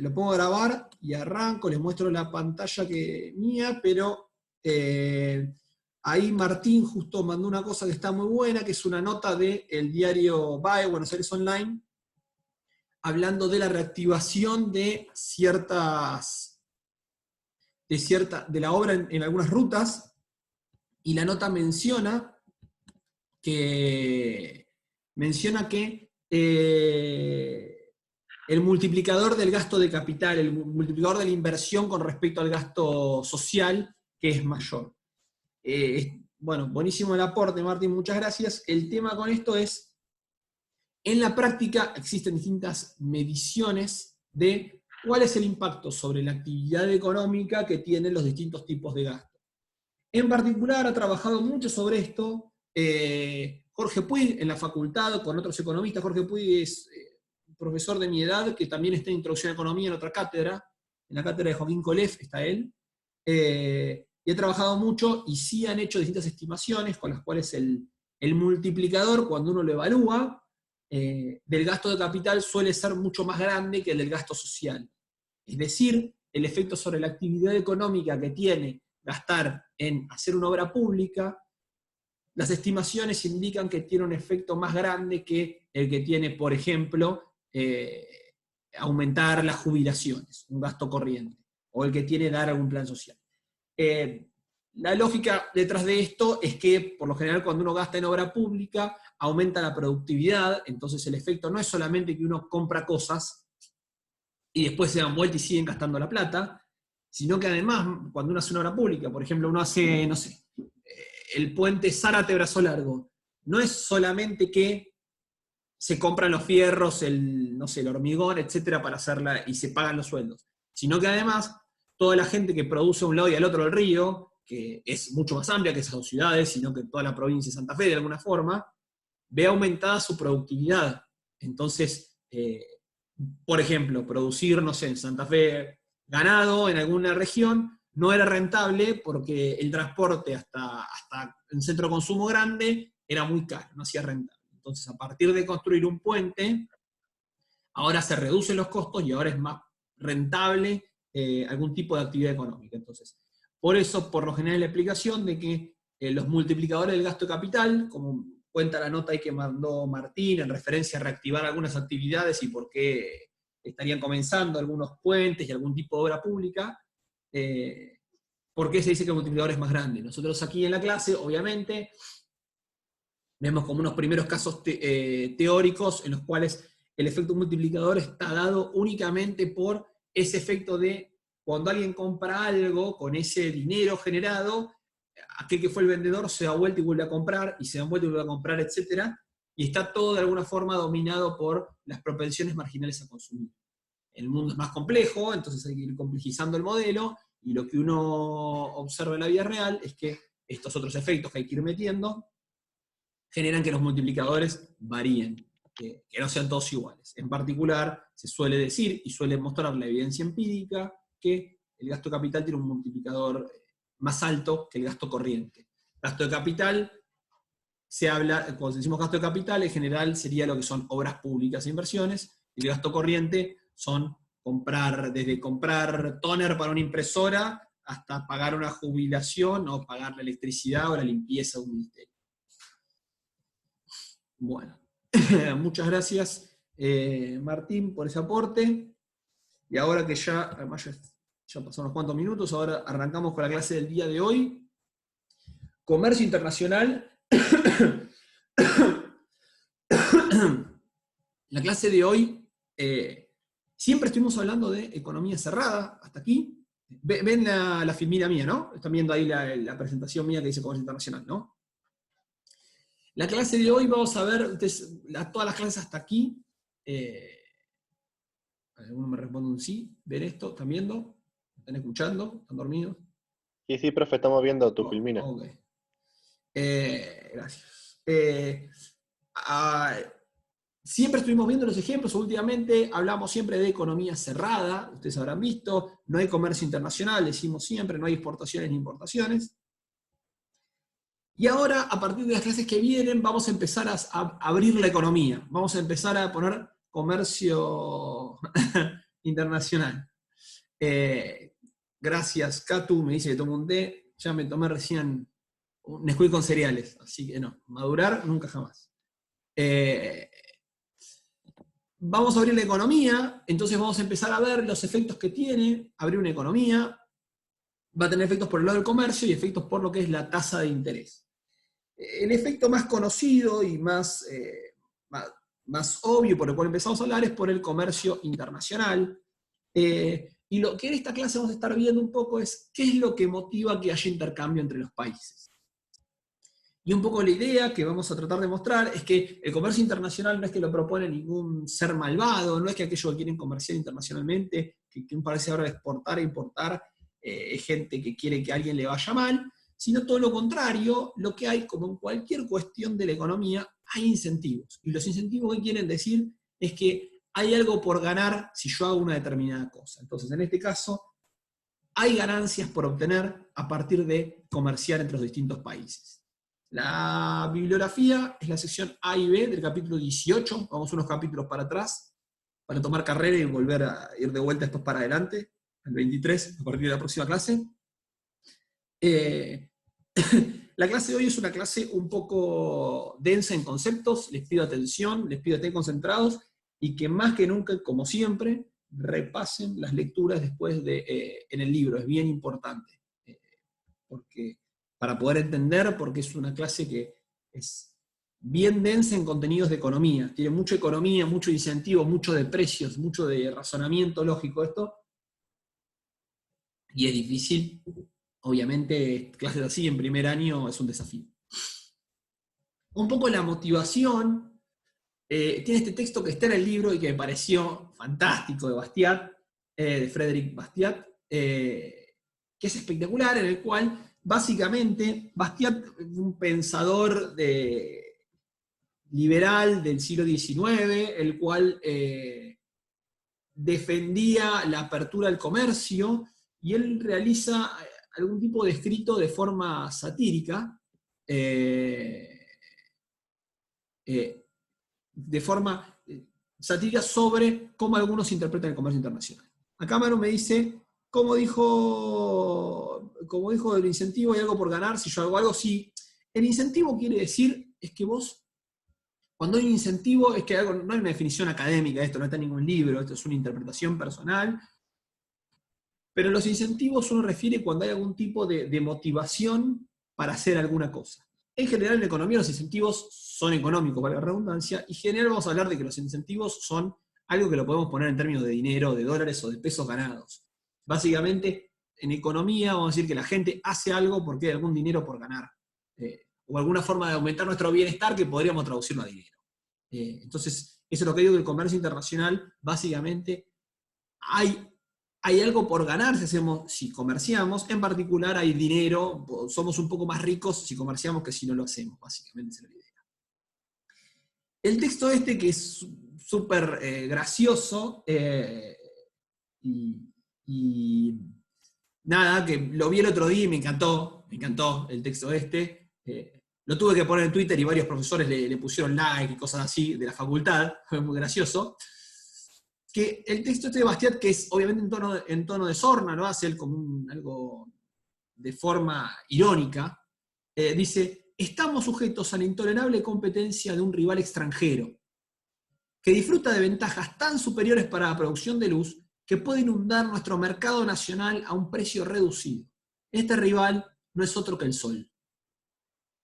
lo pongo a grabar y arranco, les muestro la pantalla mía, pero ahí Martín justo mandó una cosa que está muy buena, que es una nota del diario BAE, Buenos Aires Online, hablando de la reactivación de de la obra en algunas rutas, y la nota menciona que el multiplicador del gasto de capital, el multiplicador de la inversión con respecto al gasto social, que es mayor. Bueno, buenísimo el aporte, Martín, muchas gracias. El tema con esto es, en la práctica existen distintas mediciones de cuál es el impacto sobre la actividad económica que tienen los distintos tipos de gasto. En particular ha trabajado mucho sobre esto Jorge Puig en la facultad con otros economistas. Jorge Puig es profesor de mi edad, que también está en Introducción a Economía en otra cátedra, en la cátedra de Joaquín Colef está él, y ha trabajado mucho, y sí han hecho distintas estimaciones con las cuales el multiplicador, cuando uno lo evalúa, del gasto de capital suele ser mucho más grande que el del gasto social. Es decir, el efecto sobre la actividad económica que tiene gastar en hacer una obra pública, las estimaciones indican que tiene un efecto más grande que el que tiene, por ejemplo, aumentar las jubilaciones, un gasto corriente, o el que tiene dar algún plan social. La lógica detrás de esto es que, por lo general, cuando uno gasta en obra pública, aumenta la productividad, entonces el efecto no es solamente que uno compra cosas y después se dan vuelta y siguen gastando la plata, sino que además, cuando uno hace una obra pública, por ejemplo, uno hace, no sé, el puente Zárate-Brazo Largo, no es solamente que se compran los fierros, el hormigón, etcétera, para hacerla y se pagan los sueldos, sino que además toda la gente que produce a un lado y al otro del río, que es mucho más amplia que esas dos ciudades, sino que toda la provincia de Santa Fe de alguna forma, ve aumentada su productividad. Entonces, por ejemplo, producir, no sé, en Santa Fe ganado en alguna región no era rentable porque el transporte hasta un centro de consumo grande era muy caro, no hacía rentable. Entonces, a partir de construir un puente, ahora se reducen los costos y ahora es más rentable algún tipo de actividad económica. Entonces, por eso, por lo general, la explicación de que los multiplicadores del gasto de capital, como cuenta la nota ahí que mandó Martín, en referencia a reactivar algunas actividades y por qué estarían comenzando algunos puentes y algún tipo de obra pública, ¿por qué se dice que el multiplicador es más grande? Nosotros aquí en la clase, obviamente, vemos como unos primeros casos teóricos en los cuales el efecto multiplicador está dado únicamente por ese efecto de cuando alguien compra algo con ese dinero generado, aquel que fue el vendedor se da vuelta y vuelve a comprar, y se da vuelta y vuelve a comprar, etc. Y está todo de alguna forma dominado por las propensiones marginales a consumir. El mundo es más complejo, entonces hay que ir complejizando el modelo, y lo que uno observa en la vida real es que estos otros efectos que hay que ir metiendo generan que los multiplicadores varíen, que no sean todos iguales. En particular, se suele decir, y suele mostrar la evidencia empírica, que el gasto de capital tiene un multiplicador más alto que el gasto corriente. Gasto de capital, se habla, cuando decimos gasto de capital, en general sería lo que son obras públicas e inversiones, y el gasto corriente son desde comprar tóner para una impresora, hasta pagar una jubilación, o pagar la electricidad o la limpieza de un ministerio. Bueno, muchas gracias Martín por ese aporte, y ahora que además ya pasaron unos cuantos minutos, ahora arrancamos con la clase del día de hoy. Comercio internacional. La clase de hoy, siempre estuvimos hablando de economía cerrada, hasta aquí. Ven la filmina mía, ¿no? Están viendo ahí la presentación mía que dice comercio internacional, ¿no? La clase de hoy vamos a ver todas las clases hasta aquí. Algunos me responden un sí. ¿Ven esto? ¿Están viendo? ¿Están escuchando? ¿Están dormidos? Sí, profe, estamos viendo tu filmina. Ok. Gracias. Siempre estuvimos viendo los ejemplos, últimamente hablamos siempre de economía cerrada, ustedes habrán visto, no hay comercio internacional, decimos siempre, no hay exportaciones ni importaciones. Y ahora, a partir de las clases que vienen, vamos a empezar a abrir la economía, vamos a empezar a poner comercio internacional. Gracias, Catu, me dice que tomo un té. Ya me tomé recién un Nesquik con cereales, así que no, madurar nunca jamás. Vamos a abrir la economía, entonces vamos a empezar a ver los efectos que tiene abrir una economía. Va a tener efectos por el lado del comercio y efectos por lo que es la tasa de interés. El efecto más conocido y más obvio por el cual empezamos a hablar es por el comercio internacional. Y lo que en esta clase vamos a estar viendo un poco es qué es lo que motiva que haya intercambio entre los países. Y un poco la idea que vamos a tratar de mostrar es que el comercio internacional no es que lo propone ningún ser malvado, no es que aquellos que quieren comerciar internacionalmente, que parece ahora exportar e importar, es gente que quiere que a alguien le vaya mal, sino todo lo contrario, lo que hay, como en cualquier cuestión de la economía, hay incentivos. Y los incentivos que quieren decir es que hay algo por ganar si yo hago una determinada cosa. Entonces, en este caso, hay ganancias por obtener a partir de comerciar entre los distintos países. La bibliografía es la sección A y B del capítulo 18, vamos unos capítulos para atrás, para tomar carrera y volver a ir de vuelta después para adelante, al 23, a partir de la próxima clase. La clase de hoy es una clase un poco densa en conceptos, les pido atención, les pido que estén concentrados, y que más que nunca, como siempre, repasen las lecturas después en el libro, es bien importante, porque para poder entender, porque es una clase que es bien densa en contenidos de economía, tiene mucha economía, mucho incentivo, mucho de precios, mucho de razonamiento lógico esto, y es difícil, obviamente, clases así en primer año es un desafío. Un poco la motivación, tiene este texto que está en el libro y que me pareció fantástico de Bastiat, de Frédéric Bastiat, que es espectacular, en el cual básicamente Bastiat, un pensador liberal del siglo XIX, el cual defendía la apertura al comercio, y él realiza algún tipo de escrito de forma satírica, sobre cómo algunos interpretan el comercio internacional. Acá Manu me dice, como dijo del incentivo, hay algo por ganar, si yo hago algo, sí. El incentivo quiere decir, es que vos, cuando hay un incentivo, es que algo, no hay una definición académica, esto no está en ningún libro, esto es una interpretación personal, pero los incentivos uno refiere cuando hay algún tipo de motivación para hacer alguna cosa. En general en la economía los incentivos son económicos, para la redundancia, y en general vamos a hablar de que los incentivos son algo que lo podemos poner en términos de dinero, de dólares o de pesos ganados. Básicamente, en economía vamos a decir que la gente hace algo porque hay algún dinero por ganar, o alguna forma de aumentar nuestro bienestar que podríamos traducirlo a dinero. Entonces, eso es lo que digo del comercio internacional, básicamente hay algo por ganar si comerciamos, en particular hay dinero, somos un poco más ricos si comerciamos que si no lo hacemos, básicamente esa es la idea. El texto este, que es súper gracioso, y nada, que lo vi el otro día y me encantó el texto este, lo tuve que poner en Twitter y varios profesores le pusieron like y cosas así de la facultad, fue muy gracioso. Que el texto este de Bastiat, que es obviamente en tono de sorna, ¿no? Hace él como algo de forma irónica, dice, estamos sujetos a la intolerable competencia de un rival extranjero, que disfruta de ventajas tan superiores para la producción de luz, que puede inundar nuestro mercado nacional a un precio reducido. Este rival no es otro que el sol.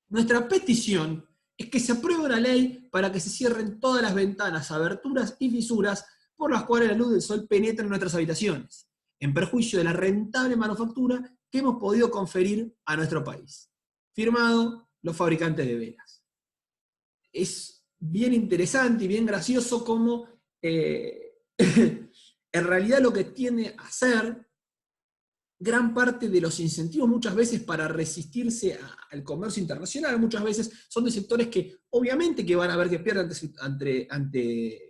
Nuestra petición es que se apruebe una ley para que se cierren todas las ventanas, aberturas y fisuras por las cuales la luz del sol penetra en nuestras habitaciones, en perjuicio de la rentable manufactura que hemos podido conferir a nuestro país. Firmado, los fabricantes de velas. Es bien interesante y bien gracioso cómo en realidad lo que tiende a hacer gran parte de los incentivos muchas veces para resistirse al comercio internacional, muchas veces son de sectores que obviamente que van a ver que pierden ante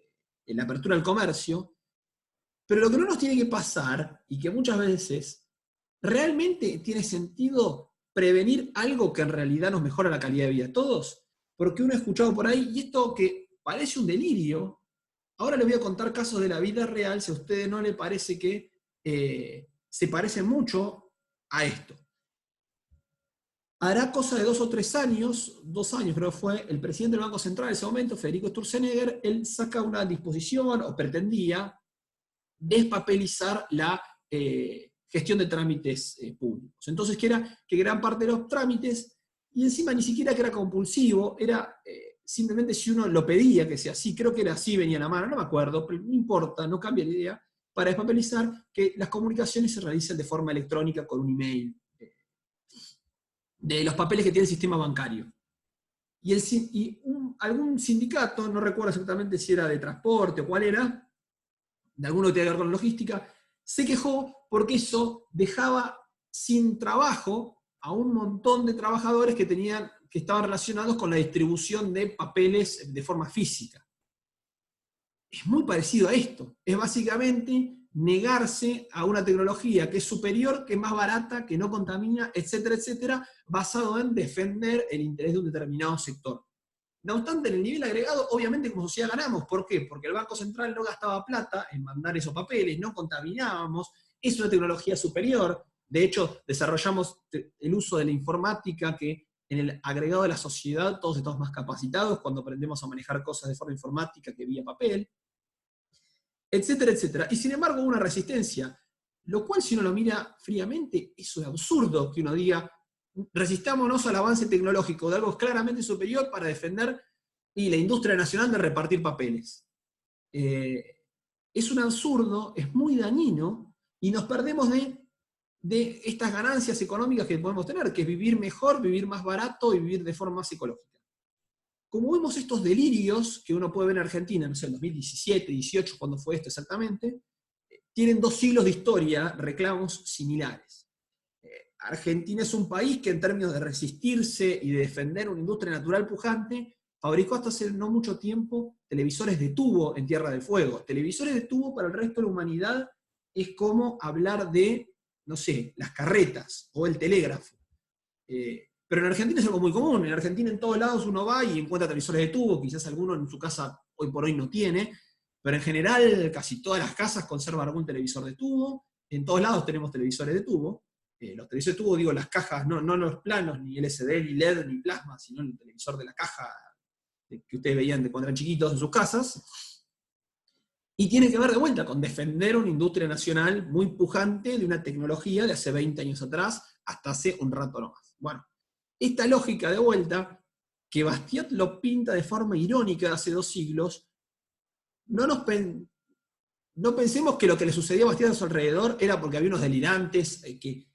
la apertura al comercio, pero lo que no nos tiene que pasar, y que muchas veces realmente tiene sentido prevenir algo que en realidad nos mejora la calidad de vida a todos, porque uno ha escuchado por ahí, y esto que parece un delirio, Ahora les voy a contar casos de la vida real, si a ustedes no les parece que se parece mucho a esto. Hará cosa de 2 o 3 años, 2 años creo que fue, el presidente del Banco Central en ese momento, Federico Sturzenegger, él saca una disposición, o pretendía, despapelizar la gestión de trámites públicos. Entonces, que era que gran parte de los trámites, y encima ni siquiera que era compulsivo, era simplemente si uno lo pedía que sea así, creo que era así, venía a la mano, no me acuerdo, pero no importa, no cambia la idea, para despapelizar que las comunicaciones se realicen de forma electrónica con un email, de los papeles que tiene el sistema bancario. Algún sindicato, no recuerdo exactamente si era de transporte o cuál era, de alguno que tiene que ver con logística, se quejó porque eso dejaba sin trabajo a un montón de trabajadores que estaban relacionados con la distribución de papeles de forma física. Es muy parecido a esto. Es básicamente negarse a una tecnología que es superior, que es más barata, que no contamina, etcétera, etcétera, basado en defender el interés de un determinado sector. No obstante, en el nivel agregado, obviamente como sociedad ganamos. ¿Por qué? Porque el Banco Central no gastaba plata en mandar esos papeles, no contaminábamos, es una tecnología superior. De hecho, desarrollamos el uso de la informática que en el agregado de la sociedad todos estamos más capacitados cuando aprendemos a manejar cosas de forma informática que vía papel, etcétera, etcétera. Y sin embargo hubo una resistencia, lo cual si uno lo mira fríamente es un absurdo que uno diga resistámonos al avance tecnológico de algo claramente superior para defender la industria nacional de repartir papeles. Es un absurdo, es muy dañino, y nos perdemos de estas ganancias económicas que podemos tener, que es vivir mejor, vivir más barato y vivir de forma más ecológica. Como vemos estos delirios que uno puede ver en Argentina, no sé, en 2017, 18, cuando fue esto exactamente, tienen 2 siglos de historia, reclamos similares. Argentina es un país que en términos de resistirse y de defender una industria natural pujante, fabricó hasta hace no mucho tiempo televisores de tubo en Tierra del Fuego. Televisores de tubo para el resto de la humanidad es como hablar de, no sé, las carretas o el telégrafo. Pero en Argentina es algo muy común. En Argentina en todos lados uno va y encuentra televisores de tubo, quizás alguno en su casa hoy por hoy no tiene, pero en general casi todas las casas conservan algún televisor de tubo, en todos lados tenemos televisores de tubo. Los televisores de tubo, digo, las cajas, no los planos, ni LCD, ni LED, ni plasma, sino el televisor de la caja que ustedes veían de cuando eran chiquitos en sus casas. Y tiene que ver de vuelta con defender una industria nacional muy pujante de una tecnología de hace 20 años atrás, hasta hace un rato nomás. Bueno, esta lógica de vuelta, que Bastiat lo pinta de forma irónica hace 2 siglos, no pensemos que lo que le sucedió a Bastiat a su alrededor era porque había unos delirantes, que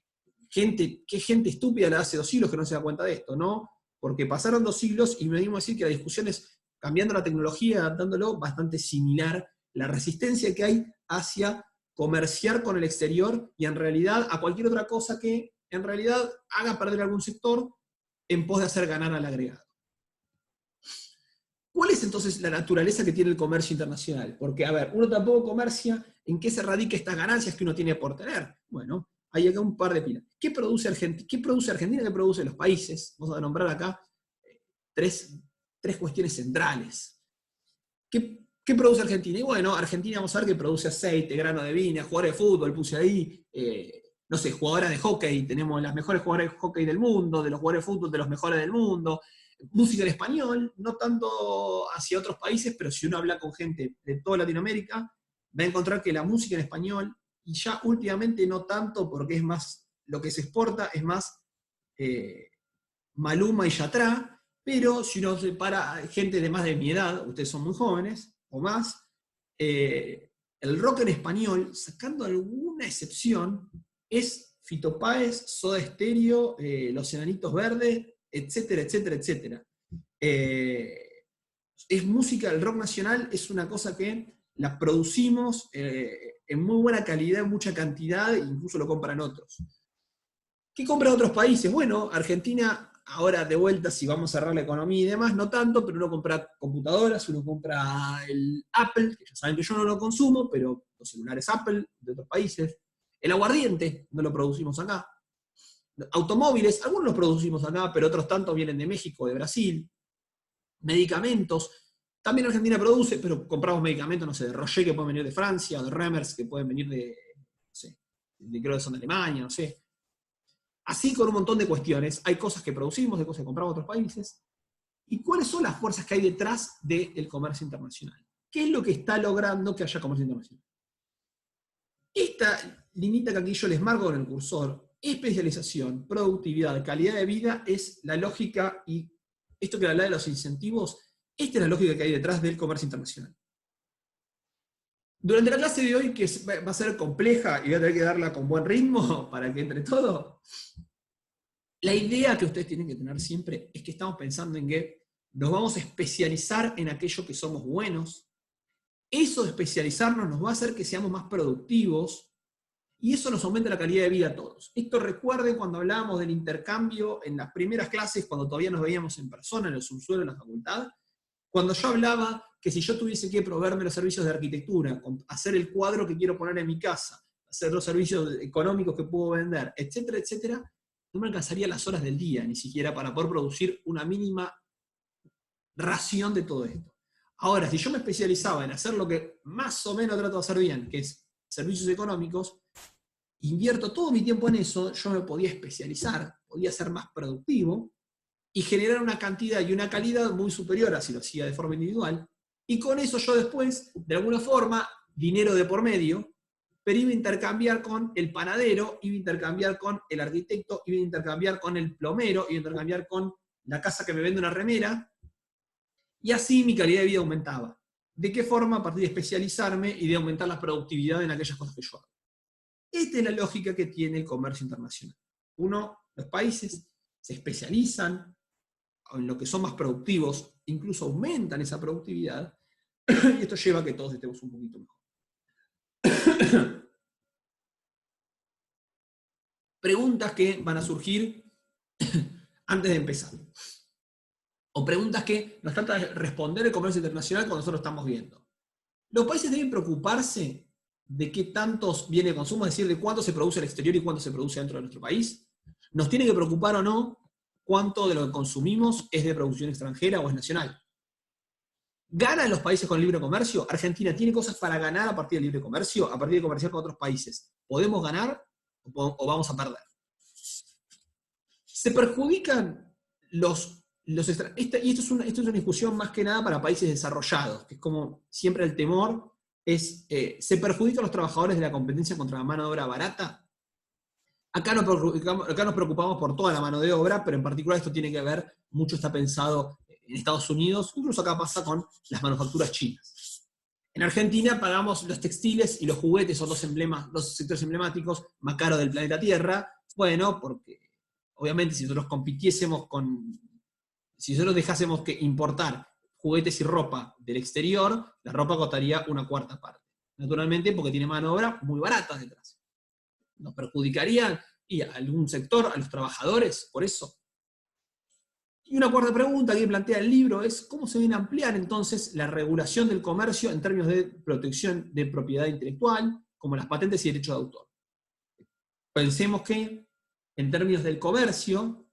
gente estúpida le hace 2 siglos que no se da cuenta de esto, ¿no? Porque pasaron 2 siglos y me dimos a decir que la discusión es, cambiando la tecnología, adaptándolo, bastante similar, la resistencia que hay hacia comerciar con el exterior y en realidad a cualquier otra cosa que en realidad haga perder algún sector en pos de hacer ganar al agregado. ¿Cuál es entonces la naturaleza que tiene el comercio internacional? Porque, a ver, uno tampoco comercia, ¿en qué se radica estas ganancias que uno tiene por tener? Bueno, hay acá un par de pilas. ¿Qué produce Argentina? ¿Qué producen los países? Vamos a nombrar acá tres cuestiones centrales. ¿Qué produce Argentina? Y bueno, Argentina vamos a ver que produce aceite, grano de viña, jugadores de fútbol, puse ahí, no sé, jugadoras de hockey, tenemos las mejores jugadoras de hockey del mundo, de los jugadores de fútbol de los mejores del mundo, música en español, no tanto hacia otros países, pero si uno habla con gente de toda Latinoamérica, va a encontrar que la música en español, y ya últimamente no tanto porque es más, lo que se exporta es más Maluma y Yatra, pero si uno separa gente de más de mi edad, ustedes son muy jóvenes, o más, el rock en español, sacando alguna excepción, es Fito Páez, Soda Stereo, Los Enanitos Verdes, etcétera, etcétera, etcétera. Es música, el rock nacional es una cosa que la producimos en muy buena calidad, en mucha cantidad, e incluso lo compran otros. ¿Qué compran otros países? Bueno, Argentina, ahora de vuelta, si vamos a cerrar la economía y demás, no tanto, pero uno compra computadoras, uno compra el Apple, que ya saben que yo no lo consumo, pero los celulares Apple de otros países. El aguardiente no lo producimos acá. Automóviles, algunos los producimos acá, pero otros tantos vienen de México, de Brasil. Medicamentos, También Argentina produce, pero compramos medicamentos, no sé, de Rocher que pueden venir de Francia, o de Remers que pueden venir de, no sé, creo que son de Alemania, no sé. Así con un montón de cuestiones. Hay cosas que producimos, hay cosas que compramos en otros países. ¿Y cuáles son las fuerzas que hay detrás del comercio internacional? ¿Qué es lo que está logrando que haya comercio internacional? Esta liñita que aquí yo les marco con el cursor, especialización, productividad, calidad de vida, es la lógica, y esto que habla de los incentivos, esta es la lógica que hay detrás del comercio internacional. Durante la clase de hoy, que va a ser compleja y voy a tener que darla con buen ritmo para que entre todo, la idea que ustedes tienen que tener siempre es que estamos pensando en que nos vamos a especializar en aquello que somos buenos. Eso de especializarnos nos va a hacer que seamos más productivos y eso nos aumenta la calidad de vida a todos. Esto recuerden cuando hablábamos del intercambio en las primeras clases, cuando todavía nos veíamos en persona, en el subsuelo, en la facultad, cuando yo hablaba que si yo tuviese que proveerme los servicios de arquitectura, hacer el cuadro que quiero poner en mi casa, hacer los servicios económicos que puedo vender, etcétera, etcétera, no me alcanzaría las horas del día, ni siquiera para poder producir una mínima ración de todo esto. Ahora, si yo me especializaba en hacer lo que más o menos trato de hacer bien, que es servicios económicos, invierto todo mi tiempo en eso, yo me podía especializar, podía ser más productivo y generar una cantidad y una calidad muy superior a si lo hacía de forma individual, y con eso yo después, de alguna forma, dinero de por medio, pero iba a intercambiar con el panadero, iba a intercambiar con el arquitecto, iba a intercambiar con el plomero, iba a intercambiar con la casa que me vende una remera, y así mi calidad de vida aumentaba. ¿De qué forma? A partir de especializarme y de aumentar la productividad en aquellas cosas que yo hago. Esta es la lógica que tiene el comercio internacional. Los países se especializan en lo que son más productivos, incluso aumentan esa productividad, y esto lleva a que todos estemos un poquito mejor. Preguntas que van a surgir antes de empezar. O preguntas que nos trata de responder el comercio internacional cuando nosotros estamos viendo. Los países deben preocuparse de qué tantos bienes de consumo, es decir, de cuánto se produce al exterior y cuánto se produce dentro de nuestro país. ¿Nos tiene que preocupar o no cuánto de lo que consumimos es de producción extranjera o es nacional? ¿Ganan los países con el libre comercio? ¿Argentina tiene cosas para ganar a partir del libre comercio, a partir de comerciar con otros países? ¿Podemos ganar o vamos a perder? ¿Se perjudican y esto es una discusión más que nada para países desarrollados, que es como siempre el temor es, ¿se perjudican los trabajadores de la competencia contra la mano de obra barata? Acá nos preocupamos por toda la mano de obra, pero en particular esto tiene que ver, mucho está pensado en Estados Unidos, incluso acá pasa con las manufacturas chinas. En Argentina pagamos los textiles y los juguetes, son dos sectores emblemáticos más caros del planeta Tierra. Bueno, porque obviamente si nosotros si nosotros dejásemos que importar juguetes y ropa del exterior, la ropa costaría una cuarta parte. Naturalmente porque tiene mano de obra muy barata detrás. ¿Nos perjudicarían y a algún sector, a los trabajadores, por eso? Y una cuarta pregunta que plantea el libro es ¿cómo se viene a ampliar entonces la regulación del comercio en términos de protección de propiedad intelectual, como las patentes y derechos de autor? Pensemos que en términos del comercio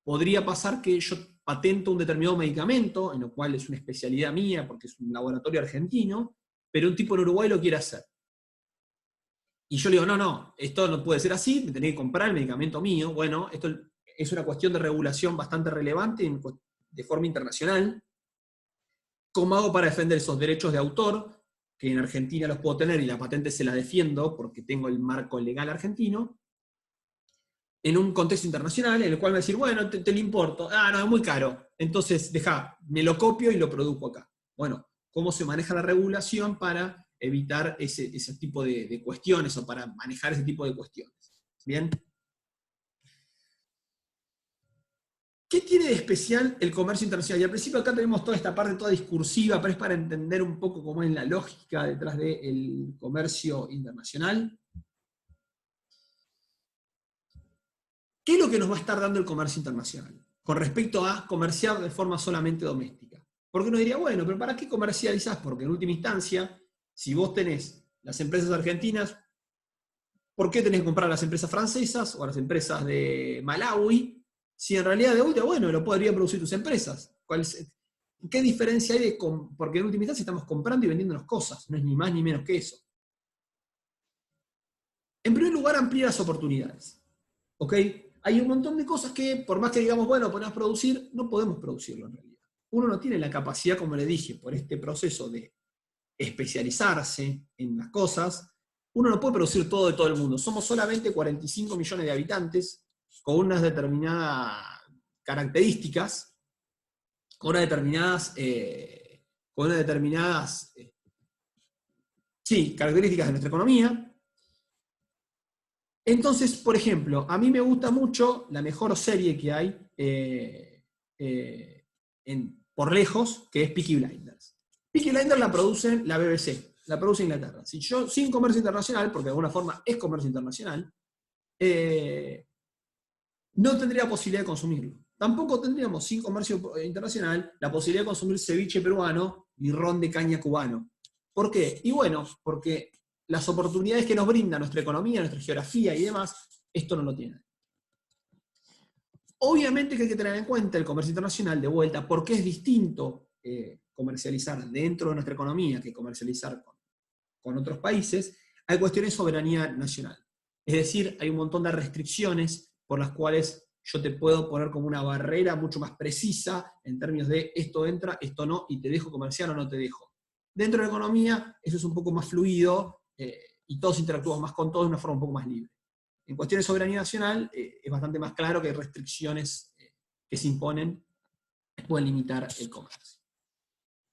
podría pasar que yo patento un determinado medicamento, en lo cual es una especialidad mía porque es un laboratorio argentino, pero un tipo en Uruguay lo quiere hacer. Y yo le digo, no, esto no puede ser así, me tenés que comprar el medicamento mío. Bueno, esto es una cuestión de regulación bastante relevante de forma internacional. ¿Cómo hago para defender esos derechos de autor, que en Argentina los puedo tener y la patente se la defiendo porque tengo el marco legal argentino, en un contexto internacional en el cual me va a decir, bueno, te lo importo, no, es muy caro, entonces me lo copio y lo produzco acá? Bueno, ¿cómo se maneja la regulación para evitar ese tipo de cuestiones o para manejar ese tipo de cuestiones? ¿Bien? ¿Qué tiene de especial el comercio internacional? Y al principio acá tenemos toda esta parte toda discursiva, pero es para entender un poco cómo es la lógica detrás del comercio internacional. ¿Qué es lo que nos va a estar dando el comercio internacional con respecto a comerciar de forma solamente doméstica? Porque uno diría, bueno, pero ¿para qué comercializás? Porque en última instancia, si vos tenés las empresas argentinas, ¿por qué tenés que comprar a las empresas francesas o a las empresas de Malawi? Si en realidad de vuelta, bueno, lo podrían producir tus empresas. ¿qué diferencia hay porque en última instancia estamos comprando y vendiéndonos cosas, no es ni más ni menos que eso? En primer lugar, amplía las oportunidades. ¿Ok? Hay un montón de cosas que, por más que digamos, bueno, podemos producir, no podemos producirlo en realidad. Uno no tiene la capacidad, como le dije, por este proceso de especializarse en las cosas, uno no puede producir todo de todo el mundo. Somos solamente 45 millones de habitantes con unas determinadas características, con unas determinadas características de nuestra economía. Entonces, por ejemplo, a mí me gusta mucho la mejor serie que hay por lejos, que es Peaky Blinders. Peaky Blinders la produce la BBC, la produce Inglaterra. Si yo, sin comercio internacional, porque de alguna forma es comercio internacional, no tendría posibilidad de consumirlo. Tampoco tendríamos, sin comercio internacional, la posibilidad de consumir ceviche peruano y ron de caña cubano. ¿Por qué? Y bueno, porque las oportunidades que nos brinda nuestra economía, nuestra geografía y demás, esto no lo tiene. Obviamente que hay que tener en cuenta el comercio internacional de vuelta, porque es distinto comercializar dentro de nuestra economía que comercializar con otros países. Hay cuestiones de soberanía nacional. Es decir, hay un montón de restricciones por las cuales yo te puedo poner como una barrera mucho más precisa en términos de esto entra, esto no, y te dejo comerciar o no te dejo. Dentro de la economía, eso es un poco más fluido y todos interactuamos más con todos de una forma un poco más libre. En cuestiones de soberanía nacional, es bastante más claro que hay restricciones que se imponen que pueden limitar el comercio.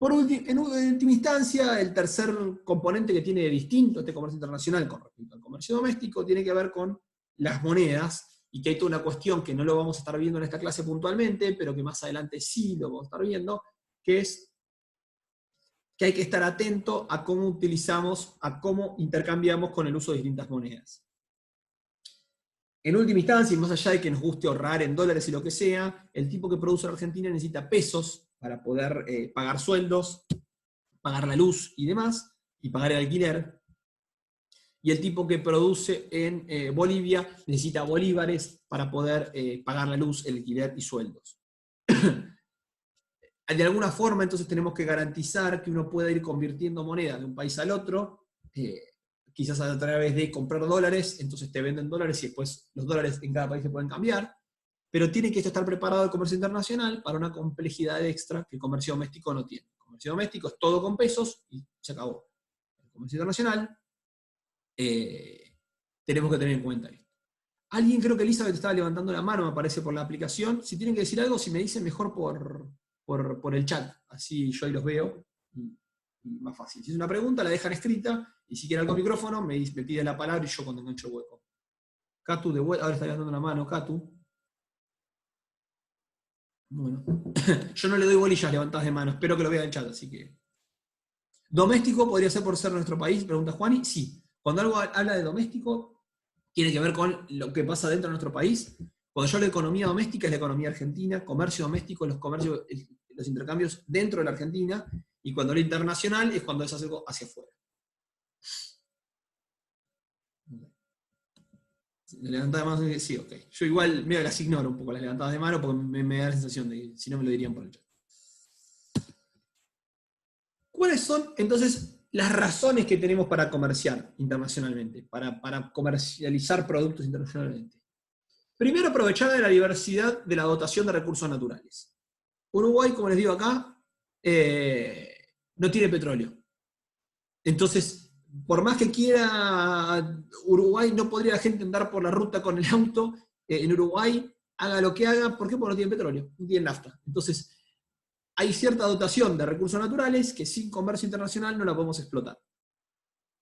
En última instancia, el tercer componente que tiene de distinto este comercio internacional con respecto al comercio doméstico tiene que ver con las monedas, y que hay toda una cuestión que no lo vamos a estar viendo en esta clase puntualmente, pero que más adelante sí lo vamos a estar viendo, que es que hay que estar atento a cómo utilizamos, a cómo intercambiamos con el uso de distintas monedas. En última instancia, y más allá de que nos guste ahorrar en dólares y lo que sea, el tipo que produce en Argentina necesita pesos para poder pagar sueldos, pagar la luz y demás, y pagar el alquiler. Y el tipo que produce en Bolivia necesita bolívares para poder pagar la luz, el alquiler y sueldos. De alguna forma, entonces, tenemos que garantizar que uno pueda ir convirtiendo moneda de un país al otro, quizás a través de comprar dólares, entonces te venden dólares y después los dólares en cada país se pueden cambiar, pero tiene que estar preparado el comercio internacional para una complejidad extra que el comercio doméstico no tiene. El comercio doméstico es todo con pesos y se acabó. El comercio internacional, tenemos que tener en cuenta esto. Alguien, creo que Elizabeth estaba levantando la mano, me parece, por la aplicación. Si tienen que decir algo, si me dicen, mejor por el chat, así yo ahí los veo, y más fácil. Si es una pregunta, la dejan escrita, y si quieren algo micrófono, me piden la palabra y yo cuando engancho el hueco. Catu, de vuelta, ahora está levantando la mano, Catu. Bueno, yo no le doy bolillas levantadas de mano, espero que lo vea en el chat, así que... ¿Doméstico podría ser por ser nuestro país? Pregunta Juani. Sí. Cuando algo habla de doméstico, tiene que ver con lo que pasa dentro de nuestro país. Cuando yo hablo de economía doméstica, es la economía argentina, comercio doméstico, los intercambios dentro de la Argentina, y cuando hablo internacional es cuando es algo hacia afuera. Levantadas de mano, sí, ok. Yo igual medio las ignoro un poco las levantadas de mano porque me da la sensación de que si no me lo dirían por el chat. ¿Cuáles son entonces las razones que tenemos para comerciar internacionalmente, para comercializar productos internacionalmente? Primero, aprovechar de la diversidad de la dotación de recursos naturales. Uruguay, como les digo acá, no tiene petróleo. Entonces, por más que quiera Uruguay, no podría la gente andar por la ruta con el auto en Uruguay, haga lo que haga. ¿Por qué? Porque no tiene petróleo, no tiene nafta. Entonces, hay cierta dotación de recursos naturales que sin comercio internacional no la podemos explotar.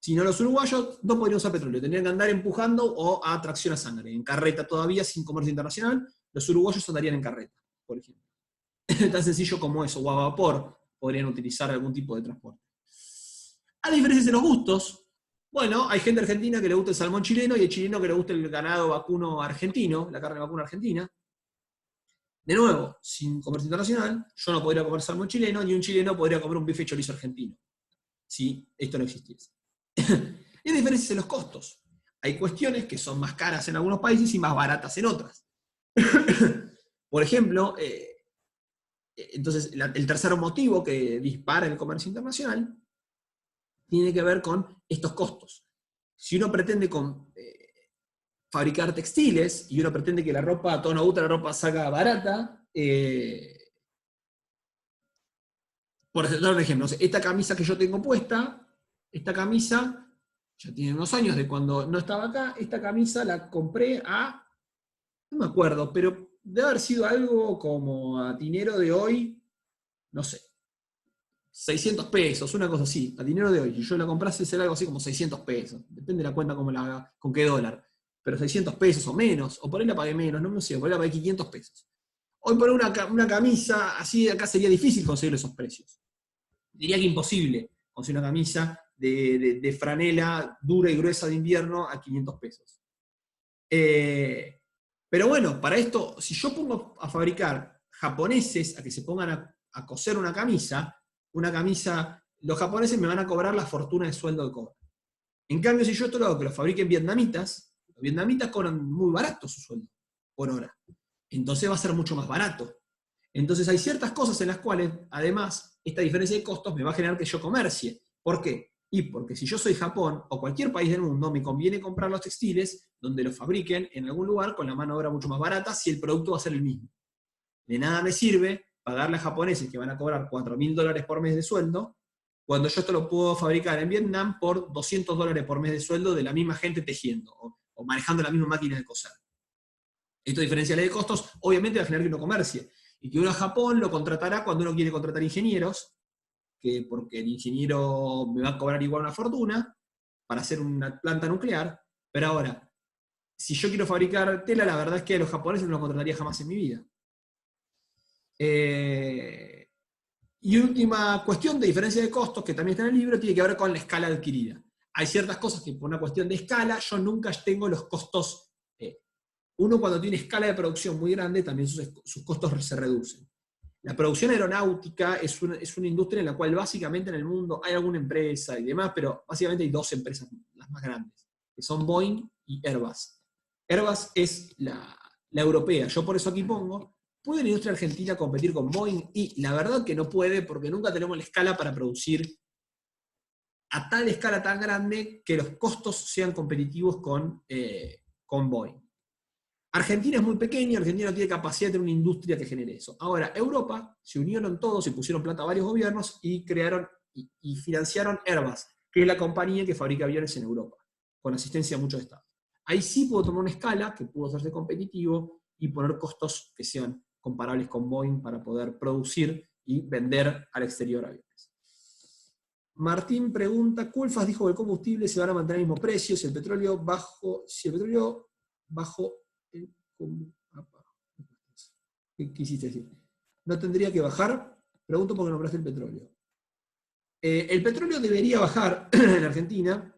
Si no, los uruguayos no podrían usar petróleo, tendrían que andar empujando o a tracción a sangre. En carreta todavía, sin comercio internacional, los uruguayos andarían en carreta, por ejemplo. Tan sencillo como eso, o a vapor podrían utilizar algún tipo de transporte. A diferencias de los gustos, bueno, hay gente argentina que le gusta el salmón chileno y hay chileno que le gusta el ganado vacuno argentino, la carne vacuna argentina. De nuevo, sin comercio internacional, yo no podría comer salmón chileno, ni un chileno podría comer un bife chorizo argentino. Si esto no existiese. Y hay diferencias en los costos. Hay cuestiones que son más caras en algunos países y más baratas en otras. Por ejemplo, Entonces, el tercer motivo que dispara el comercio internacional tiene que ver con estos costos. Si uno pretende fabricar textiles y uno pretende que la ropa, a todos nos gusta la ropa salga barata, por dar un ejemplo, esta camisa que yo tengo puesta, esta camisa ya tiene unos años de cuando no estaba acá, esta camisa la compré no me acuerdo, pero debe haber sido algo como a dinero de hoy, no sé, 600 pesos, una cosa así, a dinero de hoy. Y yo la comprase será algo así como 600 pesos, depende de la cuenta cómo la haga, con qué dólar. Pero 600 pesos o menos, o por ahí la pagué menos, no me sé, por ahí la pagué 500 pesos. Hoy por una camisa, así acá sería difícil conseguir esos precios. Diría que imposible conseguir una camisa de franela dura y gruesa de invierno a 500 pesos. Pero bueno, para esto, si yo pongo a fabricar japoneses a que se pongan a coser una camisa, los japoneses me van a cobrar la fortuna de sueldo de cobro. En cambio, si yo esto lo hago que lo fabriquen vietnamitas, los vietnamitas cobran muy barato su sueldo por hora. Entonces va a ser mucho más barato. Entonces hay ciertas cosas en las cuales, además, esta diferencia de costos me va a generar que yo comercie. ¿Por qué? Y porque si yo soy Japón o cualquier país del mundo, me conviene comprar los textiles donde los fabriquen en algún lugar con la mano de obra mucho más barata si el producto va a ser el mismo. De nada me sirve pagarle a japoneses que van a cobrar $4.000 por mes de sueldo, cuando yo esto lo puedo fabricar en Vietnam por $200 por mes de sueldo de la misma gente tejiendo o manejando la misma máquina de coser. Esto diferenciales de costos obviamente va a generar que uno comercie. Y que uno a Japón lo contratará cuando uno quiere contratar ingenieros, porque el ingeniero me va a cobrar igual una fortuna para hacer una planta nuclear, pero ahora, si yo quiero fabricar tela, la verdad es que a los japoneses no los contrataría jamás en mi vida. Y última cuestión de diferencia de costos, que también está en el libro, tiene que ver con la escala adquirida. Hay ciertas cosas que por una cuestión de escala yo nunca tengo los costos. Uno cuando tiene escala de producción muy grande, también sus costos se reducen. La producción aeronáutica es una industria en la cual básicamente en el mundo hay alguna empresa y demás, pero básicamente hay dos empresas, las más grandes, que son Boeing y Airbus. Airbus es la europea. Yo por eso aquí pongo, ¿puede la industria argentina competir con Boeing? Y la verdad que no puede, porque nunca tenemos la escala para producir a tal escala tan grande que los costos sean competitivos con Boeing. Argentina es muy pequeña, Argentina no tiene capacidad de tener una industria que genere eso. Ahora, Europa se unieron todos y pusieron plata a varios gobiernos y crearon y financiaron Airbus, que es la compañía que fabrica aviones en Europa, con asistencia de muchos estados. Ahí sí puedo tomar una escala que pudo hacerse competitivo y poner costos que sean comparables con Boeing para poder producir y vender al exterior aviones. Martín pregunta, Culfas dijo que el combustible se van a mantener al mismo precio, si el petróleo bajo ¿qué quisiste decir? ¿No tendría que bajar? Pregunto porque nombraste el petróleo. El petróleo debería bajar en Argentina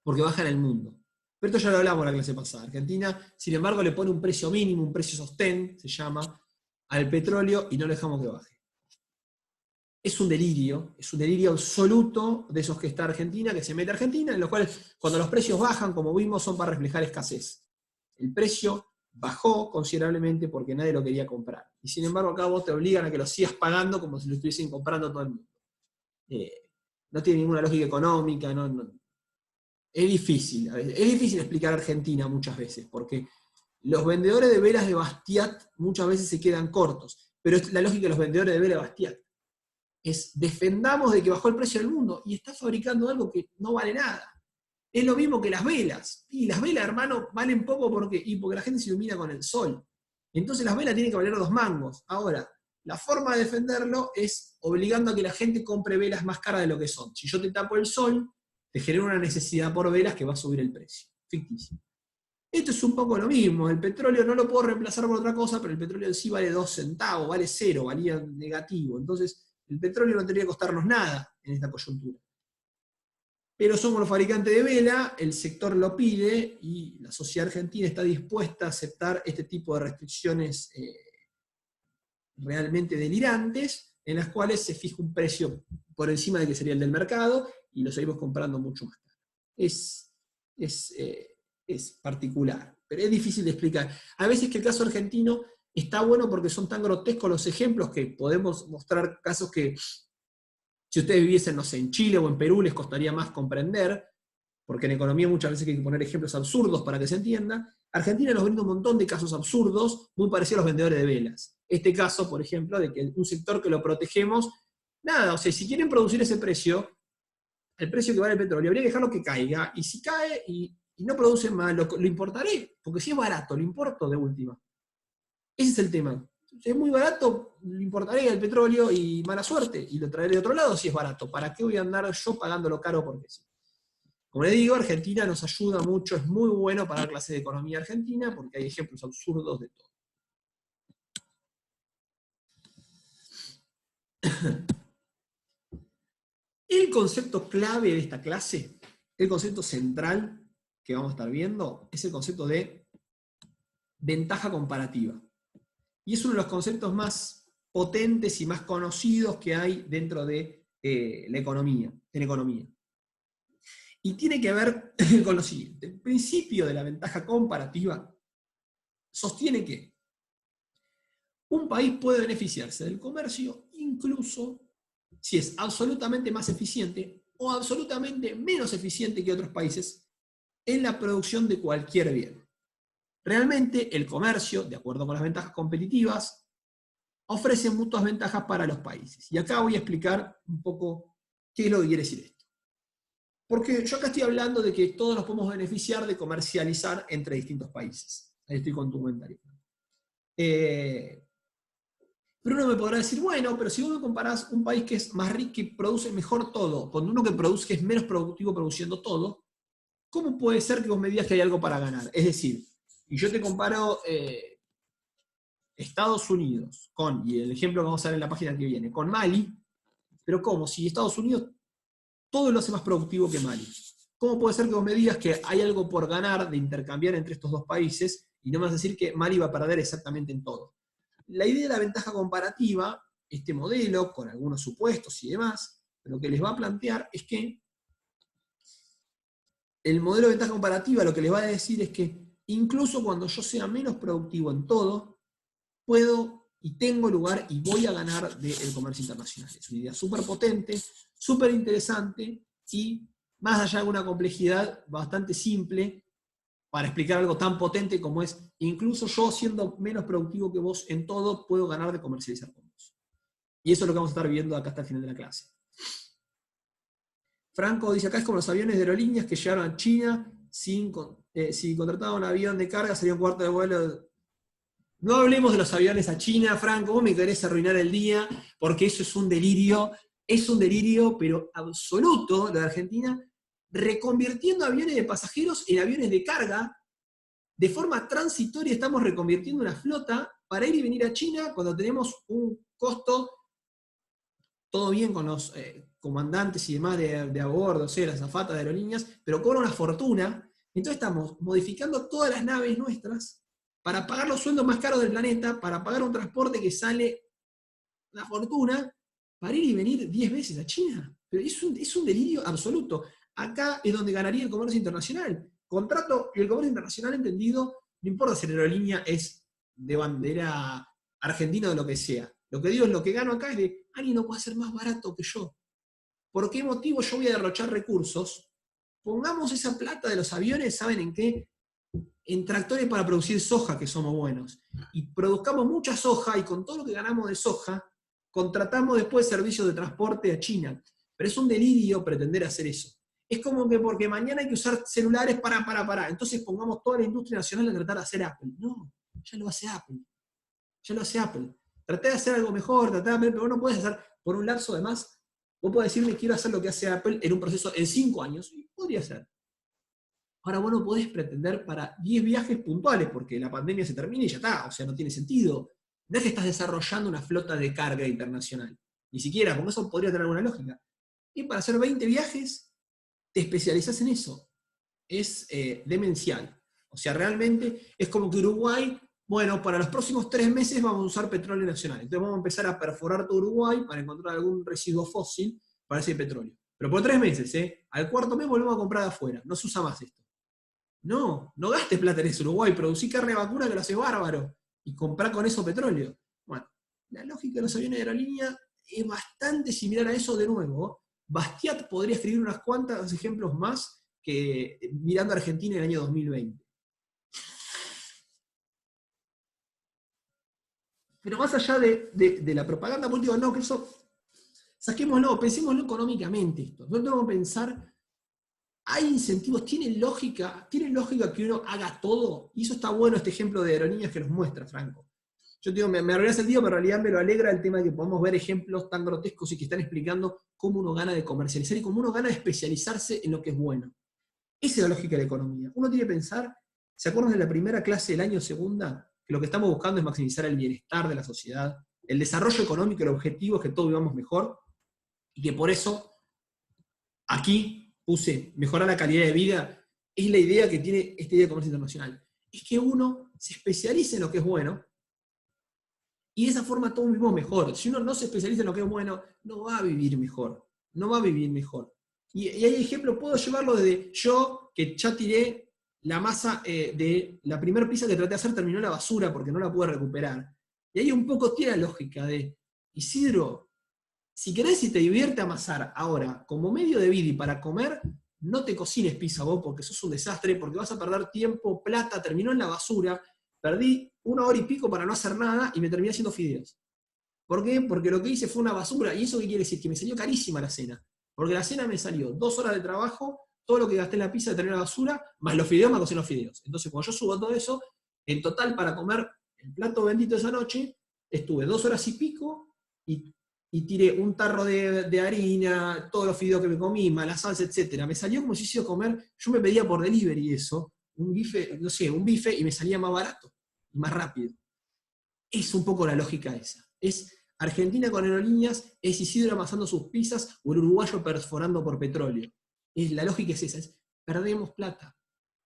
porque baja en el mundo. Pero esto ya lo hablamos en la clase pasada. Argentina, sin embargo, le pone un precio mínimo, un precio sostén, se llama, al petróleo y no lo dejamos que baje. Es un delirio absoluto de esos que está Argentina, que se mete a Argentina, en los cuales cuando los precios bajan, como vimos, son para reflejar escasez. El precio bajó considerablemente porque nadie lo quería comprar. Y sin embargo, acá vos te obligan a que lo sigas pagando como si lo estuviesen comprando todo el mundo. No tiene ninguna lógica económica, no. Es difícil explicar Argentina muchas veces, porque los vendedores de velas de Bastiat muchas veces se quedan cortos, pero es la lógica de los vendedores de velas de Bastiat. Es defendamos de que bajó el precio del mundo y está fabricando algo que no vale nada. Es lo mismo que las velas. Y las velas, hermano, valen poco porque la gente se ilumina con el sol. Entonces las velas tienen que valer 2 mangos. Ahora, la forma de defenderlo es obligando a que la gente compre velas más caras de lo que son. Si yo te tapo el sol, te genera una necesidad por velas que va a subir el precio. Ficticio. Esto es un poco lo mismo. El petróleo no lo puedo reemplazar por otra cosa, pero el petróleo en sí vale 2 centavos, vale 0, valía negativo. Entonces, el petróleo no tendría que costarnos nada en esta coyuntura. Pero somos los fabricantes de vela, el sector lo pide y la sociedad argentina está dispuesta a aceptar este tipo de restricciones realmente delirantes, en las cuales se fija un precio por encima de que sería el del mercado y lo seguimos comprando mucho más caro. Es particular, pero es difícil de explicar. A veces que el caso argentino está bueno porque son tan grotescos los ejemplos que podemos mostrar casos que si ustedes viviesen, no sé, en Chile o en Perú les costaría más comprender, porque en economía muchas veces hay que poner ejemplos absurdos para que se entienda. Argentina nos brinda un montón de casos absurdos, muy parecidos a los vendedores de velas. Este caso, por ejemplo, de que un sector que lo protegemos, nada, o sea, si quieren producir ese precio, el precio que vale el petróleo, habría que dejarlo que caiga, y si cae y no produce más, lo importaré, porque si es barato, lo importo de última. Ese es el tema. Si es muy barato, lo importaré el petróleo y mala suerte, y lo traeré de otro lado si es barato. ¿Para qué voy a andar yo pagándolo caro porque sí? Como les digo, Argentina nos ayuda mucho, es muy bueno para la clase de economía argentina, porque hay ejemplos absurdos de todo. El concepto clave de esta clase, el concepto central que vamos a estar viendo, es el concepto de ventaja comparativa. Y es uno de los conceptos más potentes y más conocidos que hay dentro de la economía, en economía. Y tiene que ver con lo siguiente. El principio de la ventaja comparativa sostiene que un país puede beneficiarse del comercio incluso si es absolutamente más eficiente o absolutamente menos eficiente que otros países en la producción de cualquier bien. Realmente el comercio, de acuerdo con las ventajas competitivas, ofrece muchas ventajas para los países. Y acá voy a explicar un poco qué es lo que quiere decir esto. Porque yo acá estoy hablando de que todos nos podemos beneficiar de comercializar entre distintos países. Ahí estoy con tu comentario. Pero uno me podrá decir, bueno, pero si vos me comparás un país que es más rico, que produce mejor todo, con uno que produce que es menos productivo produciendo todo, ¿cómo puede ser que vos me digas que hay algo para ganar? Es decir, y yo te comparo Estados Unidos con, y el ejemplo que vamos a ver en la página que viene, con Mali, pero ¿cómo? Si Estados Unidos todo lo hace más productivo que Mali. ¿Cómo puede ser que vos me digas que hay algo por ganar de intercambiar entre estos dos países y no me vas a decir que Mali va a perder exactamente en todo? La idea de la ventaja comparativa, este modelo, con algunos supuestos y demás, lo que les va a plantear es que el modelo de ventaja comparativa lo que les va a decir es que incluso cuando yo sea menos productivo en todo, puedo y tengo lugar y voy a ganar del comercio internacional. Es una idea súper potente, súper interesante y más allá de una complejidad bastante simple para explicar algo tan potente como es, incluso yo siendo menos productivo que vos en todo, puedo ganar de comercializar con vos. Y eso es lo que vamos a estar viendo acá hasta el final de la clase. Franco dice, acá es como los aviones de aerolíneas que llegaron a China, si contrataban un avión de carga sería un cuarto de vuelo. No hablemos de los aviones a China, Franco, vos me querés arruinar el día, porque eso es un delirio, pero absoluto, lo de Argentina, reconvirtiendo aviones de pasajeros en aviones de carga. De forma transitoria estamos reconvirtiendo una flota para ir y venir a China cuando tenemos un costo, todo bien con los comandantes y demás de a bordo, las azafatas de aerolíneas, pero cobra una fortuna. Entonces estamos modificando todas las naves nuestras para pagar los sueldos más caros del planeta, para pagar un transporte que sale una fortuna, para ir y venir 10 veces a China. Pero es un delirio absoluto. Acá es donde ganaría el comercio internacional. Contrato y el comercio internacional entendido, no importa si la aerolínea es de bandera argentina o de lo que sea. Lo que digo es lo que gano acá es de alguien no puede ser más barato que yo. ¿Por qué motivo yo voy a derrochar recursos? Pongamos esa plata de los aviones, ¿saben en qué? En tractores para producir soja, que somos buenos. Y produzcamos mucha soja y con todo lo que ganamos de soja, contratamos después servicios de transporte a China. Pero es un delirio pretender hacer eso. Es como que porque mañana hay que usar celulares para. Entonces pongamos toda la industria nacional a tratar de hacer Apple. No, ya lo hace Apple. Ya lo hace Apple. Traté de hacer algo mejor, pero vos no puedes hacer por un lapso de más. Vos podés decirme quiero hacer lo que hace Apple en un proceso en 5 años. Y podría ser. Ahora vos no podés pretender para 10 viajes puntuales, porque la pandemia se termina y ya está, o sea, no tiene sentido. No es que estás desarrollando una flota de carga internacional, ni siquiera, porque eso podría tener alguna lógica. Y para hacer 20 viajes, te especializás en eso. Es demencial. O sea, realmente es como que Uruguay, bueno, para los próximos 3 meses vamos a usar petróleo nacional. Entonces vamos a empezar a perforar todo Uruguay para encontrar algún residuo fósil para ese petróleo. Pero por 3 meses, al cuarto mes volvemos a comprar de afuera. No se usa más esto. No gastes plata en eso, Uruguay, producí carne vacuna que lo haces bárbaro. y comprar con eso petróleo. Bueno, la lógica de los aviones de aerolínea es bastante similar a eso de nuevo. Bastiat podría escribir unas cuantas ejemplos más que mirando a Argentina en el año 2020. Pero más allá de la propaganda política, no, que eso, saquémoslo, pensémoslo económicamente esto. No tenemos que pensar, hay incentivos, tiene lógica que uno haga todo, y eso está bueno este ejemplo de aerolíneas que nos muestra, Franco. Yo te digo, me arruinas el día, pero en realidad me lo alegra el tema de que podamos ver ejemplos tan grotescos y que están explicando cómo uno gana de comercializar y cómo uno gana de especializarse en lo que es bueno. Esa es la lógica de la economía. Uno tiene que pensar, ¿se acuerdan de la primera clase del año segunda? Que lo que estamos buscando es maximizar el bienestar de la sociedad, el desarrollo económico, el objetivo es que todos vivamos mejor, y que por eso aquí puse mejorar la calidad de vida, es la idea que tiene esta idea de comercio internacional. Es que uno se especialice en lo que es bueno, y de esa forma todos vivimos mejor. Si uno no se especializa en lo que es bueno, no va a vivir mejor. No va a vivir mejor. Y hay ejemplos, puedo llevarlo desde yo, que ya tiré la masa de la primera pizza que traté de hacer, terminó en la basura porque no la pude recuperar. Y ahí un poco tiene la lógica de, Isidro, si querés y te divierte amasar ahora como medio de vida y para comer, no te cocines pizza vos porque sos un desastre, porque vas a perder tiempo, plata, terminó en la basura, perdí 1 hora y pico para no hacer nada y me terminé haciendo fideos. ¿Por qué? Porque lo que hice fue una basura, y ¿eso qué quiere decir? Que me salió carísima la cena. Porque la cena me salió 2 horas de trabajo, todo lo que gasté en la pizza de tener la basura, más los fideos, me cociné los fideos. Entonces, cuando yo subo todo eso, en total para comer el plato bendito esa noche, estuve 2 horas y pico, y tiré un tarro de harina, todos los fideos que me comí, más la salsa, etc. Me salió como si hiciera comer, yo me pedía por delivery eso, un bife, no sé, un bife, y me salía más barato, y más rápido. Es un poco la lógica esa. Es Argentina con aerolíneas, es Isidro amasando sus pizzas, o el uruguayo perforando por petróleo. La lógica es esa, es perdemos plata.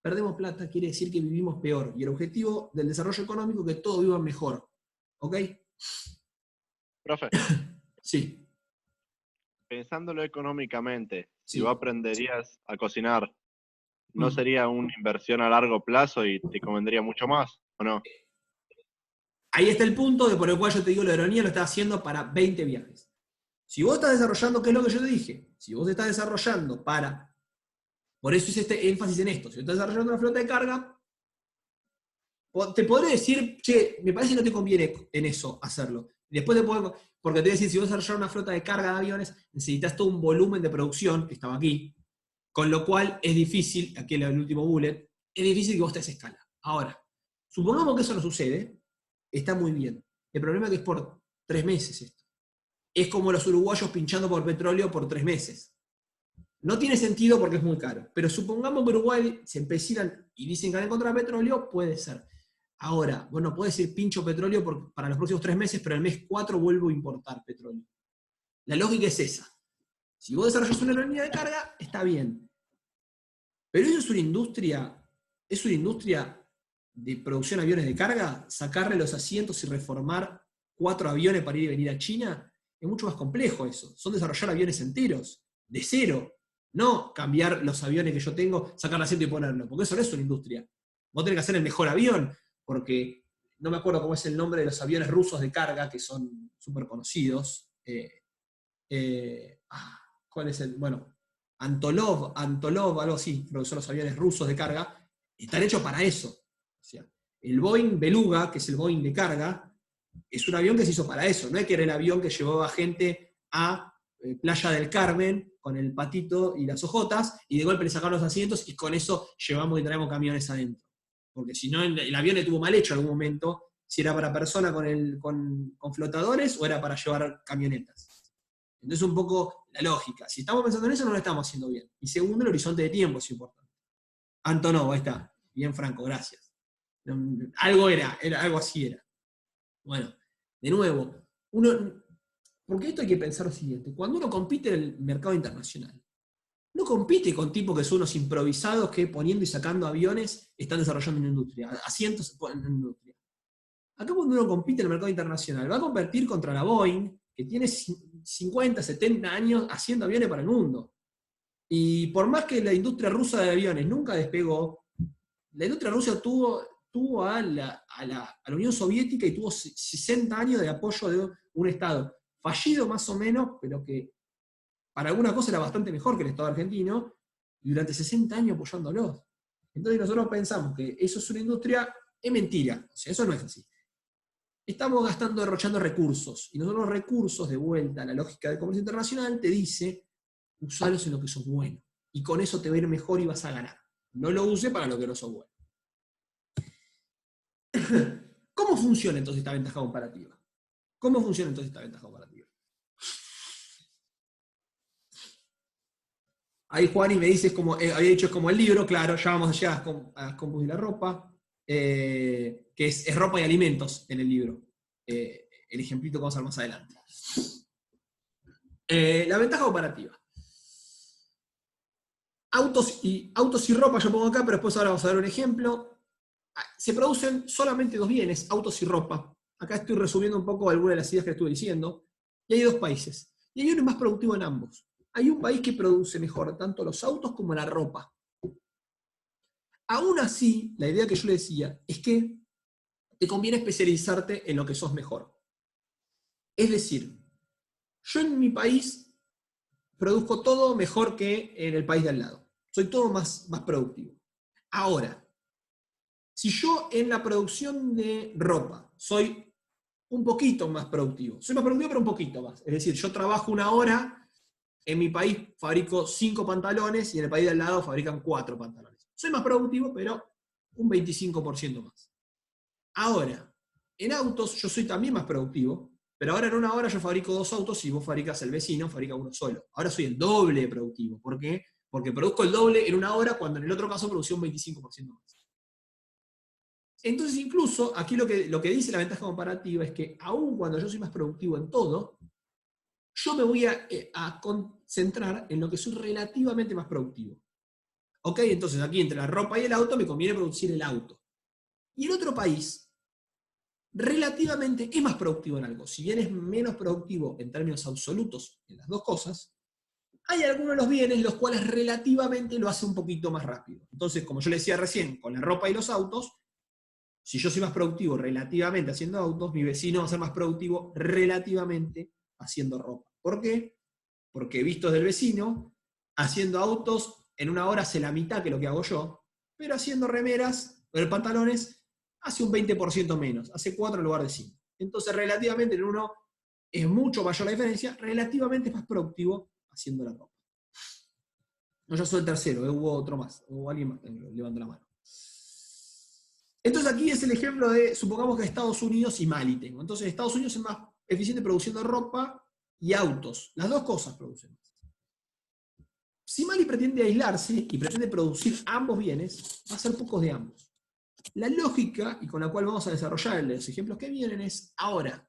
Perdemos plata quiere decir que vivimos peor. Y el objetivo del desarrollo económico es que todos vivan mejor. ¿Ok? Profe, Sí, pensándolo económicamente, si vos sí. aprenderías a cocinar, ¿no Mm. sería una inversión a largo plazo y te convendría mucho más, o no? Ahí está el punto de por el cual yo te digo la aerolínea lo está haciendo para 20 viajes. Si vos estás desarrollando, ¿qué es lo que yo te dije? Si vos estás desarrollando para, por eso hice este énfasis en esto, si vos estás desarrollando una flota de carga, te podré decir, che, me parece que no te conviene en eso hacerlo. Después te puedo, porque te voy a decir, si vos desarrollas una flota de carga de aviones, necesitas todo un volumen de producción, que estaba aquí, con lo cual es difícil, aquí el último bullet, es difícil que vos te des escala. Ahora, supongamos que eso no sucede, está muy bien. El problema es que es por 3 meses esto. Es como los uruguayos pinchando por petróleo por 3 meses. No tiene sentido porque es muy caro, pero supongamos que Uruguay se empecinan y dicen que van a encontrar petróleo, puede ser. Ahora, bueno, puede ser pincho petróleo para los próximos 3 meses, pero el mes 4 vuelvo a importar petróleo. La lógica es esa. Si vos desarrollas una aerolínea de carga, está bien. Pero eso es una industria de producción de aviones de carga, sacarle los asientos y reformar 4 aviones para ir y venir a China, es mucho más complejo eso. Son desarrollar aviones enteros, de cero. No cambiar los aviones que yo tengo, sacar el asiento y ponerlo, porque eso no es una industria. Vos tenés que hacer el mejor avión, porque no me acuerdo cómo es el nombre de los aviones rusos de carga, que son súper conocidos. ¿Cuál es el? Bueno, Antolov, algo así, creo que son los aviones rusos de carga, están hechos para eso. O sea, el Boeing Beluga, que es el Boeing de carga, es un avión que se hizo para eso, no es que era el avión que llevaba gente a Playa del Carmen con el patito y las ojotas, y de golpe le sacaron los asientos y con eso llevamos y traemos camiones adentro. Porque si no, el avión estuvo mal hecho en algún momento, si era para personas con flotadores o era para llevar camionetas. Entonces un poco la lógica. Si estamos pensando en eso, no lo estamos haciendo bien. Y segundo, el horizonte de tiempo es importante. Antonov, ahí está. Bien, Franco, gracias. Algo algo así era. Bueno, de nuevo, porque esto hay que pensar lo siguiente, cuando uno compite en el mercado internacional, no compite con tipos que son unos improvisados que poniendo y sacando aviones están desarrollando una industria, asientos en una industria. Acá cuando uno compite en el mercado internacional, va a competir contra la Boeing, que tiene 50, 70 años haciendo aviones para el mundo. Y por más que la industria rusa de aviones nunca despegó, la industria rusa tuvo tuvo a la Unión Soviética y tuvo 60 años de apoyo de un Estado fallido más o menos, pero que para alguna cosa era bastante mejor que el Estado argentino, y durante 60 años apoyándolos. Entonces nosotros pensamos que eso es una industria, es mentira, o sea, eso no es así. Estamos derrochando recursos, y nosotros los recursos, de vuelta a la lógica del comercio internacional, te dice, usarlos en lo que sos bueno, y con eso te va a ir mejor y vas a ganar. No lo use para lo que no sos bueno. ¿Cómo funciona entonces esta ventaja comparativa? ¿Cómo funciona entonces esta ventaja comparativa? Ahí Juani me dice, había dicho, es como el libro, claro, ya vamos allá a Compus y la ropa, que es ropa y alimentos en el libro. El ejemplito que vamos a ver más adelante. La ventaja comparativa. Autos y ropa yo pongo acá, pero después ahora vamos a ver un ejemplo. Se producen solamente dos bienes, autos y ropa. Acá estoy resumiendo un poco algunas de las ideas que estuve diciendo. Y hay dos países. Y hay uno más productivo en ambos. Hay un país que produce mejor tanto los autos como la ropa. Aún así, la idea que yo le decía es que te conviene especializarte en lo que sos mejor. Es decir, yo en mi país produzco todo mejor que en el país de al lado. Soy todo más productivo. Ahora, si yo en la producción de ropa soy un poquito más productivo, soy más productivo pero un poquito más, es decir, yo trabajo una hora, en mi país fabrico 5 pantalones y en el país de al lado fabrican 4 pantalones. Soy más productivo pero un 25% más. Ahora, en autos yo soy también más productivo, pero ahora en una hora yo fabrico 2 autos y vos fabricas el vecino, fabrica uno solo. Ahora soy el doble de productivo. ¿Por qué? Porque produzco el doble en una hora cuando en el otro caso producí un 25% más. Entonces incluso aquí lo que dice la ventaja comparativa es que aun cuando yo soy más productivo en todo, yo me voy a concentrar en lo que soy relativamente más productivo. ¿Ok? Entonces aquí entre la ropa y el auto me conviene producir el auto. Y el otro país relativamente es más productivo en algo. Si bien es menos productivo en términos absolutos en las dos cosas, hay algunos de los bienes los cuales relativamente lo hace un poquito más rápido. Entonces, como yo le decía recién, con la ropa y los autos, si yo soy más productivo relativamente haciendo autos, mi vecino va a ser más productivo relativamente haciendo ropa. ¿Por qué? Porque visto del vecino, haciendo autos en una hora hace la mitad que lo que hago yo, pero haciendo remeras, o pantalones, hace un 20% menos, hace 4 en lugar de 5. Entonces, relativamente en uno es mucho mayor la diferencia, relativamente es más productivo haciendo la ropa. No, yo soy el tercero, hubo otro más, hubo alguien más que levantó la mano. Entonces aquí es el ejemplo de, supongamos que Estados Unidos y Mali tengo. Entonces Estados Unidos es más eficiente produciendo ropa y autos. Las dos cosas producen más. Si Mali pretende aislarse y pretende producir ambos bienes, va a ser pocos de ambos. La lógica, y con la cual vamos a desarrollar los ejemplos que vienen, es ahora.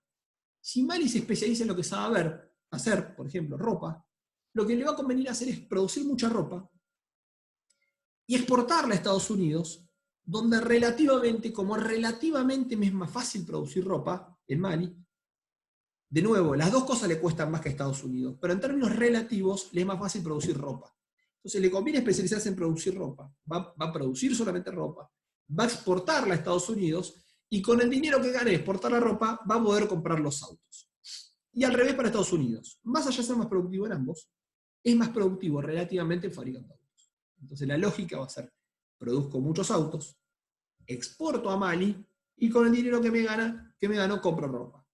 Si Mali se especializa en lo que sabe hacer, por ejemplo, ropa, lo que le va a convenir hacer es producir mucha ropa y exportarla a Estados Unidos, donde como relativamente me es más fácil producir ropa en Mali. De nuevo, las dos cosas le cuestan más que a Estados Unidos, pero en términos relativos le es más fácil producir ropa. Entonces le conviene especializarse en producir ropa. Va a producir solamente ropa, va a exportarla a Estados Unidos, y con el dinero que gane de exportar la ropa, va a poder comprar los autos. Y al revés para Estados Unidos. Más allá de ser más productivo en ambos, es más productivo relativamente fabricando autos. Entonces la lógica va a ser, produzco muchos autos, exporto a Mali, y con el dinero que me gano, compro ropa.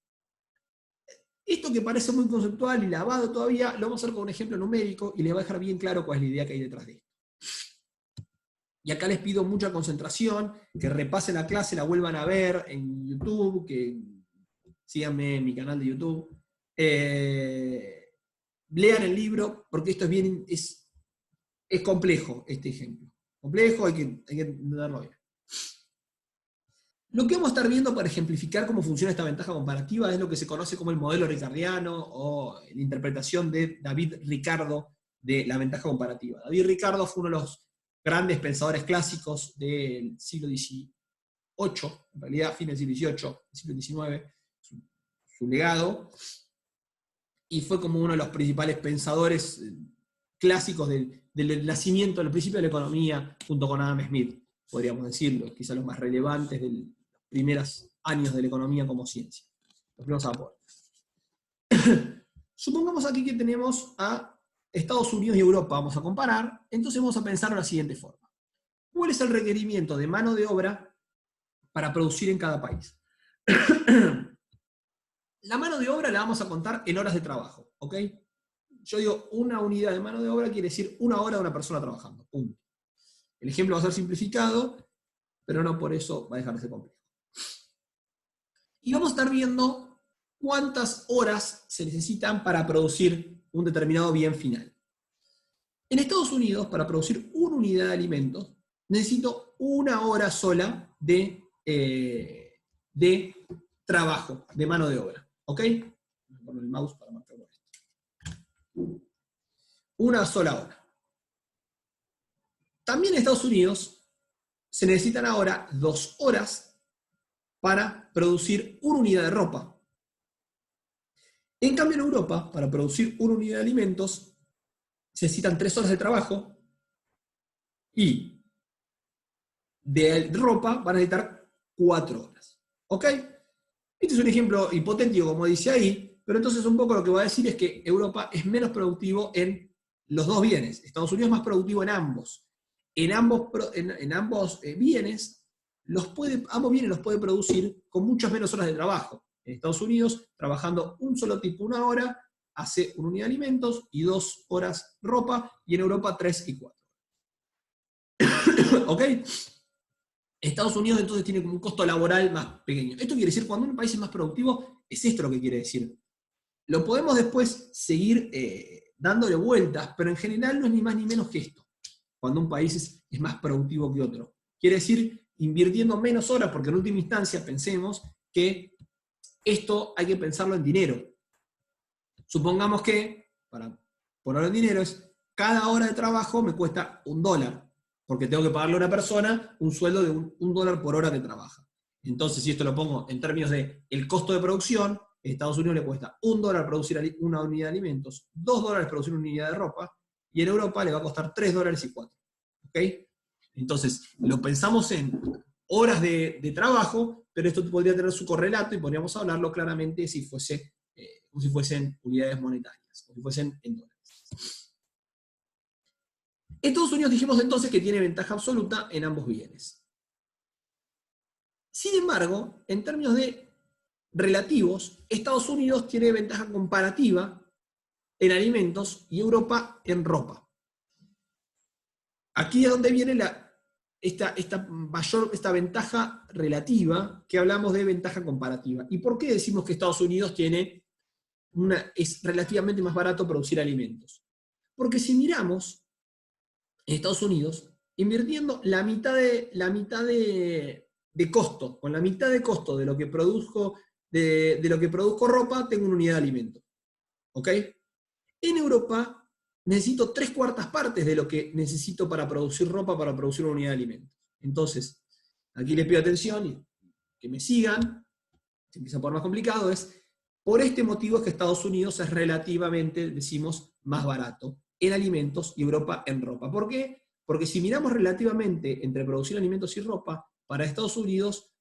Esto que parece muy conceptual y lavado todavía, lo vamos a hacer con un ejemplo numérico y les va a dejar bien claro cuál es la idea que hay detrás de esto. Y acá les pido mucha concentración, que repasen la clase, la vuelvan a ver en YouTube, que síganme en mi canal de YouTube. Lean el libro, porque esto es complejo, este ejemplo. Complejo, hay que entenderlo bien. Lo que vamos a estar viendo para ejemplificar cómo funciona esta ventaja comparativa es lo que se conoce como el modelo ricardiano o la interpretación de David Ricardo de la ventaja comparativa. David Ricardo fue uno de los grandes pensadores clásicos del siglo XVIII, en realidad fines del siglo XVIII, siglo XIX, su legado, y fue como uno de los principales pensadores clásicos del nacimiento, del principio de la economía, junto con Adam Smith. podríamos decirlo, quizá los más relevantes de los primeros años de la economía como ciencia, los primeros aportes. Supongamos aquí que tenemos a Estados Unidos y Europa, vamos a comparar, entonces vamos a pensar de la siguiente forma. ¿Cuál es el requerimiento de mano de obra para producir en cada país? La mano de obra la vamos a contar en horas de trabajo, ¿ok? Yo digo, una unidad de mano de obra quiere decir una hora de una persona trabajando, punto. El ejemplo va a ser simplificado, pero no por eso va a dejar de ser complejo. Y vamos a estar viendo cuántas horas se necesitan para producir un determinado bien final. En Estados Unidos, para producir una unidad de alimentos, necesito una hora sola de trabajo, de mano de obra. ¿Ok? Voy a poner el mouse para marcar esto. Una sola hora. También en Estados Unidos se necesitan ahora 2 horas para producir una unidad de ropa. En cambio, en Europa, para producir una unidad de alimentos, se necesitan 3 horas de trabajo y de ropa van a necesitar 4 horas. ¿Ok? Este es un ejemplo hipotético, como dice ahí, pero entonces un poco lo que va a decir es que Europa es menos productivo en los dos bienes. Estados Unidos es más productivo en ambos. En ambos bienes, ambos bienes los puede producir con muchas menos horas de trabajo. En Estados Unidos, trabajando un solo tipo, 1 hora, hace una unidad de alimentos y 2 horas ropa, y en Europa 3 y 4. ¿Ok? Estados Unidos entonces tiene como un costo laboral más pequeño. Esto quiere decir, cuando un país es más productivo, es esto lo que quiere decir. Lo podemos después seguir dándole vueltas, pero en general no es ni más ni menos que esto, cuando un país es más productivo que otro. Quiere decir, invirtiendo menos horas, porque en última instancia pensemos que esto hay que pensarlo en dinero. Supongamos que, para ponerlo en dinero, cada hora de trabajo me cuesta $1, porque tengo que pagarle a una persona un sueldo de $1 por hora que trabaja. Entonces, si esto lo pongo en términos de el costo de producción, en Estados Unidos le cuesta $1 producir una unidad de alimentos, $2 producir una unidad de ropa, y en Europa le va a costar $3 y 4. ¿Ok? Entonces, lo pensamos en horas de trabajo, pero esto podría tener su correlato y podríamos hablarlo claramente si fuese, como si fuesen unidades monetarias, como si fuesen en dólares. Estados Unidos dijimos entonces que tiene ventaja absoluta en ambos bienes. Sin embargo, en términos de relativos, Estados Unidos tiene ventaja comparativa en alimentos y Europa en ropa. Aquí es donde viene esta ventaja relativa, que hablamos de ventaja comparativa. ¿Y por qué decimos que Estados Unidos es relativamente más barato producir alimentos? Porque si miramos en Estados Unidos, invirtiendo la mitad de costo, con la mitad de costo de lo que produzco ropa, tengo una unidad de alimento. ¿Ok? En Europa necesito 3/4 partes de lo que necesito para producir ropa, para producir una unidad de alimentos. Entonces, aquí les pido atención y que me sigan, se empieza a poner más complicado, por este motivo es que Estados Unidos es relativamente, decimos, más barato en alimentos y Europa en ropa. ¿Por qué? Porque si miramos relativamente entre producir alimentos y ropa, para Estados Unidos,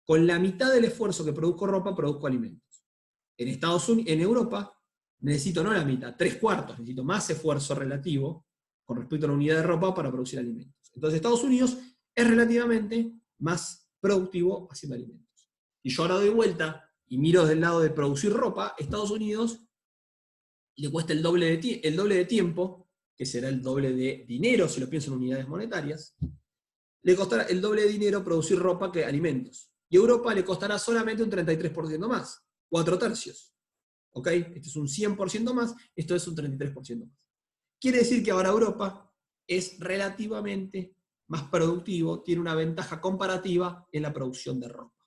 con la mitad del esfuerzo que produzco ropa, produzco alimentos. En Europa, necesito no la mitad, 3/4, necesito más esfuerzo relativo con respecto a la unidad de ropa para producir alimentos. Entonces Estados Unidos es relativamente más productivo haciendo alimentos. Y yo ahora doy vuelta y miro del lado de producir ropa, Estados Unidos le cuesta el doble de tiempo, que será el doble de dinero si lo pienso en unidades monetarias, le costará el doble de dinero producir ropa que alimentos. Y a Europa le costará solamente un 33% más, 4/3. ¿Ok? Este es un 100% más, esto es un 33% más. Quiere decir que ahora Europa es relativamente más productivo, tiene una ventaja comparativa en la producción de ropa.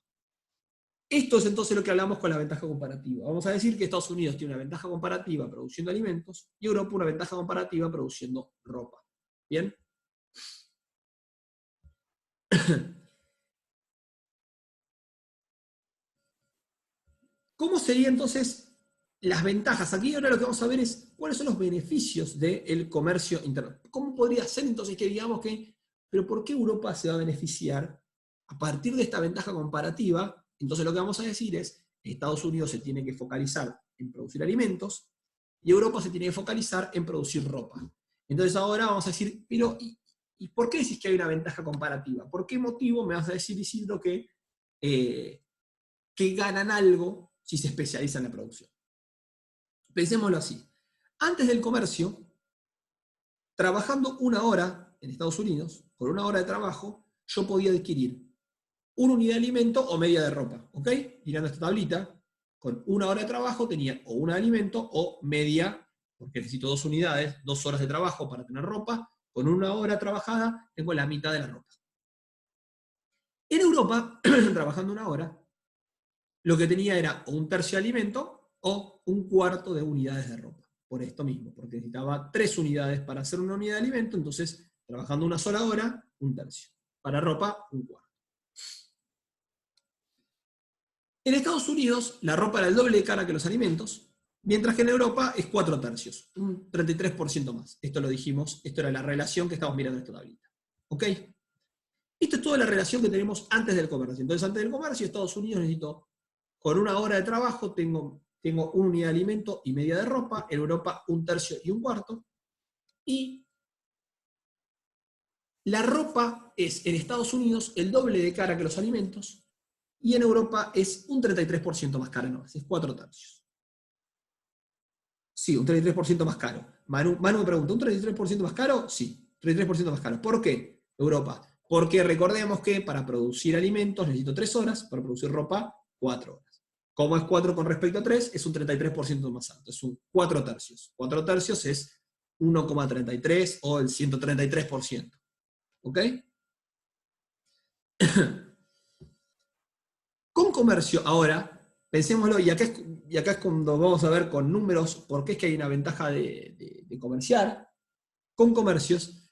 Esto es entonces lo que hablamos con la ventaja comparativa. Vamos a decir que Estados Unidos tiene una ventaja comparativa produciendo alimentos y Europa una ventaja comparativa produciendo ropa. ¿Bien? ¿Cómo serían entonces las ventajas? Aquí ahora lo que vamos a ver es cuáles son los beneficios del comercio interno. ¿Cómo podría ser entonces que digamos que pero ¿por qué Europa se va a beneficiar a partir de esta ventaja comparativa? Entonces lo que vamos a decir es, Estados Unidos se tiene que focalizar en producir alimentos, y Europa se tiene que focalizar en producir ropa. Entonces ahora vamos a decir, pero ¿y por qué decís que hay una ventaja comparativa? ¿Por qué motivo me vas a decir, Isidro, que ganan algo si se especializan en la producción? Pensémoslo así. Antes del comercio, trabajando una hora en Estados Unidos, por una hora de trabajo, yo podía adquirir una unidad de alimento o media de ropa, ¿ok? Mirando esta tablita, con una hora de trabajo tenía o una de alimento o media, porque necesito 2 unidades, 2 horas de trabajo para tener ropa, con una hora trabajada tengo la mitad de la ropa. En Europa, trabajando una hora, lo que tenía era o un tercio de alimento o un cuarto de unidades de ropa. Por esto mismo, porque necesitaba 3 unidades para hacer una unidad de alimento, entonces trabajando una sola hora, un tercio. Para ropa, un cuarto. En Estados Unidos, la ropa era el doble de cara que los alimentos, mientras que en Europa es 4 tercios, un 33% más. Esto lo dijimos, esto era la relación que estamos mirando en esta tablita. ¿Ok? Esto es toda la relación que tenemos antes del comercio. Entonces, antes del comercio, Estados Unidos necesito, con una hora de trabajo, tengo una unidad de alimento y media de ropa, en Europa un tercio y un cuarto, y la ropa es en Estados Unidos el doble de cara que los alimentos, y en Europa es un 33% más cara, no, es 4 tercios. Sí, un 33% más caro. Manu me pregunta, ¿un 33% más caro? Sí, 33% más caro. ¿Por qué Europa? Porque recordemos que para producir alimentos necesito 3 horas, para producir ropa 4 horas. Como es 4 con respecto a 3, es un 33% más alto, es un 4 tercios. 4 tercios es 1,33 o el 133%. ¿Ok? Con comercio, ahora, pensémoslo, y acá es cuando vamos a ver con números por qué es que hay una ventaja de comerciar. Con comercios,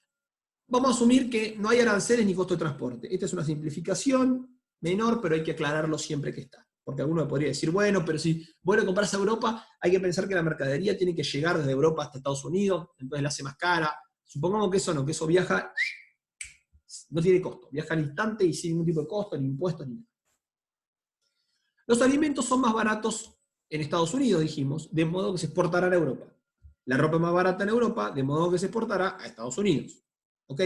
vamos a asumir que no hay aranceles ni costo de transporte. Esta es una simplificación menor, pero hay que aclararlo siempre que está. Porque alguno podría decir, bueno, pero si vos lo compras a Europa, hay que pensar que la mercadería tiene que llegar desde Europa hasta Estados Unidos, entonces la hace más cara. Supongamos que eso no, que eso viaja, no tiene costo, viaja al instante y sin ningún tipo de costo, ni impuestos, ni nada. Los alimentos son más baratos en Estados Unidos, dijimos, de modo que se exportarán a Europa. La ropa es más barata en Europa, de modo que se exportará a Estados Unidos. ¿Ok?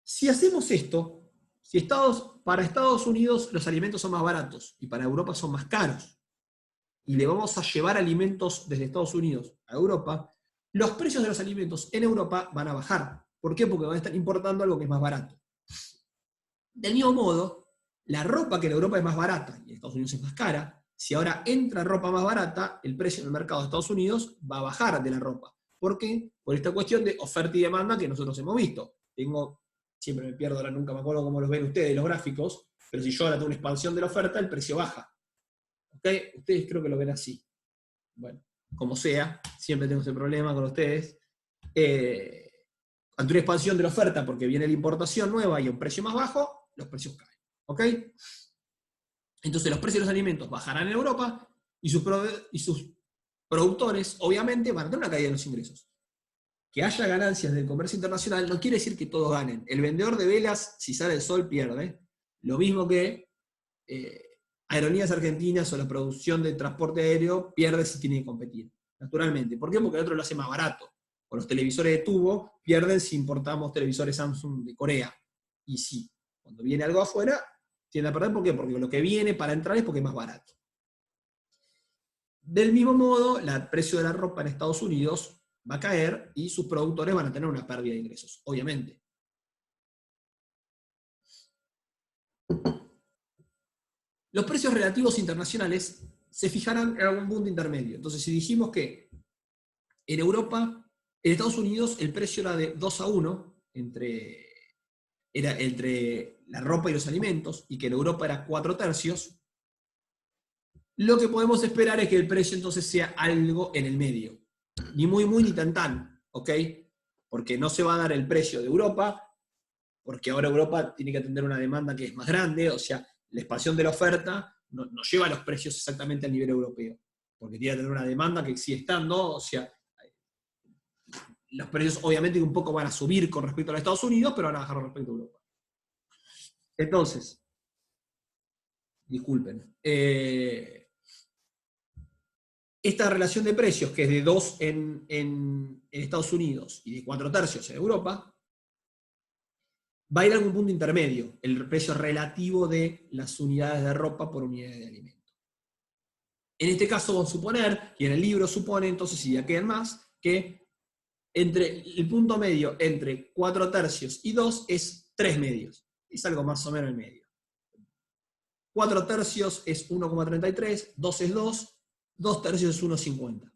Si hacemos esto, para Estados Unidos los alimentos son más baratos y para Europa son más caros, y le vamos a llevar alimentos desde Estados Unidos a Europa, los precios de los alimentos en Europa van a bajar. ¿Por qué? Porque van a estar importando algo que es más barato. Del mismo modo, la ropa que en Europa es más barata y en Estados Unidos es más cara, si ahora entra ropa más barata, el precio en el mercado de Estados Unidos va a bajar de la ropa. ¿Por qué? Por esta cuestión de oferta y demanda que nosotros hemos visto. Siempre me pierdo, ahora nunca me acuerdo cómo los ven ustedes, los gráficos, pero si yo ahora tengo una expansión de la oferta, el precio baja. ¿Ok? Ustedes creo que lo ven así. Bueno, como sea, siempre tengo ese problema con ustedes. Ante una expansión de la oferta porque viene la importación nueva y a un precio más bajo, los precios caen. ¿Ok? Entonces los precios de los alimentos bajarán en Europa y sus productores, obviamente, van a tener una caída en los ingresos. Que haya ganancias del comercio internacional no quiere decir que todos ganen. El vendedor de velas, si sale el sol, pierde. Lo mismo que Aerolíneas Argentinas o la producción de transporte aéreo pierde si tiene que competir. Naturalmente. ¿Por qué? Porque el otro lo hace más barato. O los televisores de tubo pierden si importamos televisores Samsung de Corea. Y sí, cuando viene algo afuera, tiende a perder. ¿Por qué? Porque lo que viene para entrar es porque es más barato. Del mismo modo, el precio de la ropa en Estados Unidos va a caer y sus productores van a tener una pérdida de ingresos, obviamente. Los precios relativos internacionales se fijarán en algún punto intermedio. Entonces, si dijimos que en Europa, en Estados Unidos, el precio era de 2-1 entre la ropa y los alimentos, y que en Europa era 4 tercios, lo que podemos esperar es que el precio entonces sea algo en el medio. Ni muy, muy, ni tan, tan. ¿Ok? Porque no se va a dar el precio de Europa, porque ahora Europa tiene que atender una demanda que es más grande, o sea, la expansión de la oferta no lleva los precios exactamente al nivel europeo, porque tiene que tener una demanda que sigue estando, o sea, los precios obviamente un poco van a subir con respecto a los Estados Unidos, pero van a bajar con respecto a Europa. Entonces, disculpen, esta relación de precios, que es de 2 en Estados Unidos y de 4/3 en Europa, va a ir a algún punto intermedio, el precio relativo de las unidades de ropa por unidades de alimento. En este caso vamos a suponer, y en el libro supone, entonces, si ya quedan más, que entre el punto medio entre 4/3 y 2 es 3 medios. Es algo más o menos en medio. 4/3 es 1,33, 2 es 2, 2/3 es 1,50.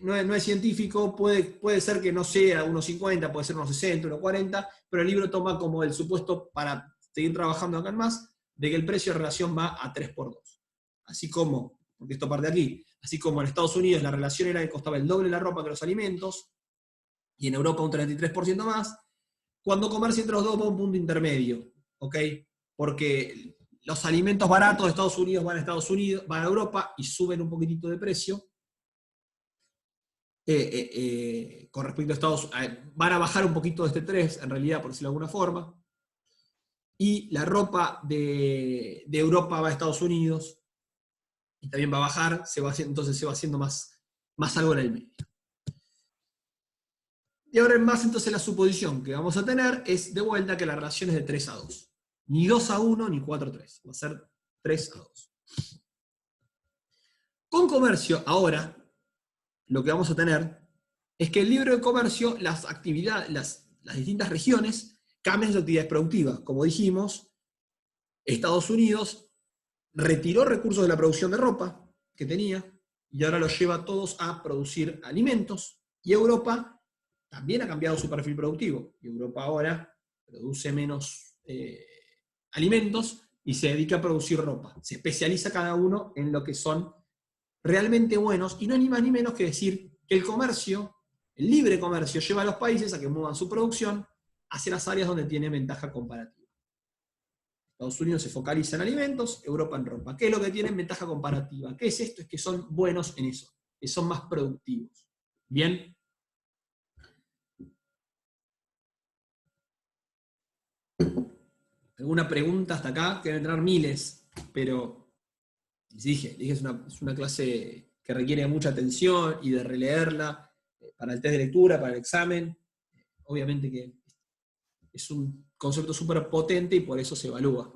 No es científico, puede ser que no sea 1,50, puede ser 1,60, 1,40, pero el libro toma como el supuesto, para seguir trabajando acá en más, de que el precio de relación va a 3/2. Así como, porque esto parte de aquí, así como en Estados Unidos la relación era que costaba el doble la ropa que los alimentos, y en Europa un 33% más, cuando comercia entre los dos va a un punto intermedio, ¿ok? Porque los alimentos baratos de Estados Unidos van a Europa y suben un poquitito de precio. Con respecto a Estados Unidos, van a bajar un poquito de este 3, en realidad, por decirlo de alguna forma. Y la ropa de Europa va a Estados Unidos y también va a bajar, entonces se va haciendo más algo en el medio. Y ahora en más, entonces la suposición que vamos a tener es de vuelta que la relación es de 3/2. Ni 2/1 ni 4/3. Va a ser 3/2. Con comercio, ahora, lo que vamos a tener es que el libre de comercio, las distintas regiones cambian sus actividades productivas. Como dijimos, Estados Unidos retiró recursos de la producción de ropa que tenía y ahora los lleva todos a producir alimentos. Y Europa también ha cambiado su perfil productivo. Y Europa ahora produce menos alimentos y se dedica a producir ropa. Se especializa cada uno en lo que son realmente buenos, y no es ni más ni menos que decir que el comercio, el libre comercio, lleva a los países a que muevan su producción hacia las áreas donde tiene ventaja comparativa. Estados Unidos se focaliza en alimentos, Europa en ropa. ¿Qué es lo que tienen ventaja comparativa? ¿Qué es esto? Es que son buenos en eso, que son más productivos. ¿Bien? ¿Alguna pregunta hasta acá? Que deben entrar miles, pero dije, es una clase que requiere mucha atención y de releerla para el test de lectura, para el examen. Obviamente que es un concepto súper potente y por eso se evalúa,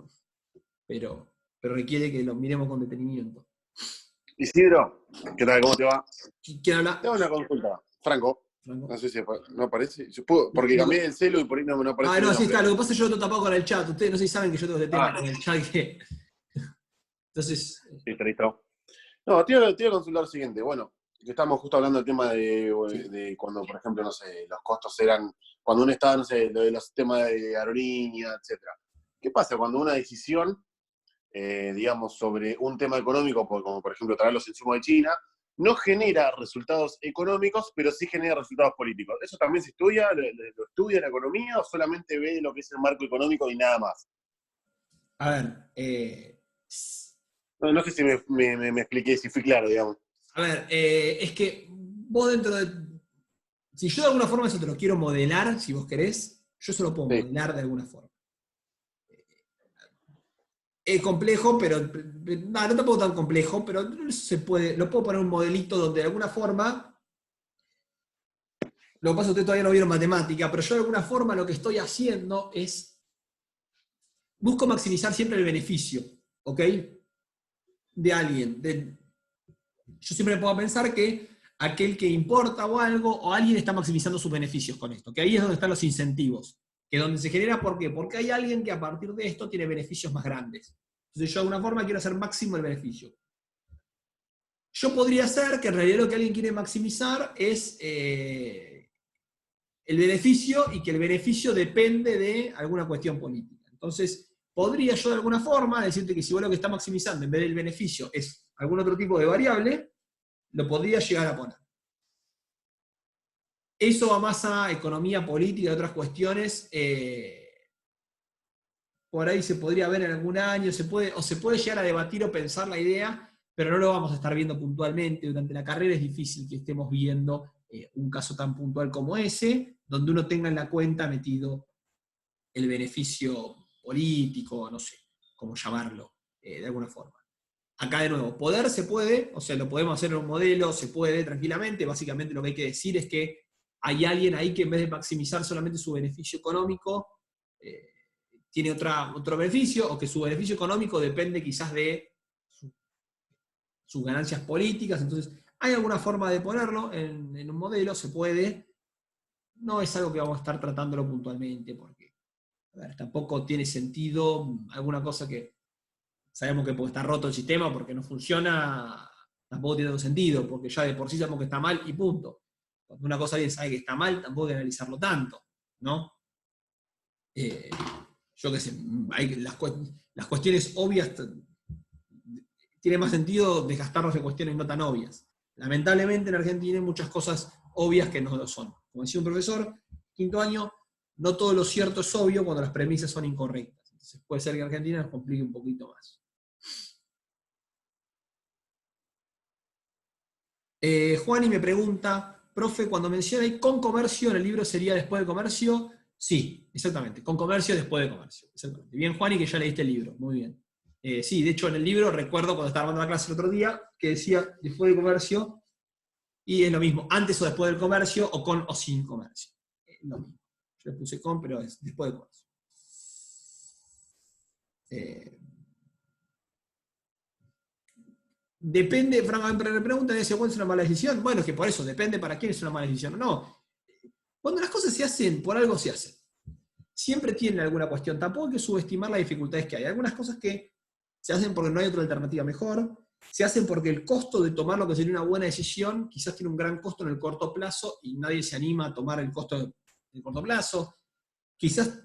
pero requiere que lo miremos con detenimiento. Isidro, ¿qué tal? ¿Cómo te va? ¿Quién habla? Tengo una consulta. Franco. No sé si no aparece. Porque cambié el celu y por ahí no aparece. Ah, no, sí está. Lo que pasa es que yo lo he tapado con el chat. Ustedes no sé si saben que yo tengo este tema con el chat. Entonces. Sí, está listo. No, te iba a consultar lo siguiente. Bueno, que estamos justo hablando del tema de cuando, por ejemplo, no sé, los costos eran. Cuando uno estaba, no sé, lo de los temas de aerolínea, etcétera. ¿Qué pasa cuando una decisión, digamos, sobre un tema económico, como por ejemplo traer los insumos de China, no genera resultados económicos, pero sí genera resultados políticos? ¿Eso también se estudia? ¿Lo estudia la economía o solamente ve lo que es el marco económico y nada más? A ver, no sé si me expliqué, si fui claro, digamos. A ver, es que vos dentro de... Si yo de alguna forma eso te lo quiero modelar, si vos querés, yo se lo puedo modelar de alguna forma. Es complejo, pero no tampoco tan complejo, pero lo puedo poner un modelito donde de alguna forma, lo que pasa es que ustedes todavía no vieron matemática, pero yo de alguna forma lo que estoy haciendo es, busco maximizar siempre el beneficio, ¿ok? De alguien. Yo siempre me puedo pensar que aquel que importa o algo, o alguien está maximizando sus beneficios con esto, que ahí es donde están los incentivos, que es donde se genera, ¿por qué? Porque hay alguien que a partir de esto tiene beneficios más grandes. Entonces yo de alguna forma quiero hacer máximo el beneficio. Yo podría ser que en realidad lo que alguien quiere maximizar es el beneficio, y que el beneficio depende de alguna cuestión política. Entonces, podría yo de alguna forma decirte que si vos lo que está maximizando en vez del beneficio es algún otro tipo de variable, lo podría llegar a poner. Eso va más a economía política y otras cuestiones. Por ahí se podría ver en algún año, se puede llegar a debatir o pensar la idea, pero no lo vamos a estar viendo puntualmente. Durante la carrera es difícil que estemos viendo un caso tan puntual como ese, donde uno tenga en la cuenta metido el beneficio político, no sé cómo llamarlo, de alguna forma. Acá de nuevo, poder se puede, o sea, lo podemos hacer en un modelo, se puede tranquilamente, básicamente lo que hay que decir es que hay alguien ahí que en vez de maximizar solamente su beneficio económico, tiene otro beneficio, o que su beneficio económico depende quizás de sus ganancias políticas. Entonces, hay alguna forma de ponerlo en un modelo, se puede. No es algo que vamos a estar tratándolo puntualmente, porque a ver, tampoco tiene sentido alguna cosa que sabemos que porque está roto el sistema, porque no funciona, tampoco tiene sentido, porque ya de por sí sabemos que está mal y punto. Cuando una cosa alguien sabe que está mal, tampoco hay que analizarlo tanto, ¿no? Yo qué sé, las cuestiones obvias tiene más sentido desgastarnos en cuestiones no tan obvias. Lamentablemente en Argentina hay muchas cosas obvias que no lo son. Como decía un profesor, quinto año, no todo lo cierto es obvio cuando las premisas son incorrectas. Entonces puede ser que Argentina nos complique un poquito más. Juani me pregunta, profe, cuando menciona ahí con comercio, en el libro sería después de comercio. Sí, exactamente, con comercio después de comercio. Exactamente. Bien, Juani, que ya leíste el libro, muy bien. Sí, de hecho en el libro recuerdo cuando estaba dando la clase el otro día que decía después de comercio, y es lo mismo, antes o después del comercio, o con o sin comercio. Es lo mismo. Yo le puse con, pero es después de comercio. Depende, Frank me pregunta, ¿cuál es una mala decisión? Bueno, es que por eso, depende para quién es una mala decisión o no. Cuando las cosas se hacen, por algo se hacen. Siempre tienen alguna cuestión. Tampoco hay que subestimar las dificultades que hay. Hay algunas cosas que se hacen porque no hay otra alternativa mejor. Se hacen porque el costo de tomar lo que sería una buena decisión quizás tiene un gran costo en el corto plazo y nadie se anima a tomar el costo del corto plazo. Quizás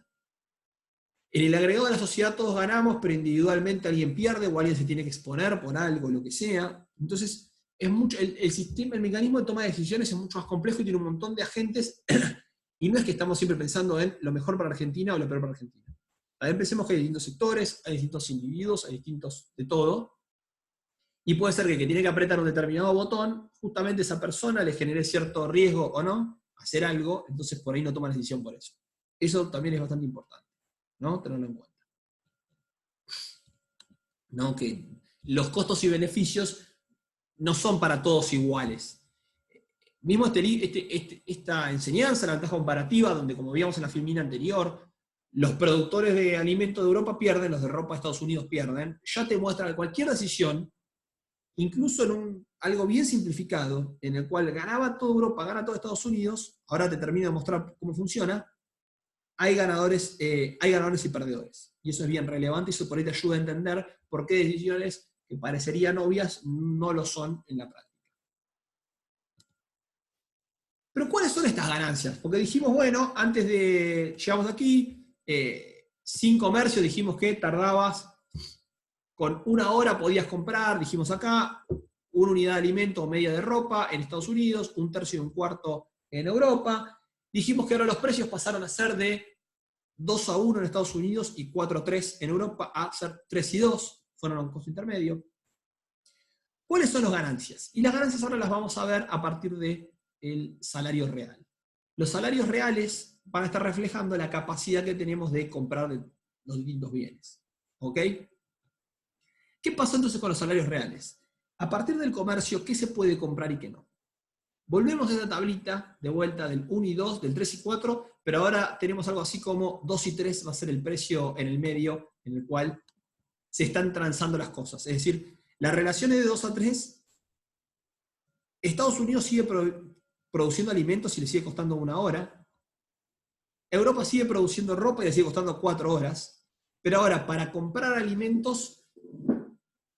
en el agregado de la sociedad todos ganamos, pero individualmente alguien pierde o alguien se tiene que exponer por algo, lo que sea. Entonces, es mucho, el sistema, el mecanismo de toma de decisiones es mucho más complejo y tiene un montón de agentes. Y no es que estamos siempre pensando en lo mejor para Argentina o lo peor para Argentina. También pensemos que hay distintos sectores, hay distintos individuos, hay distintos de todo. Y puede ser que el que tiene que apretar un determinado botón, justamente esa persona le genere cierto riesgo o no, hacer algo, entonces por ahí no toma la decisión por eso. Eso también es bastante importante, ¿no? Tenerlo en cuenta. ¿No? Que los costos y beneficios no son para todos iguales. Mismo esta enseñanza, la ventaja comparativa, donde como veíamos en la filmina anterior, los productores de alimentos de Europa pierden, los de ropa de Estados Unidos pierden, ya te muestra que cualquier decisión, incluso en algo bien simplificado, en el cual ganaba toda Europa, gana todo Estados Unidos, ahora te termino de mostrar cómo funciona, hay ganadores y perdedores. Y eso es bien relevante y eso por ahí te ayuda a entender por qué decisiones que parecerían obvias no lo son en la práctica. Pero ¿cuáles son estas ganancias? Porque dijimos, bueno, antes de, llegamos aquí, sin comercio dijimos que tardabas, con 1 hora podías comprar, dijimos acá, 1 unidad de alimento o media de ropa en Estados Unidos, 1/3 y 1/4 en Europa. Dijimos que ahora los precios pasaron a ser de 2-1 en Estados Unidos y 4-3 en Europa, a ser 3-2, fueron a un costo intermedio. ¿Cuáles son las ganancias? Y las ganancias ahora las vamos a ver a partir del salario real. Los salarios reales van a estar reflejando la capacidad que tenemos de comprar los distintos bienes. ¿Ok? ¿Qué pasó entonces con los salarios reales? A partir del comercio, ¿qué se puede comprar y qué no? Volvemos a esta tablita de vuelta del 1 y 2, del 3 y 4, pero ahora tenemos algo así como 2 y 3 va a ser el precio en el medio en el cual se están transando las cosas. Es decir, la relación es de 2 a 3. Estados Unidos sigue produciendo alimentos y le sigue costando 1 hora. Europa sigue produciendo ropa y le sigue costando 4 horas. Pero ahora, para comprar alimentos,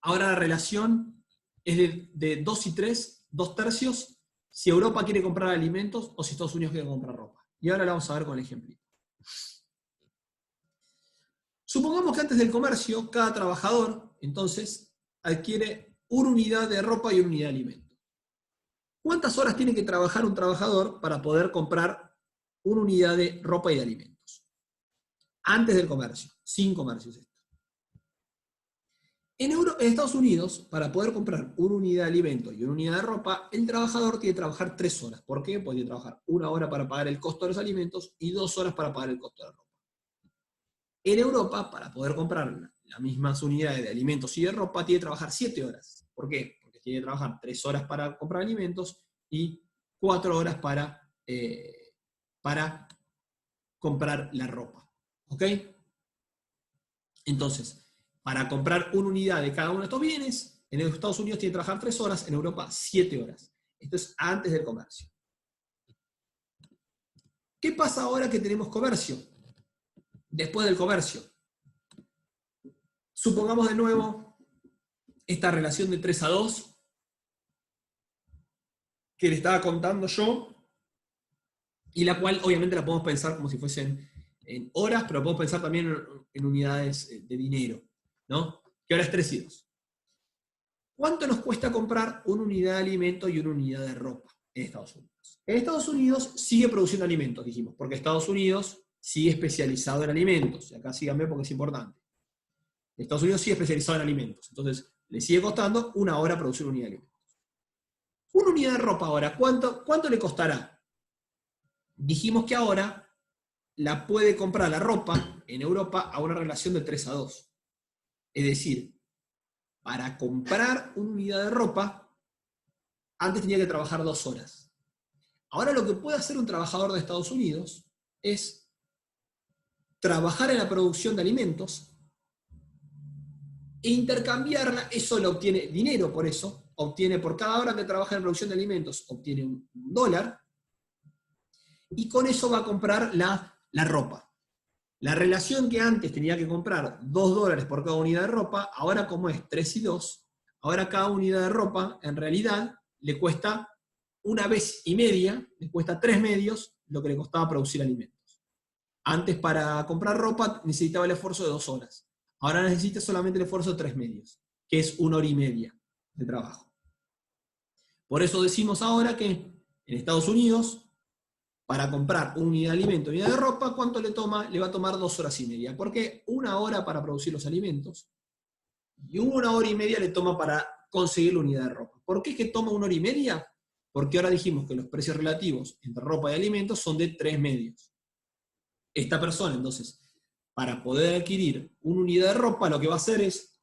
ahora la relación es de 2 y 3, 2/3, si Europa quiere comprar alimentos o si Estados Unidos quiere comprar ropa. Y ahora la vamos a ver con el ejemplito. Supongamos que antes del comercio, cada trabajador, entonces, adquiere 1 unidad de ropa y 1 unidad de alimento. ¿Cuántas horas tiene que trabajar un trabajador para poder comprar 1 unidad de ropa y de alimentos? Antes del comercio, sin comercio es esto. En Estados Unidos, para poder comprar una unidad de alimento y una unidad de ropa, el trabajador tiene que trabajar 3 horas. ¿Por qué? Porque tiene que trabajar 1 hora para pagar el costo de los alimentos y 2 horas para pagar el costo de la ropa. En Europa, para poder comprar las mismas unidades de alimentos y de ropa, tiene que trabajar 7 horas. ¿Por qué? Porque tiene que trabajar 3 horas para comprar alimentos y 4 horas para comprar la ropa. ¿Ok? Entonces, para comprar una unidad de cada uno de estos bienes, en Estados Unidos tiene que trabajar 3 horas, en Europa 7 horas. Esto es antes del comercio. ¿Qué pasa ahora que tenemos comercio? Después del comercio. Supongamos de nuevo esta relación de 3-2 que le estaba contando yo, y la cual obviamente la podemos pensar como si fuesen en horas, pero podemos pensar también en unidades de dinero, ¿no? Que ahora es 3-2. ¿Cuánto nos cuesta comprar una unidad de alimento y una unidad de ropa en Estados Unidos? En Estados Unidos sigue produciendo alimentos, dijimos, porque Estados Unidos sigue especializado en alimentos. Y acá síganme porque es importante. Estados Unidos sigue especializado en alimentos. Entonces, le sigue costando 1 hora producir una unidad de alimentos. Una unidad de ropa ahora, ¿cuánto le costará? Dijimos que ahora la puede comprar la ropa en Europa a una relación de 3-2. Es decir, para comprar una unidad de ropa, antes tenía que trabajar 2 horas. Ahora lo que puede hacer un trabajador de Estados Unidos es trabajar en la producción de alimentos e intercambiarla, eso lo obtiene dinero por eso, obtiene por cada hora que trabaja en la producción de alimentos, obtiene $1, y con eso va a comprar la ropa. La relación que antes tenía que comprar $2 por cada unidad de ropa, ahora como es 3-2, ahora cada unidad de ropa en realidad le cuesta 1,5 veces, le cuesta 3 medios lo que le costaba producir alimentos. Antes para comprar ropa necesitaba el esfuerzo de 2 horas. Ahora necesita solamente el esfuerzo de 3 medios, que es 1 hora y media de trabajo. Por eso decimos ahora que en Estados Unidos, para comprar una unidad de alimento y una unidad de ropa, ¿cuánto le toma? Le va a tomar 2 horas y media. Porque 1 hora para producir los alimentos y 1 hora y media le toma para conseguir la unidad de ropa. ¿Por qué es que toma 1 hora y media? Porque ahora dijimos que los precios relativos entre ropa y alimentos son de 3 medios. Esta persona, entonces, para poder adquirir una unidad de ropa, lo que va a hacer es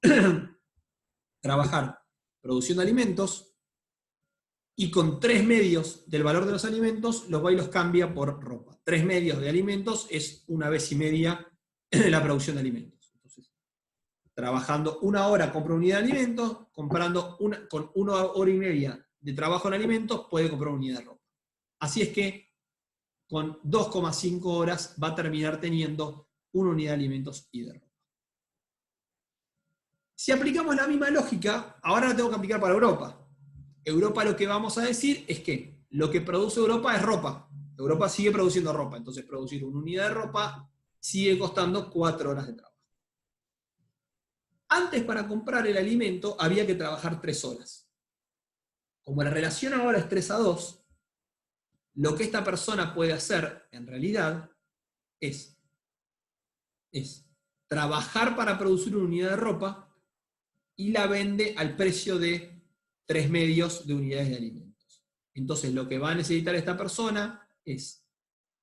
trabajar producción de alimentos, y con 3 medios del valor de los alimentos los va y los cambia por ropa. 3 medios de alimentos es 1,5 veces la producción de alimentos. Entonces, trabajando 1 hora compra unidad de alimentos, comprando con 1 hora y media de trabajo en alimentos puede comprar una unidad de ropa. Así es que con 2,5 horas va a terminar teniendo una unidad de alimentos y de ropa. Si aplicamos la misma lógica, ahora la tengo que aplicar para Europa. Europa lo que vamos a decir es que lo que produce Europa es ropa. Europa sigue produciendo ropa, entonces producir una unidad de ropa sigue costando 4 horas de trabajo. Antes para comprar el alimento había que trabajar 3 horas. Como la relación ahora es 3-2, lo que esta persona puede hacer en realidad es trabajar para producir una unidad de ropa y la vende al precio de 3 medios de unidades de alimentos. Entonces lo que va a necesitar esta persona es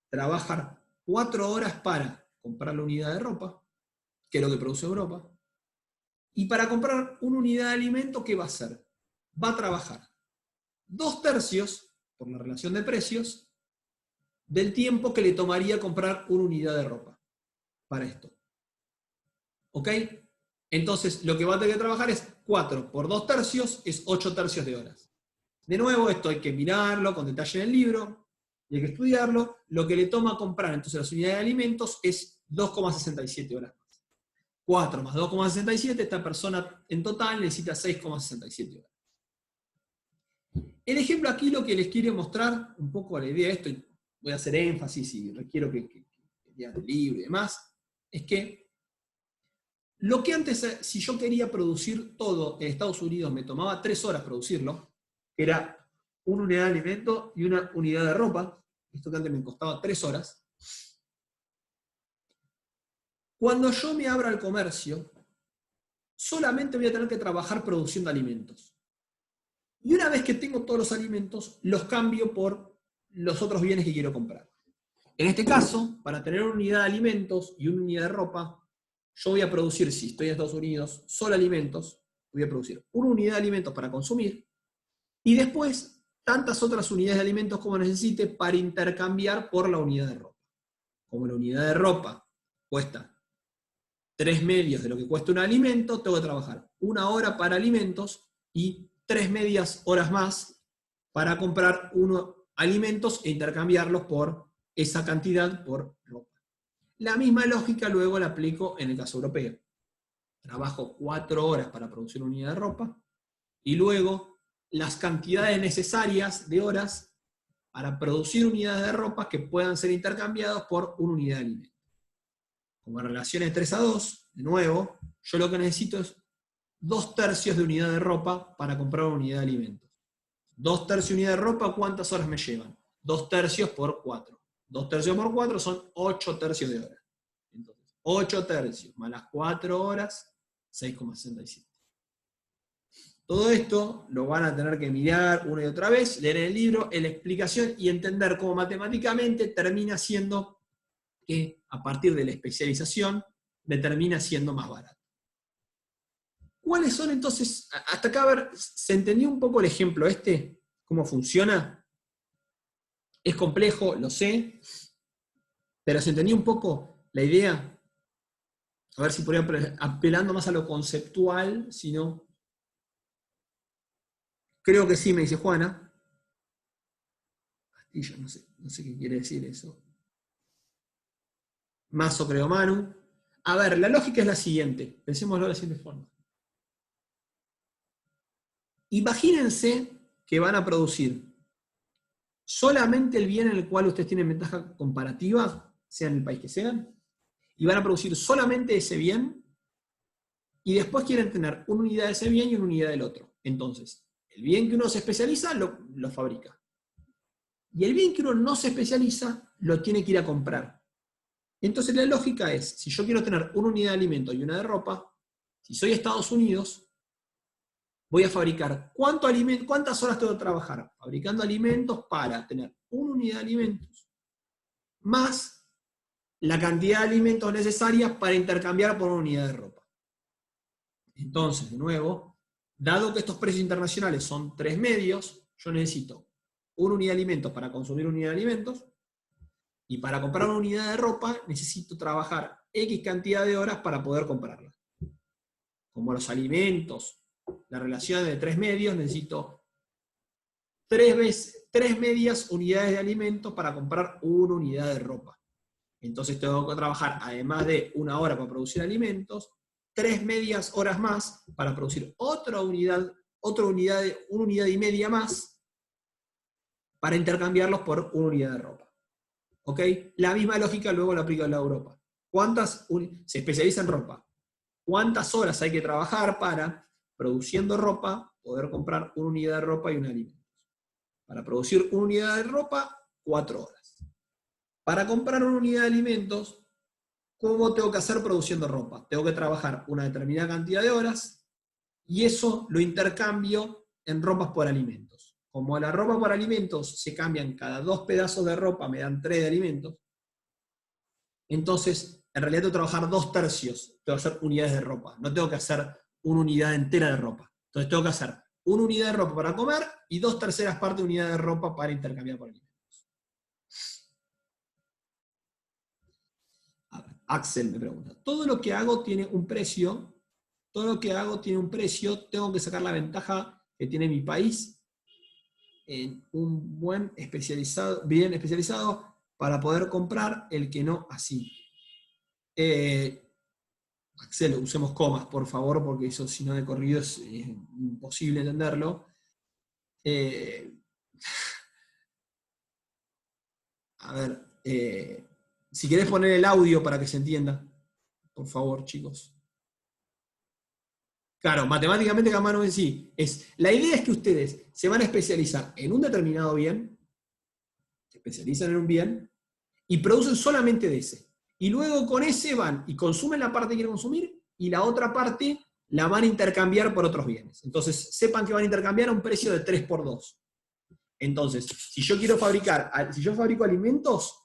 trabajar 4 horas para comprar la unidad de ropa, que es lo que produce Europa, y para comprar una unidad de alimento, ¿qué va a hacer? Va a trabajar 2/3, por la relación de precios, del tiempo que le tomaría comprar una unidad de ropa para esto. ¿Ok? Entonces, lo que va a tener que trabajar es 4 por 2/3, es 8/3 de horas. De nuevo, esto hay que mirarlo con detalle en el libro, y hay que estudiarlo. Lo que le toma comprar entonces las unidades de alimentos es 2,67 horas más. 4 más 2,67, esta persona en total necesita 6,67 horas. El ejemplo aquí lo que les quiero mostrar, un poco la idea de esto, y voy a hacer énfasis y requiero que lean el libro y demás, es que lo que antes, si yo quería producir todo en Estados Unidos, me tomaba 3 horas producirlo, que era una unidad de alimento y una unidad de ropa, esto que antes me costaba 3 horas. Cuando yo me abra al comercio, solamente voy a tener que trabajar produciendo alimentos. Y una vez que tengo todos los alimentos, los cambio por los otros bienes que quiero comprar. En este caso, para tener una unidad de alimentos y una unidad de ropa, yo voy a producir, si estoy en Estados Unidos, solo alimentos, voy a producir una unidad de alimentos para consumir, y después tantas otras unidades de alimentos como necesite para intercambiar por la unidad de ropa. Como la unidad de ropa cuesta 3 medios de lo que cuesta un alimento, tengo que trabajar 1 hora para alimentos y 3 medias horas más para comprar alimentos e intercambiarlos por esa cantidad por ropa. La misma lógica luego la aplico en el caso europeo. Trabajo 4 horas para producir una unidad de ropa y luego las cantidades necesarias de horas para producir unidades de ropa que puedan ser intercambiadas por una unidad de alimento. Como relaciones 3-2, de nuevo, yo lo que necesito es 2/3 de unidad de ropa para comprar una unidad de alimentos. 2/3 de unidad de ropa, ¿cuántas horas me llevan? 2/3 por 4. 2/3 por 4 son 8/3 de hora. Entonces, 8/3 más las 4 horas, 6,67. Todo esto lo van a tener que mirar una y otra vez, leer el libro, en la explicación y entender cómo matemáticamente termina siendo que a partir de la especialización le termina siendo más barato. ¿Cuáles son entonces? Hasta acá, a ver, ¿se entendió un poco el ejemplo este? ¿Cómo funciona? Es complejo, lo sé, pero ¿se entendió un poco la idea? A ver si por ejemplo, apelando más a lo conceptual, si no... Creo que sí, me dice Juana. Castillo, no sé qué quiere decir eso. Mazo, creo, Manu. A ver, la lógica es la siguiente. Pensémoslo de la siguiente forma. Imagínense que van a producir solamente el bien en el cual ustedes tienen ventaja comparativa, sea en el país que sean, y van a producir solamente ese bien, y después quieren tener una unidad de ese bien y una unidad del otro. Entonces, el bien que uno se especializa, lo fabrica. Y el bien que uno no se especializa, lo tiene que ir a comprar. Entonces la lógica es, si yo quiero tener una unidad de alimento y una de ropa, si soy Estados Unidos, voy a fabricar ¿cuántas horas tengo que trabajar? Fabricando alimentos para tener una unidad de alimentos, más la cantidad de alimentos necesarias para intercambiar por una unidad de ropa. Entonces, de nuevo, dado que estos precios internacionales son 3 medios, yo necesito una unidad de alimentos para consumir una unidad de alimentos, y para comprar una unidad de ropa necesito trabajar X cantidad de horas para poder comprarla. Como los alimentos, la relación de 3 medios, necesito 3 medias unidades de alimentos para comprar una unidad de ropa. Entonces tengo que trabajar, además de 1 hora para producir alimentos, 3 medias horas más para producir una unidad y media más para intercambiarlos por una unidad de ropa. ¿Ok? La misma lógica luego la aplico en la Europa. Se especializa en ropa. ¿Cuántas horas hay que trabajar para, produciendo ropa, poder comprar una unidad de ropa y un alimento? Para producir una unidad de ropa, 4 horas. Para comprar una unidad de alimentos, ¿cómo tengo que hacer produciendo ropa? Tengo que trabajar una determinada cantidad de horas y eso lo intercambio en ropas por alimentos. Como la ropa por alimentos se cambian cada 2 pedazos de ropa, me dan 3 de alimentos, entonces en realidad tengo que trabajar 2/3, tengo que hacer unidades de ropa, no tengo que hacer una unidad entera de ropa. Entonces tengo que hacer una unidad de ropa para comer y 2/3 partes de unidad de ropa para intercambiar por alimentos. A ver, Axel me pregunta, todo lo que hago tiene un precio, tengo que sacar la ventaja que tiene mi país en un bien especializado para poder comprar, el que no así. Axel, usemos comas, por favor, porque eso si no de corrido es imposible entenderlo. A ver, si querés poner el audio para que se entienda, por favor, chicos. Claro, matemáticamente Camano en sí, la idea es que ustedes se van a especializar en un determinado bien, se especializan en un bien, y producen solamente de ese. Y luego con ese van y consumen la parte que quieren consumir, y la otra parte la van a intercambiar por otros bienes. Entonces, sepan que van a intercambiar a un precio de 3x2. Entonces, si yo fabrico alimentos,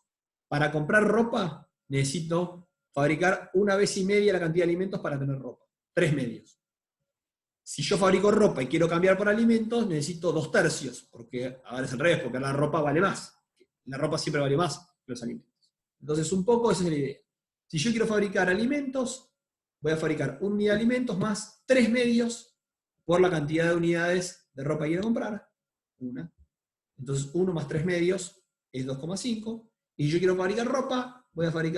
para comprar ropa, necesito fabricar 1,5 veces la cantidad de alimentos para tener ropa. 3 medios. Si yo fabrico ropa y quiero cambiar por alimentos, necesito 2/3, porque ahora es al revés, porque la ropa vale más. La ropa siempre vale más que los alimentos. Entonces, un poco esa es la idea. Si yo quiero fabricar alimentos, voy a fabricar 1 unidad de alimentos más 3 medios por la cantidad de unidades de ropa que quiero comprar. 1. Entonces, 1 más 3 medios es 2,5. Y si yo quiero fabricar ropa, voy a tener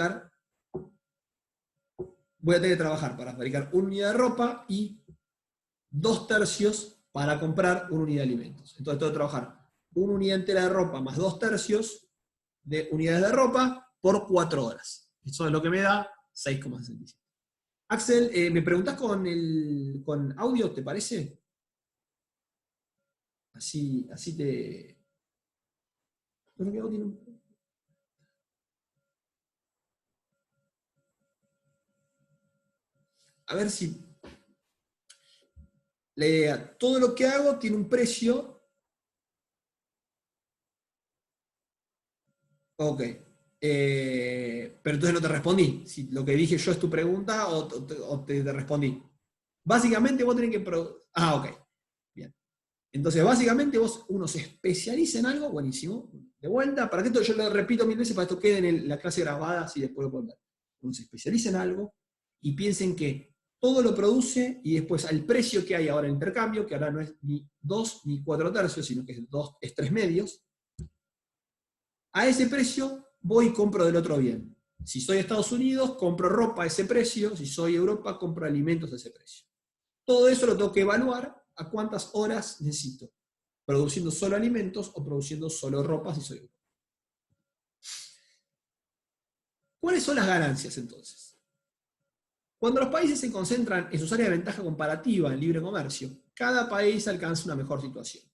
que trabajar para fabricar 1 unidad de ropa y 2/3 para comprar 1 unidad de alimentos. Entonces tengo que trabajar 1 unidad entera de ropa más 2/3 de unidades de ropa por 4 horas. Eso es lo que me da 6,67. Axel, ¿me preguntás con audio, te parece? Así te... Bueno, ¿qué hago? Tiene un... A ver si... todo lo que hago tiene un precio. Ok. Pero entonces no te respondí. Si lo que dije yo es tu pregunta o te respondí. Básicamente vos tenés que... ok. Bien. Entonces, básicamente uno se especializa en algo, buenísimo. De vuelta, para que esto yo lo repito 1000 veces para que esto quede en la clase grabada, así después lo pueden ver. Uno se especializa en algo y piensen que todo lo produce y después al precio que hay ahora en intercambio, que ahora no es ni 2 ni 4/3, sino que es 3 medios, a ese precio voy y compro del otro bien. Si soy Estados Unidos, compro ropa a ese precio, si soy Europa, compro alimentos a ese precio. Todo eso lo tengo que evaluar a cuántas horas necesito, produciendo solo alimentos o produciendo solo ropa si soy Europa. ¿Cuáles son las ganancias entonces? Cuando los países se concentran en sus áreas de ventaja comparativa en libre comercio, cada país alcanza una mejor situación.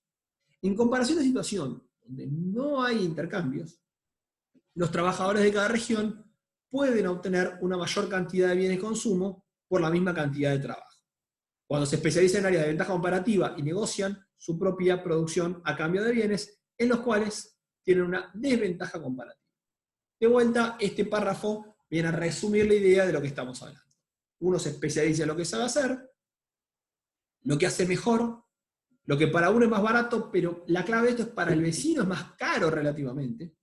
En comparación a una situación donde no hay intercambios, los trabajadores de cada región pueden obtener una mayor cantidad de bienes de consumo por la misma cantidad de trabajo. Cuando se especializan en áreas de ventaja comparativa y negocian su propia producción a cambio de bienes en los cuales tienen una desventaja comparativa. De vuelta, este párrafo viene a resumir la idea de lo que estamos hablando. Uno se especializa en lo que sabe hacer, lo que hace mejor, lo que para uno es más barato, pero la clave de esto es para el vecino es más caro relativamente.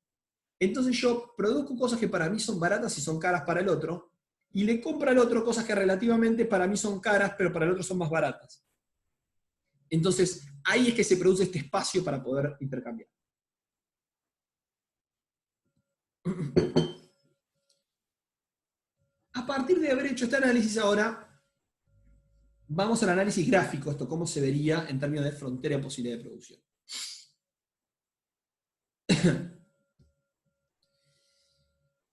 Entonces yo produzco cosas que para mí son baratas y son caras para el otro, y le compro al otro cosas que relativamente para mí son caras, pero para el otro son más baratas. Entonces, ahí es que se produce este espacio para poder intercambiar. A partir de haber hecho este análisis ahora, vamos al análisis gráfico, esto cómo se vería en términos de frontera de posibilidad de producción.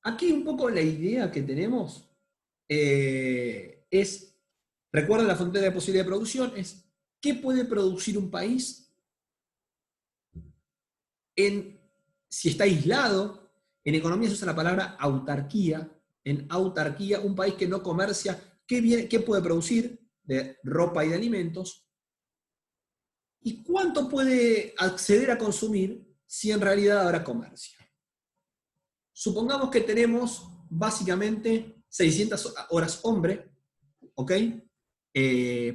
Aquí un poco la idea que tenemos es, recuerda la frontera de posibilidad de producción, es qué puede producir un país si está aislado. En economía se usa la palabra autarquía. En autarquía, un país que no comercia, ¿qué puede producir de ropa y de alimentos? ¿Y cuánto puede acceder a consumir si en realidad habrá comercio? Supongamos que tenemos básicamente 600 horas hombre, ¿ok?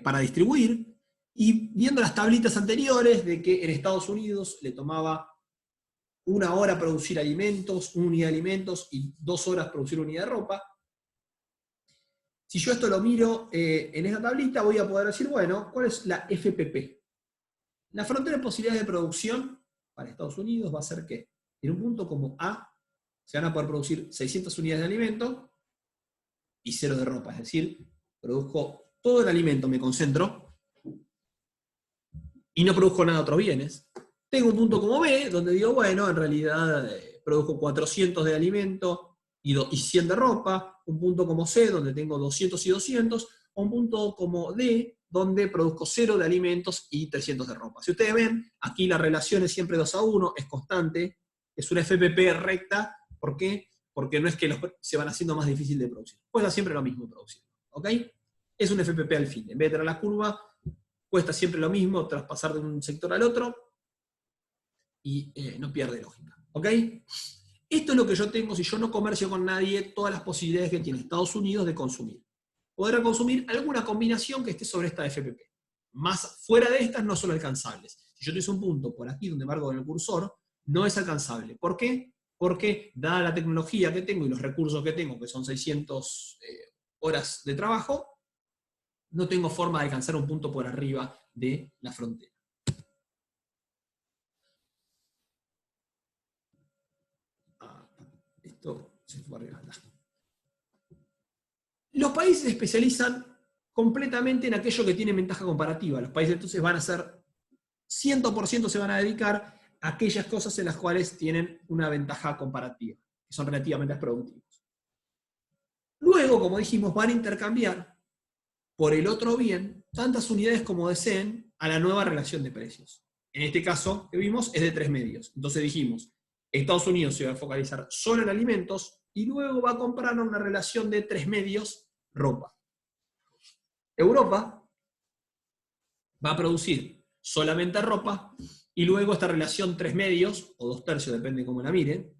Para distribuir, y viendo las tablitas anteriores de que en Estados Unidos le tomaba 1 hora producir alimentos, 1 unidad de alimentos y 2 horas producir 1 unidad de ropa. Si yo esto lo miro en esta tablita, voy a poder decir, bueno, ¿cuál es la FPP? La frontera de posibilidades de producción para Estados Unidos va a ser que en un punto como A se van a poder producir 600 unidades de alimento y 0 de ropa. Es decir, produzco todo el alimento, me concentro y no produzco nada de otros bienes. Tengo un punto como B, donde digo, bueno, en realidad produzco 400 de alimento y 100 de ropa. Un punto como C, donde tengo 200 y 200. O un punto como D, donde produzco 0 de alimentos y 300 de ropa. Si ustedes ven, aquí la relación es siempre 2:1, es constante, es una FPP recta. ¿Por qué? Porque no es que se van haciendo más difícil de producir. Pues da siempre lo mismo producir. ¿Ok? Esa es un FPP al fin. En vez de tener la curva, cuesta siempre lo mismo, traspasar de un sector al otro, y no pierde lógica. ¿Ok? Esto es lo que yo tengo si yo no comercio con nadie, todas las posibilidades que tiene Estados Unidos de consumir. Podrá consumir alguna combinación que esté sobre esta FPP. Más fuera de estas no son alcanzables. Si yo tuviese un punto por aquí donde marco con el cursor, no es alcanzable. ¿Por qué? Porque, dada la tecnología que tengo y los recursos que tengo, que son 600 horas de trabajo, no tengo forma de alcanzar un punto por arriba de la frontera. Esto se fue arriba. Los países se especializan completamente en aquello que tiene ventaja comparativa. Los países entonces van a ser 100% se van a dedicar a aquellas cosas en las cuales tienen una ventaja comparativa, que son relativamente productivos. Luego, como dijimos, van a intercambiar por el otro bien tantas unidades como deseen a la nueva relación de precios. En este caso que vimos es de 3 medios. Entonces dijimos, Estados Unidos se va a focalizar solo en alimentos y luego va a comprar una relación de 3 medios, ropa. Europa va a producir solamente ropa y luego esta relación 3 medios, o 2/3, depende de cómo la miren,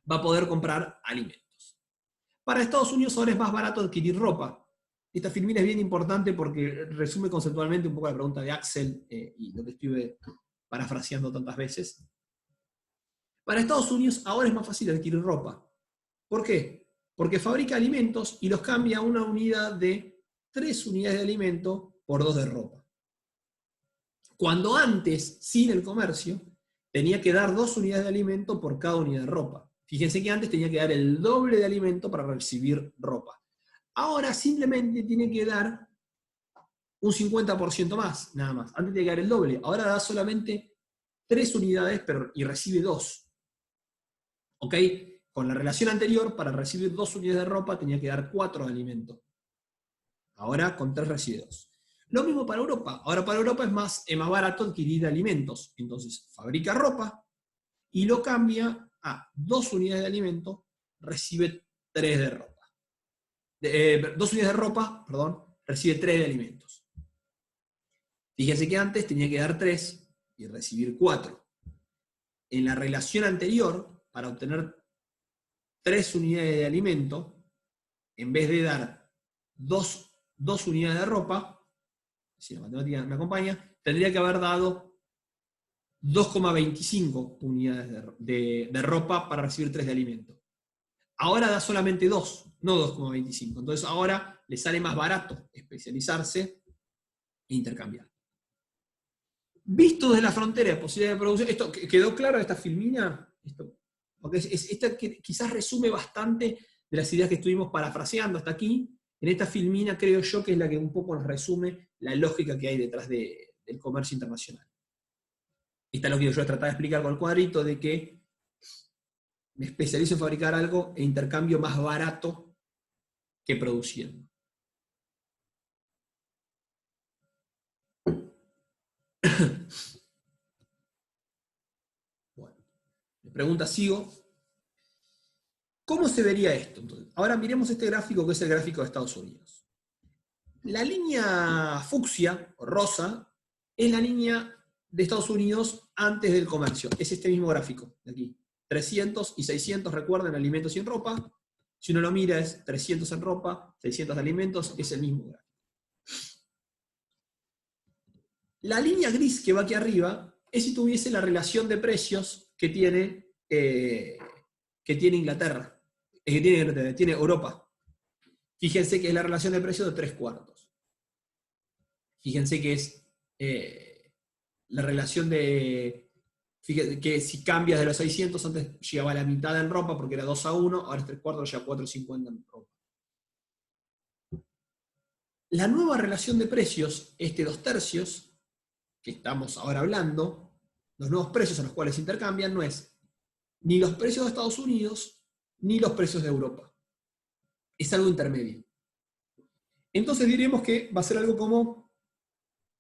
va a poder comprar alimentos. Para Estados Unidos ahora es más barato adquirir ropa. Esta filmina es bien importante porque resume conceptualmente un poco la pregunta de Axel y lo que estuve parafraseando tantas veces. Para Estados Unidos ahora es más fácil adquirir ropa. ¿Por qué? Porque fabrica alimentos y los cambia a una unidad de 3 unidades de alimento por 2 de ropa. Cuando antes, sin el comercio, tenía que dar 2 unidades de alimento por cada unidad de ropa. Fíjense que antes tenía que dar el doble de alimento para recibir ropa. Ahora simplemente tiene que dar un 50% más, nada más. Antes tenía que dar el doble. Ahora da solamente 3 unidades y recibe 2. ¿Ok? Con la relación anterior, para recibir 2 unidades de ropa tenía que dar 4 de alimento. Ahora con 3 recibe 2. Lo mismo para Europa. Ahora para Europa es más barato adquirir alimentos. Entonces fabrica ropa y lo cambia a 2 unidades de alimento, recibe 3 de ropa. 2 unidades de ropa, perdón, recibe 3 de alimentos. Fíjense que antes tenía que dar 3 y recibir 4. En la relación anterior, para obtener 3 unidades de alimento, en vez de dar 2 unidades de ropa, si la matemática me acompaña, tendría que haber dado 2,25 unidades de ropa para recibir 3 de alimento. Ahora da solamente 2, no 2,25. Entonces ahora le sale más barato especializarse e intercambiar. Visto desde la frontera de posibilidades de producción, ¿esto quedó claro esta filmina? Porque esta quizás resume bastante de las ideas que estuvimos parafraseando hasta aquí. En esta filmina creo yo que es la que un poco nos resume la lógica que hay detrás del comercio internacional. Esta lógica yo trataba de explicar con el cuadrito de que me especializo en fabricar algo e intercambio más barato que produciendo. Bueno, me pregunta, sigo. ¿Cómo se vería esto? Entonces, ahora miremos este gráfico que es el gráfico de Estados Unidos. La línea fucsia, o rosa, es la línea de Estados Unidos antes del comercio. Es este mismo gráfico de aquí. 300 y 600, recuerden, alimentos y en ropa. Si uno lo mira es 300 en ropa, 600 de alimentos, es el mismo gráfico. La línea gris que va aquí arriba es si tuviese la relación de precios que tiene Inglaterra, tiene Europa. Fíjense que es la relación de precios de 3/4. Fíjense que es la relación de... Fíjense que si cambias de los 600, antes llegaba a la mitad en ropa porque era 2/1, ahora es 3/4, ya 4,50 en ropa. La nueva relación de precios, este 2/3, que estamos ahora hablando, los nuevos precios a los cuales se intercambian, no es ni los precios de Estados Unidos, ni los precios de Europa. Es algo intermedio. Entonces diremos que va a ser algo como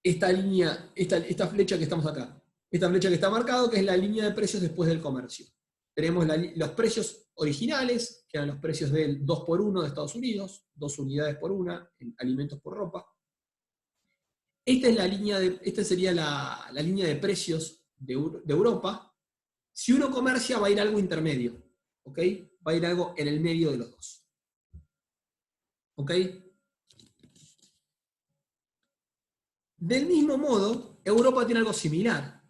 esta línea, esta flecha que estamos acá. Esta flecha que está marcado, que es la línea de precios después del comercio. Tenemos los precios originales, que eran los precios del 2x1 de Estados Unidos, 2 unidades por una, en alimentos por ropa. Esta sería la línea de precios de Europa. Si uno comercia, va a ir algo intermedio, ¿ok? Va a ir algo en el medio de los dos. ¿Ok? Del mismo modo, Europa tiene algo similar.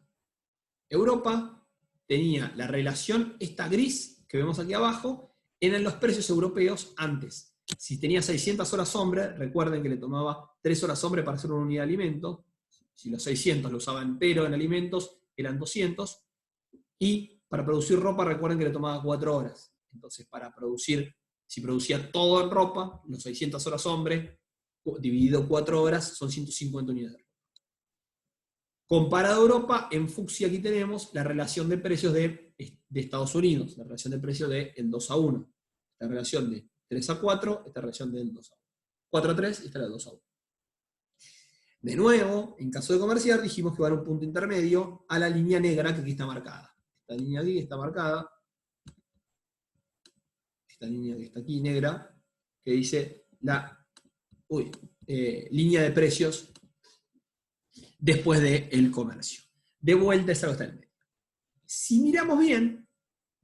Europa tenía la relación, esta gris que vemos aquí abajo, eran los precios europeos antes. Si tenía 600 horas hombre, recuerden que le tomaba 3 horas hombre para hacer una unidad de alimento. Si los 600 lo usaba entero en alimentos, eran 200. Y para producir ropa, recuerden que le tomaba 4 horas. Entonces, si producía todo en ropa, los 600 horas hombre, dividido 4 horas, son 150 unidades. Comparado a Europa, en fucsia aquí tenemos la relación de precios de Estados Unidos, la relación de precios del 2:1. La relación de 3:4, esta relación del 2:1. 4:3, esta es la 2:1. De nuevo, en caso de comerciar, dijimos que va a un punto intermedio a la línea negra que aquí está marcada. Esta línea aquí está marcada. Esta línea que está aquí, negra, que dice línea de precios después del comercio. De vuelta es algo que está en el medio. Si miramos bien,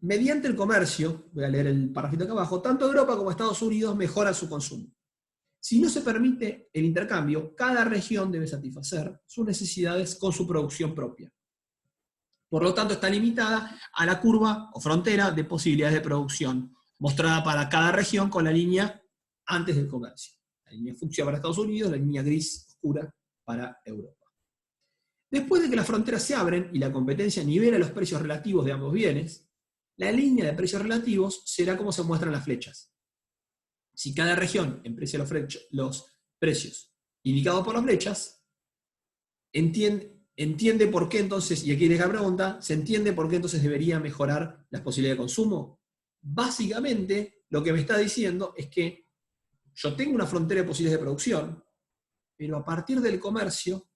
mediante el comercio, voy a leer el parrafito acá abajo, tanto Europa como Estados Unidos mejoran su consumo. Si no se permite el intercambio, cada región debe satisfacer sus necesidades con su producción propia. Por lo tanto, está limitada a la curva o frontera de posibilidades de producción, mostrada para cada región con la línea antes del comercio. La línea fucsia para Estados Unidos, la línea gris oscura para Europa. Después de que las fronteras se abren y la competencia nivela los precios relativos de ambos bienes, la línea de precios relativos será como se muestran las flechas. Si cada región aprecia los precios indicados por las flechas, entiende por qué entonces, y aquí les la pregunta, ¿se entiende por qué entonces debería mejorar las posibilidades de consumo? Básicamente, lo que me está diciendo es que yo tengo una frontera de posibilidades de producción, pero a partir del comercio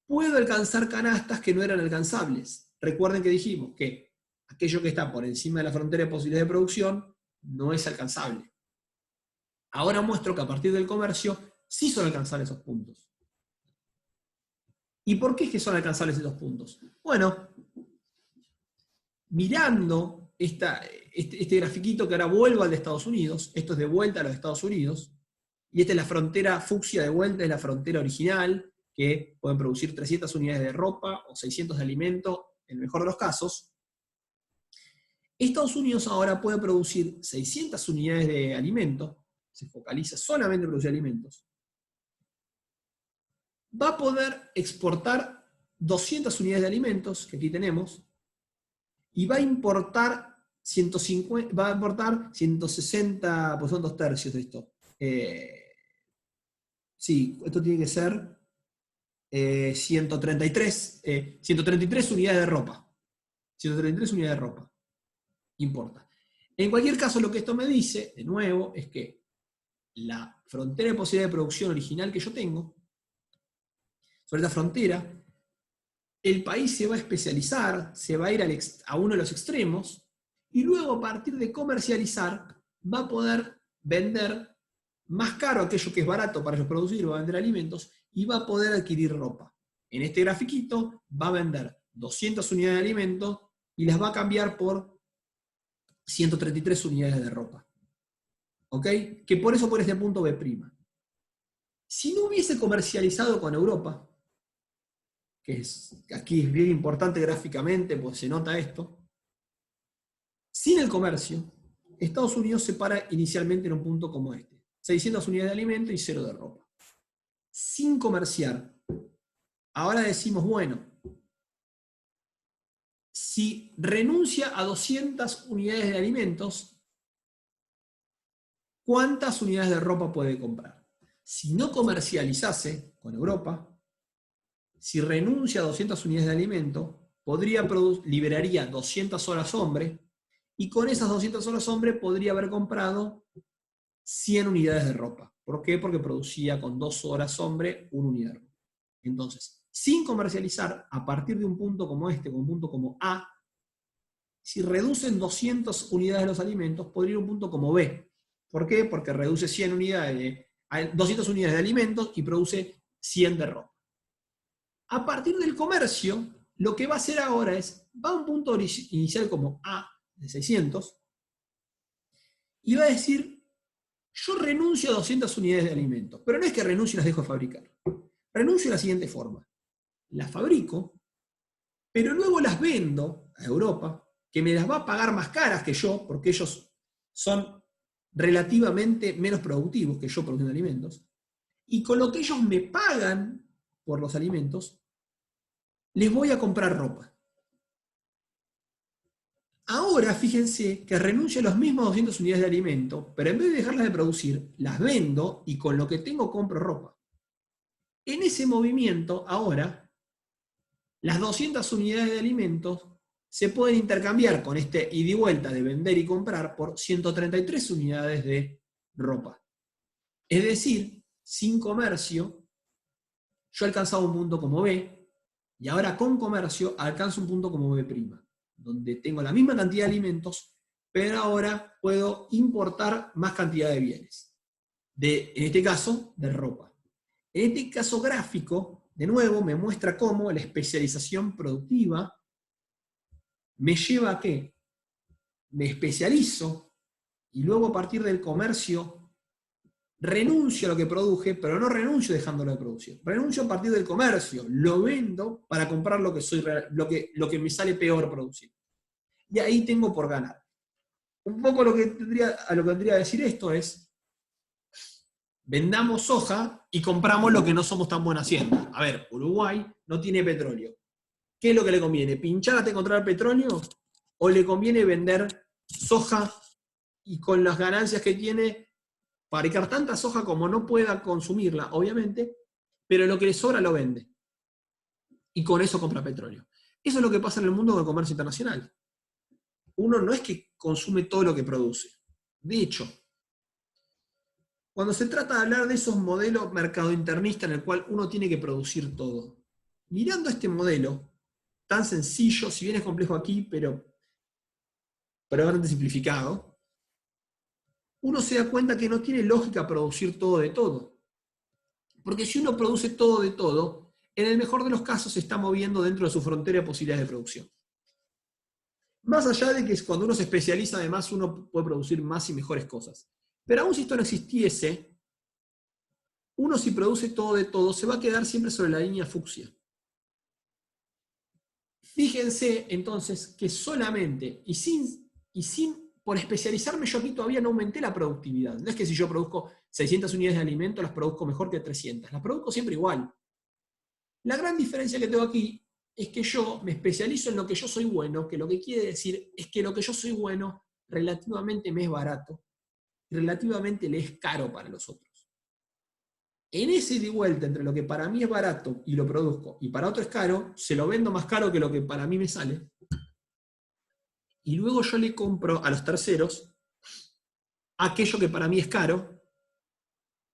puedo alcanzar canastas que no eran alcanzables. Recuerden que dijimos que aquello que está por encima de la frontera de posibilidades de producción no es alcanzable. Ahora muestro que a partir del comercio sí son alcanzables esos puntos. ¿Y por qué es que son alcanzables esos puntos? Bueno, mirando este grafiquito que ahora vuelvo al de Estados Unidos, esto es de vuelta a los Estados Unidos, y esta es la frontera fucsia de vuelta, es la frontera original, que pueden producir 300 unidades de ropa o 600 de alimento, en el mejor de los casos. Estados Unidos ahora puede producir 600 unidades de alimento, se focaliza solamente en producir alimentos. Va a poder exportar 200 unidades de alimentos, que aquí tenemos, y va a importar 160, pues son 2/3 de esto. Sí, esto tiene que ser 133 unidades de ropa. 133 unidades de ropa. Importa. En cualquier caso, lo que esto me dice, de nuevo, es que la frontera de posibilidad de producción original que yo tengo, sobre esta frontera, el país se va a especializar, se va a ir a uno de los extremos, y luego a partir de comercializar, va a poder vender más caro aquello que es barato para ellos producir, va a vender alimentos, y va a poder adquirir ropa. En este grafiquito va a vender 200 unidades de alimento y las va a cambiar por 133 unidades de ropa. ¿Ok? Que por eso por este punto B'. Si no hubiese comercializado con Europa, aquí es bien importante gráficamente, pues se nota esto, sin el comercio, Estados Unidos se para inicialmente en un punto como este. 600 unidades de alimento y 0 de ropa. Sin comerciar. Ahora decimos, bueno, si renuncia a 200 unidades de alimentos, ¿cuántas unidades de ropa puede comprar? Si no comercializase con Europa, si renuncia a 200 unidades de alimento, liberaría 200 horas hombre, y con esas 200 horas hombre podría haber comprado 100 unidades de ropa. ¿Por qué? Porque producía con 2 horas hombre una unidad de ropa. Entonces, sin comercializar, a partir de un punto como este, con un punto como A, si reducen 200 unidades de los alimentos, podría ir a un punto como B. ¿Por qué? Porque reduce 100 unidades, 200 unidades de alimentos y produce 100 de ropa. A partir del comercio, lo que va a hacer ahora es, va a un punto inicial como A, de 600, y va a decir, yo renuncio a 200 unidades de alimentos, pero no es que renuncio y las dejo de fabricar. Renuncio de la siguiente forma. Las fabrico, pero luego las vendo a Europa, que me las va a pagar más caras que yo, porque ellos son relativamente menos productivos que yo produciendo alimentos, y con lo que ellos me pagan por los alimentos, les voy a comprar ropa. Ahora, fíjense que renuncio a las mismas 200 unidades de alimento, pero en vez de dejarlas de producir, las vendo y con lo que tengo compro ropa. En ese movimiento, ahora, las 200 unidades de alimentos se pueden intercambiar con este ida y vuelta de vender y comprar por 133 unidades de ropa. Es decir, sin comercio, yo he alcanzado un punto como B, y ahora con comercio alcanzo un punto como B', donde tengo la misma cantidad de alimentos, pero ahora puedo importar más cantidad de bienes. En este caso, de ropa. En este caso gráfico, de nuevo, me muestra cómo la especialización productiva me lleva a qué? Me especializo y luego a partir del comercio renuncio a lo que produje, pero no renuncio dejándolo de producir. Renuncio a partir del comercio, lo vendo para comprar lo que me sale peor producir. Y ahí tengo por ganar. Un poco a lo que tendría que decir esto es, vendamos soja y compramos lo que no somos tan buenos haciendo. A ver, Uruguay no tiene petróleo. ¿Qué es lo que le conviene? ¿Pinchar hasta encontrar petróleo? ¿O le conviene vender soja y con las ganancias que tiene fabricar tanta soja como no pueda consumirla, obviamente, pero lo que le sobra lo vende? Y con eso compra petróleo. Eso es lo que pasa en el mundo del comercio internacional. Uno no es que consume todo lo que produce. De hecho, cuando se trata de hablar de esos modelos mercadointernistas en el cual uno tiene que producir todo, mirando este modelo, tan sencillo, si bien es complejo aquí, pero bastante simplificado, uno se da cuenta que no tiene lógica producir todo de todo. Porque si uno produce todo de todo, en el mejor de los casos se está moviendo dentro de su frontera de posibilidades de producción. Más allá de que cuando uno se especializa, además, uno puede producir más y mejores cosas. Pero aún si esto no existiese, uno si produce todo de todo, se va a quedar siempre sobre la línea fucsia. Fíjense entonces que solamente, y sin por especializarme, yo aquí todavía no aumenté la productividad. No es que si yo produzco 600 unidades de alimento, las produzco mejor que 300. Las produzco siempre igual. La gran diferencia que tengo aquí es que yo me especializo en lo que yo soy bueno, que lo que quiere decir es que lo que yo soy bueno relativamente me es barato, y relativamente le es caro para los otros. En ese ida y vuelta entre lo que para mí es barato y lo produzco, y para otro es caro, se lo vendo más caro que lo que para mí me sale, y luego yo le compro a los terceros aquello que para mí es caro,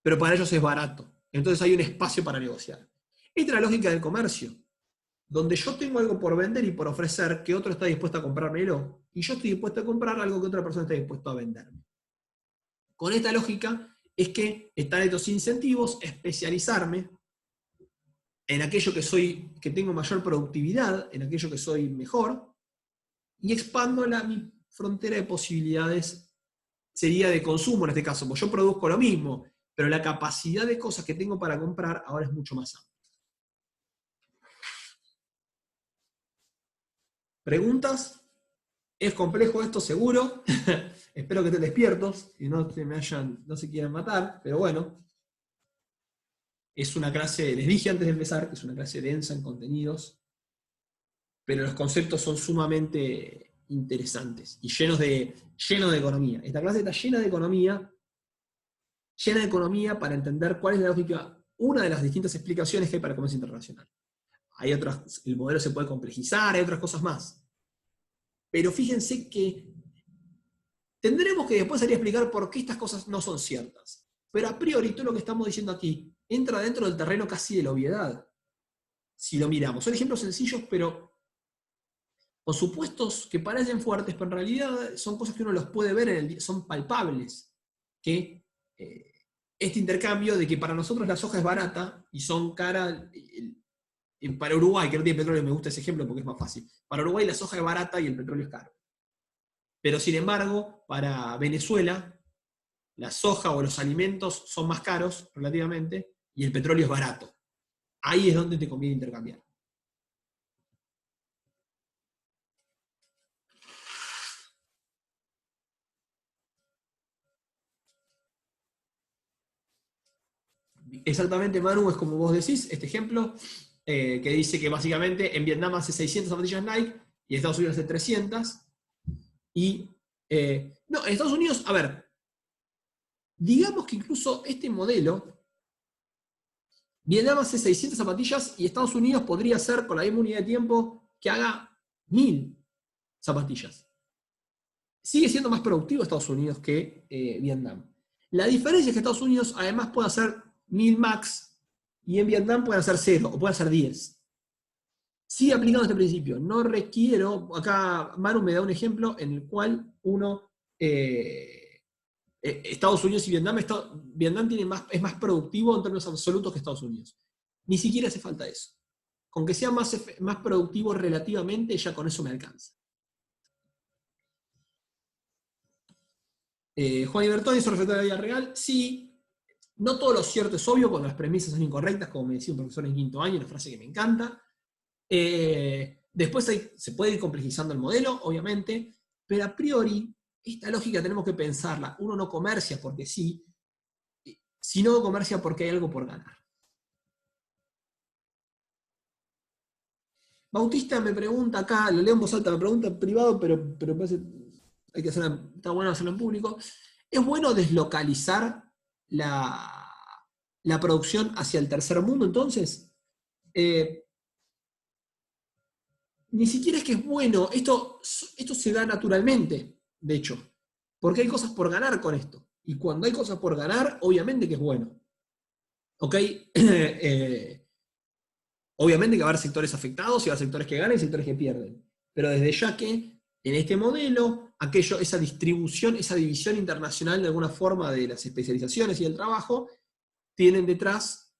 pero para ellos es barato. Entonces hay un espacio para negociar. Esta es la lógica del comercio, donde yo tengo algo por vender y por ofrecer que otro está dispuesto a comprármelo, y yo estoy dispuesto a comprar algo que otra persona está dispuesta a venderme. Con esta lógica es que están estos incentivos, especializarme en aquello que tengo mayor productividad, en aquello que soy mejor, y expando mi frontera de posibilidades, sería de consumo en este caso, porque yo produzco lo mismo, pero la capacidad de cosas que tengo para comprar ahora es mucho más amplia. ¿Preguntas? ¿Es complejo esto? Seguro. Espero que estén despiertos y no se quieran matar, pero bueno. Es una clase, les dije antes de empezar, que es una clase densa en contenidos, pero los conceptos son sumamente interesantes y llenos de economía. Esta clase está llena de economía para entender cuál es la lógica, una de las distintas explicaciones que hay para el comercio internacional. Hay otras, el modelo se puede complejizar, hay otras cosas más. Pero fíjense que tendremos que después salir a explicar por qué estas cosas no son ciertas. Pero a priori, todo lo que estamos diciendo aquí entra dentro del terreno casi de la obviedad. Si lo miramos. Son ejemplos sencillos, pero con supuestos que parecen fuertes, pero en realidad son cosas que uno los puede ver, son palpables, que este intercambio de que para nosotros la soja es barata y son cara, para Uruguay, que no tiene petróleo, me gusta ese ejemplo porque es más fácil, para Uruguay la soja es barata y el petróleo es caro. Pero sin embargo, para Venezuela, la soja o los alimentos son más caros relativamente y el petróleo es barato. Ahí es donde te conviene intercambiar. Exactamente, Manu, es como vos decís, este ejemplo, que dice que básicamente en Vietnam hace 600 zapatillas Nike y en Estados Unidos hace 300. Y, no, en Estados Unidos, a ver, digamos que incluso este modelo, Vietnam hace 600 zapatillas y Estados Unidos podría hacer, con la misma unidad de tiempo, que haga 1000 zapatillas. Sigue siendo más productivo Estados Unidos que Vietnam. La diferencia es que Estados Unidos además puede hacer 1000 max y en Vietnam pueden hacer 0 o pueden hacer 10. Sigue aplicando este principio. No requiero, acá Manu me da un ejemplo en el cual Estados Unidos y Vietnam, Vietnam es más productivo en términos absolutos que Estados Unidos. Ni siquiera hace falta eso. Con que sea más productivo relativamente, ya con eso me alcanza. Juan Ibertoni, ¿eso respecto a la vida real? Sí. No todo lo cierto es obvio cuando las premisas son incorrectas, como me decía un profesor en quinto año, una frase que me encanta. Después se puede ir complejizando el modelo, obviamente, pero a priori, esta lógica tenemos que pensarla. Uno no comercia porque sí, sino comercia porque hay algo por ganar. Bautista me pregunta acá, lo leo en voz alta, me pregunta en privado, pero parece, está bueno hacerlo en público. ¿Es bueno deslocalizar la producción hacia el tercer mundo entonces? Ni siquiera es que es bueno, esto se da naturalmente, de hecho, porque hay cosas por ganar con esto. Y cuando hay cosas por ganar, obviamente que es bueno. ¿Ok? Obviamente que va a haber sectores afectados y va a haber sectores que ganan y sectores que pierden. Pero desde ya que en este modelo, esa distribución, esa división internacional de alguna forma de las especializaciones y del trabajo, tienen detrás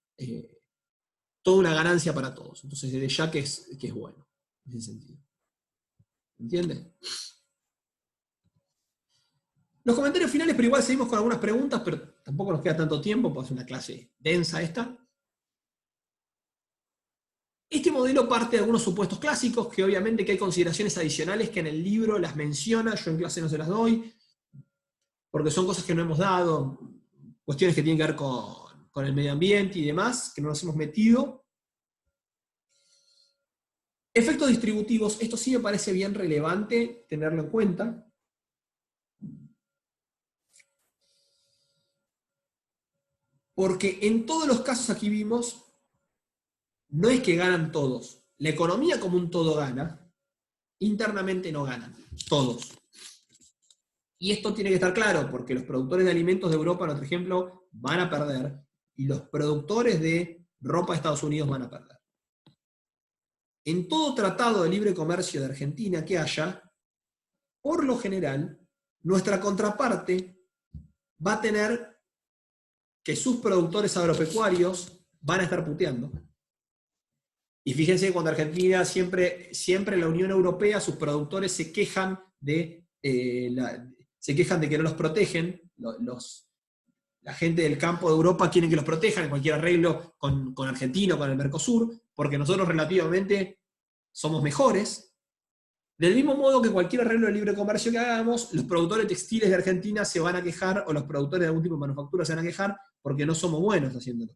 toda una ganancia para todos. Entonces desde ya que es bueno, en ese sentido. ¿Entiende? Los comentarios finales, pero igual seguimos con algunas preguntas, pero tampoco nos queda tanto tiempo, porque es una clase densa esta. Este modelo parte de algunos supuestos clásicos, que obviamente que hay consideraciones adicionales que en el libro las menciona, yo en clase no se las doy, porque son cosas que no hemos dado, cuestiones que tienen que ver con el medio ambiente y demás, que no nos hemos metido. Efectos distributivos, esto sí me parece bien relevante tenerlo en cuenta. Porque en todos los casos aquí vimos, no es que ganan todos. La economía como un todo gana, internamente no ganan, todos. Y esto tiene que estar claro, porque los productores de alimentos de Europa, por ejemplo, van a perder, y los productores de ropa de Estados Unidos van a perder. En todo tratado de libre comercio de Argentina que haya, por lo general, nuestra contraparte va a tener que sus productores agropecuarios van a estar puteando. Y fíjense que cuando Argentina, siempre en la Unión Europea, sus productores se quejan de que no los protegen. La gente del campo de Europa quiere que los protejan en cualquier arreglo con Argentina o con el Mercosur, porque nosotros relativamente somos mejores. Del mismo modo que cualquier arreglo de libre comercio que hagamos, los productores textiles de Argentina se van a quejar, o los productores de algún tipo de manufactura se van a quejar, porque no somos buenos haciéndolo.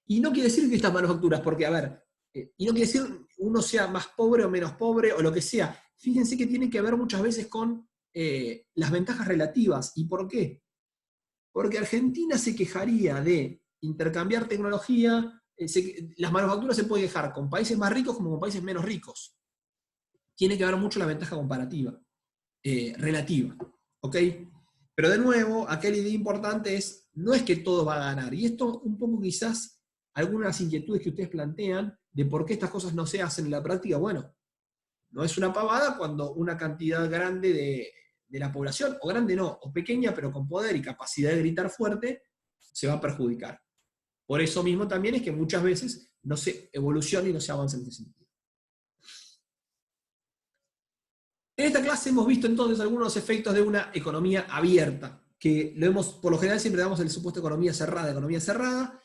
Y no quiere decir que estas manufacturas, porque, a ver, y no quiere decir uno sea más pobre o menos pobre o lo que sea. Fíjense que tiene que ver muchas veces con las ventajas relativas. ¿Y por qué? Porque Argentina se quejaría de intercambiar tecnología, las manufacturas se pueden quejar con países más ricos como con países menos ricos. Tiene que ver mucho la ventaja comparativa, relativa. ¿Ok? Pero de nuevo, acá la idea importante no es que todo va a ganar. Y esto un poco quizás, algunas inquietudes que ustedes plantean de por qué estas cosas no se hacen en la práctica, bueno, No es una pavada cuando una cantidad grande de la población, o grande no, o pequeña, pero con poder y capacidad de gritar fuerte, se va a perjudicar. Por eso mismo también es que muchas veces no se evoluciona y no se avanza en ese sentido. En esta clase hemos visto entonces algunos efectos de una economía abierta, que por lo general siempre damos el supuesto economía cerrada,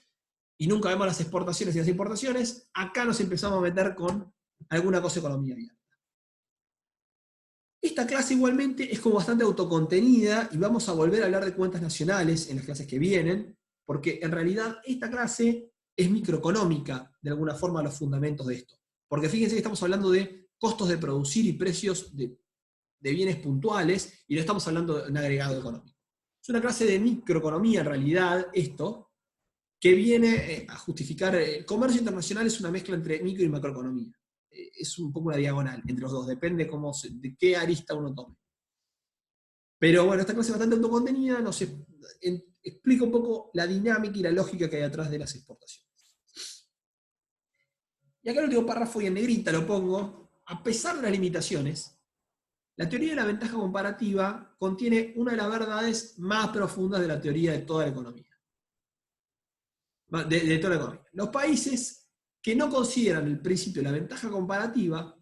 y nunca vemos las exportaciones y las importaciones. Acá nos empezamos a meter con alguna cosa de economía abierta. Esta clase igualmente es como bastante autocontenida y vamos a volver a hablar de cuentas nacionales en las clases que vienen, porque en realidad esta clase es microeconómica, de alguna forma, los fundamentos de esto. Porque fíjense que estamos hablando de costos de producir y precios de bienes puntuales, y no estamos hablando de un agregado económico. Es una clase de microeconomía en realidad, esto, que viene a justificar. El comercio internacional es una mezcla entre micro y macroeconomía. Es un poco una diagonal entre los dos, depende de qué arista uno tome. Pero bueno, esta clase es bastante autocontenida, explica un poco la dinámica y la lógica que hay atrás de las exportaciones. Y acá el último párrafo, y en negrita lo pongo: a pesar de las limitaciones, la teoría de la ventaja comparativa contiene una de las verdades más profundas de la teoría de toda la economía. De toda la economía. Los países que no consideran el principio de la ventaja comparativa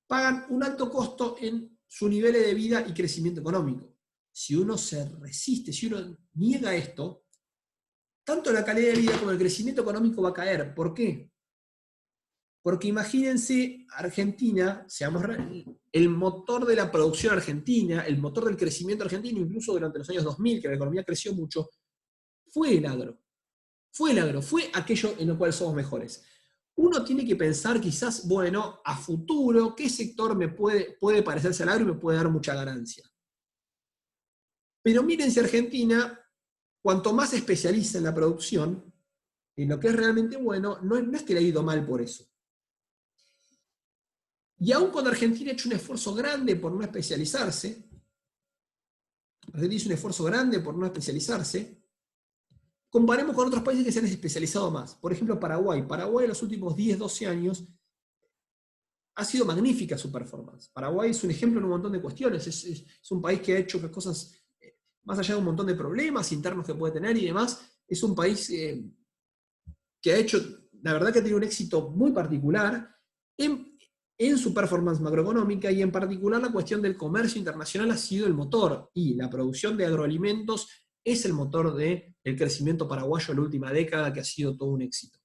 pagan un alto costo en su nivel de vida y crecimiento económico. Si uno se resiste, si uno niega esto, tanto la calidad de vida como el crecimiento económico va a caer. ¿Por qué? Porque imagínense Argentina, el motor de la producción argentina, el motor del crecimiento argentino, incluso durante los años 2000, que la economía creció mucho, fue el agro. Fue aquello en lo cual somos mejores. Uno tiene que pensar quizás, bueno, a futuro, ¿qué sector me puede parecerse al agro y me puede dar mucha ganancia? Pero mírense Argentina, cuanto más se especializa en la producción, en lo que es realmente bueno, no es que le ha ido mal por eso. Y aún cuando Argentina ha hecho un esfuerzo grande por no especializarse, comparemos con otros países que se han especializado más. Por ejemplo, Paraguay. Paraguay en los últimos 10, 12 años ha sido magnífica su performance. Paraguay es un ejemplo en un montón de cuestiones. Es un país que ha hecho cosas, más allá de un montón de problemas internos que puede tener y demás, es un país que ha hecho, la verdad que ha tenido un éxito muy particular en su performance macroeconómica, y en particular la cuestión del comercio internacional ha sido el motor, y la producción de agroalimentos es el motor del crecimiento paraguayo en la última década, que ha sido todo un éxito.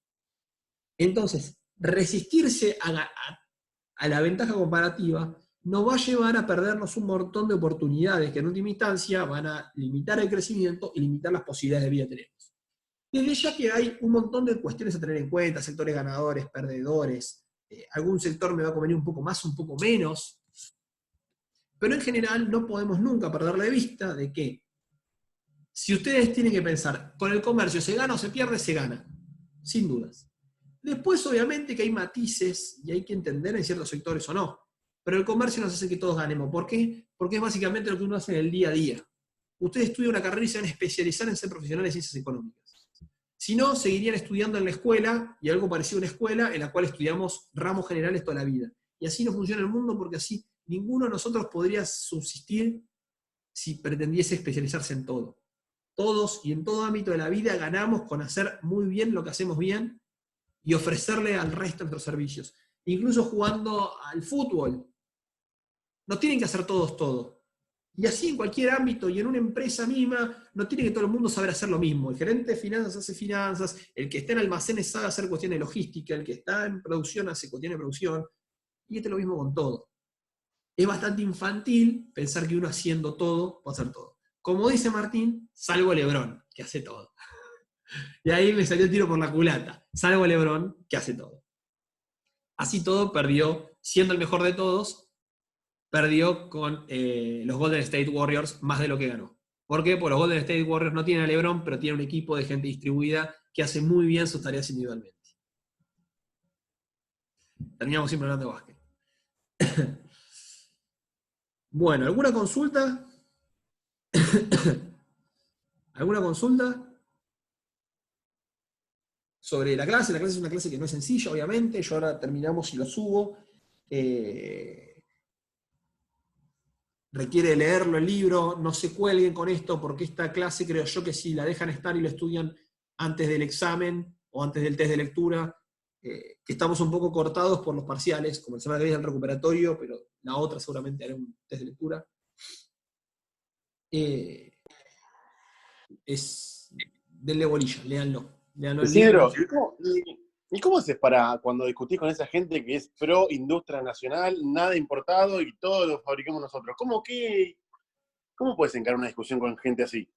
Entonces, resistirse a la ventaja comparativa nos va a llevar a perdernos un montón de oportunidades que en última instancia van a limitar el crecimiento y limitar las posibilidades de vida que tenemos. Desde ya que hay un montón de cuestiones a tener en cuenta, sectores ganadores, perdedores, algún sector me va a convenir un poco más, un poco menos, pero en general no podemos nunca perder de vista de que si ustedes tienen que pensar, con el comercio se gana o se pierde, se gana, sin dudas. Después obviamente que hay matices y hay que entender en ciertos sectores o no, pero el comercio nos hace que todos ganemos. ¿Por qué? Porque es básicamente lo que uno hace en el día a día. Ustedes estudian una carrera y se van a especializar en ser profesionales de ciencias económicas. Si no, seguirían estudiando en la escuela, y algo parecido a una escuela en la cual estudiamos ramos generales toda la vida. Y así no funciona el mundo, porque así ninguno de nosotros podría subsistir si pretendiese especializarse en todo. Todos y en todo ámbito de la vida ganamos con hacer muy bien lo que hacemos bien y ofrecerle al resto nuestros servicios. Incluso jugando al fútbol. No tienen que hacer todos todo. Y así en cualquier ámbito, y en una empresa misma, no tiene que todo el mundo saber hacer lo mismo. El gerente de finanzas hace finanzas, el que está en almacenes sabe hacer cuestiones de logística, el que está en producción hace cuestiones de producción, y esto es lo mismo con todo. Es bastante infantil pensar que uno haciendo todo va a hacer todo. Como dice Martín, salvo LeBron, que hace todo. Y ahí me salió el tiro por la culata. Salvo LeBron, que hace todo. Así todo perdió, siendo el mejor de todos, perdió con los Golden State Warriors más de lo que ganó. ¿Por qué? Porque los Golden State Warriors no tienen a LeBron, pero tienen un equipo de gente distribuida que hace muy bien sus tareas individualmente. Terminamos siempre hablando de básquet. Bueno, ¿alguna consulta? ¿Alguna consulta? Sobre la clase es una clase que no es sencilla, obviamente. Yo ahora terminamos y lo subo. requiere leerlo el libro, no se cuelguen con esto, porque esta clase creo yo que si la dejan estar y lo estudian antes del examen o antes del test de lectura, que estamos un poco cortados por los parciales, como el semana que viene es el recuperatorio, pero la otra seguramente haré un test de lectura. Denle bolilla, léanlo. Léanlo el Isidro, libro. ¿y cómo haces para cuando discutís con esa gente que es pro industria nacional, nada importado y todo lo fabricamos nosotros? ¿Cómo puedes encarar una discusión con gente así?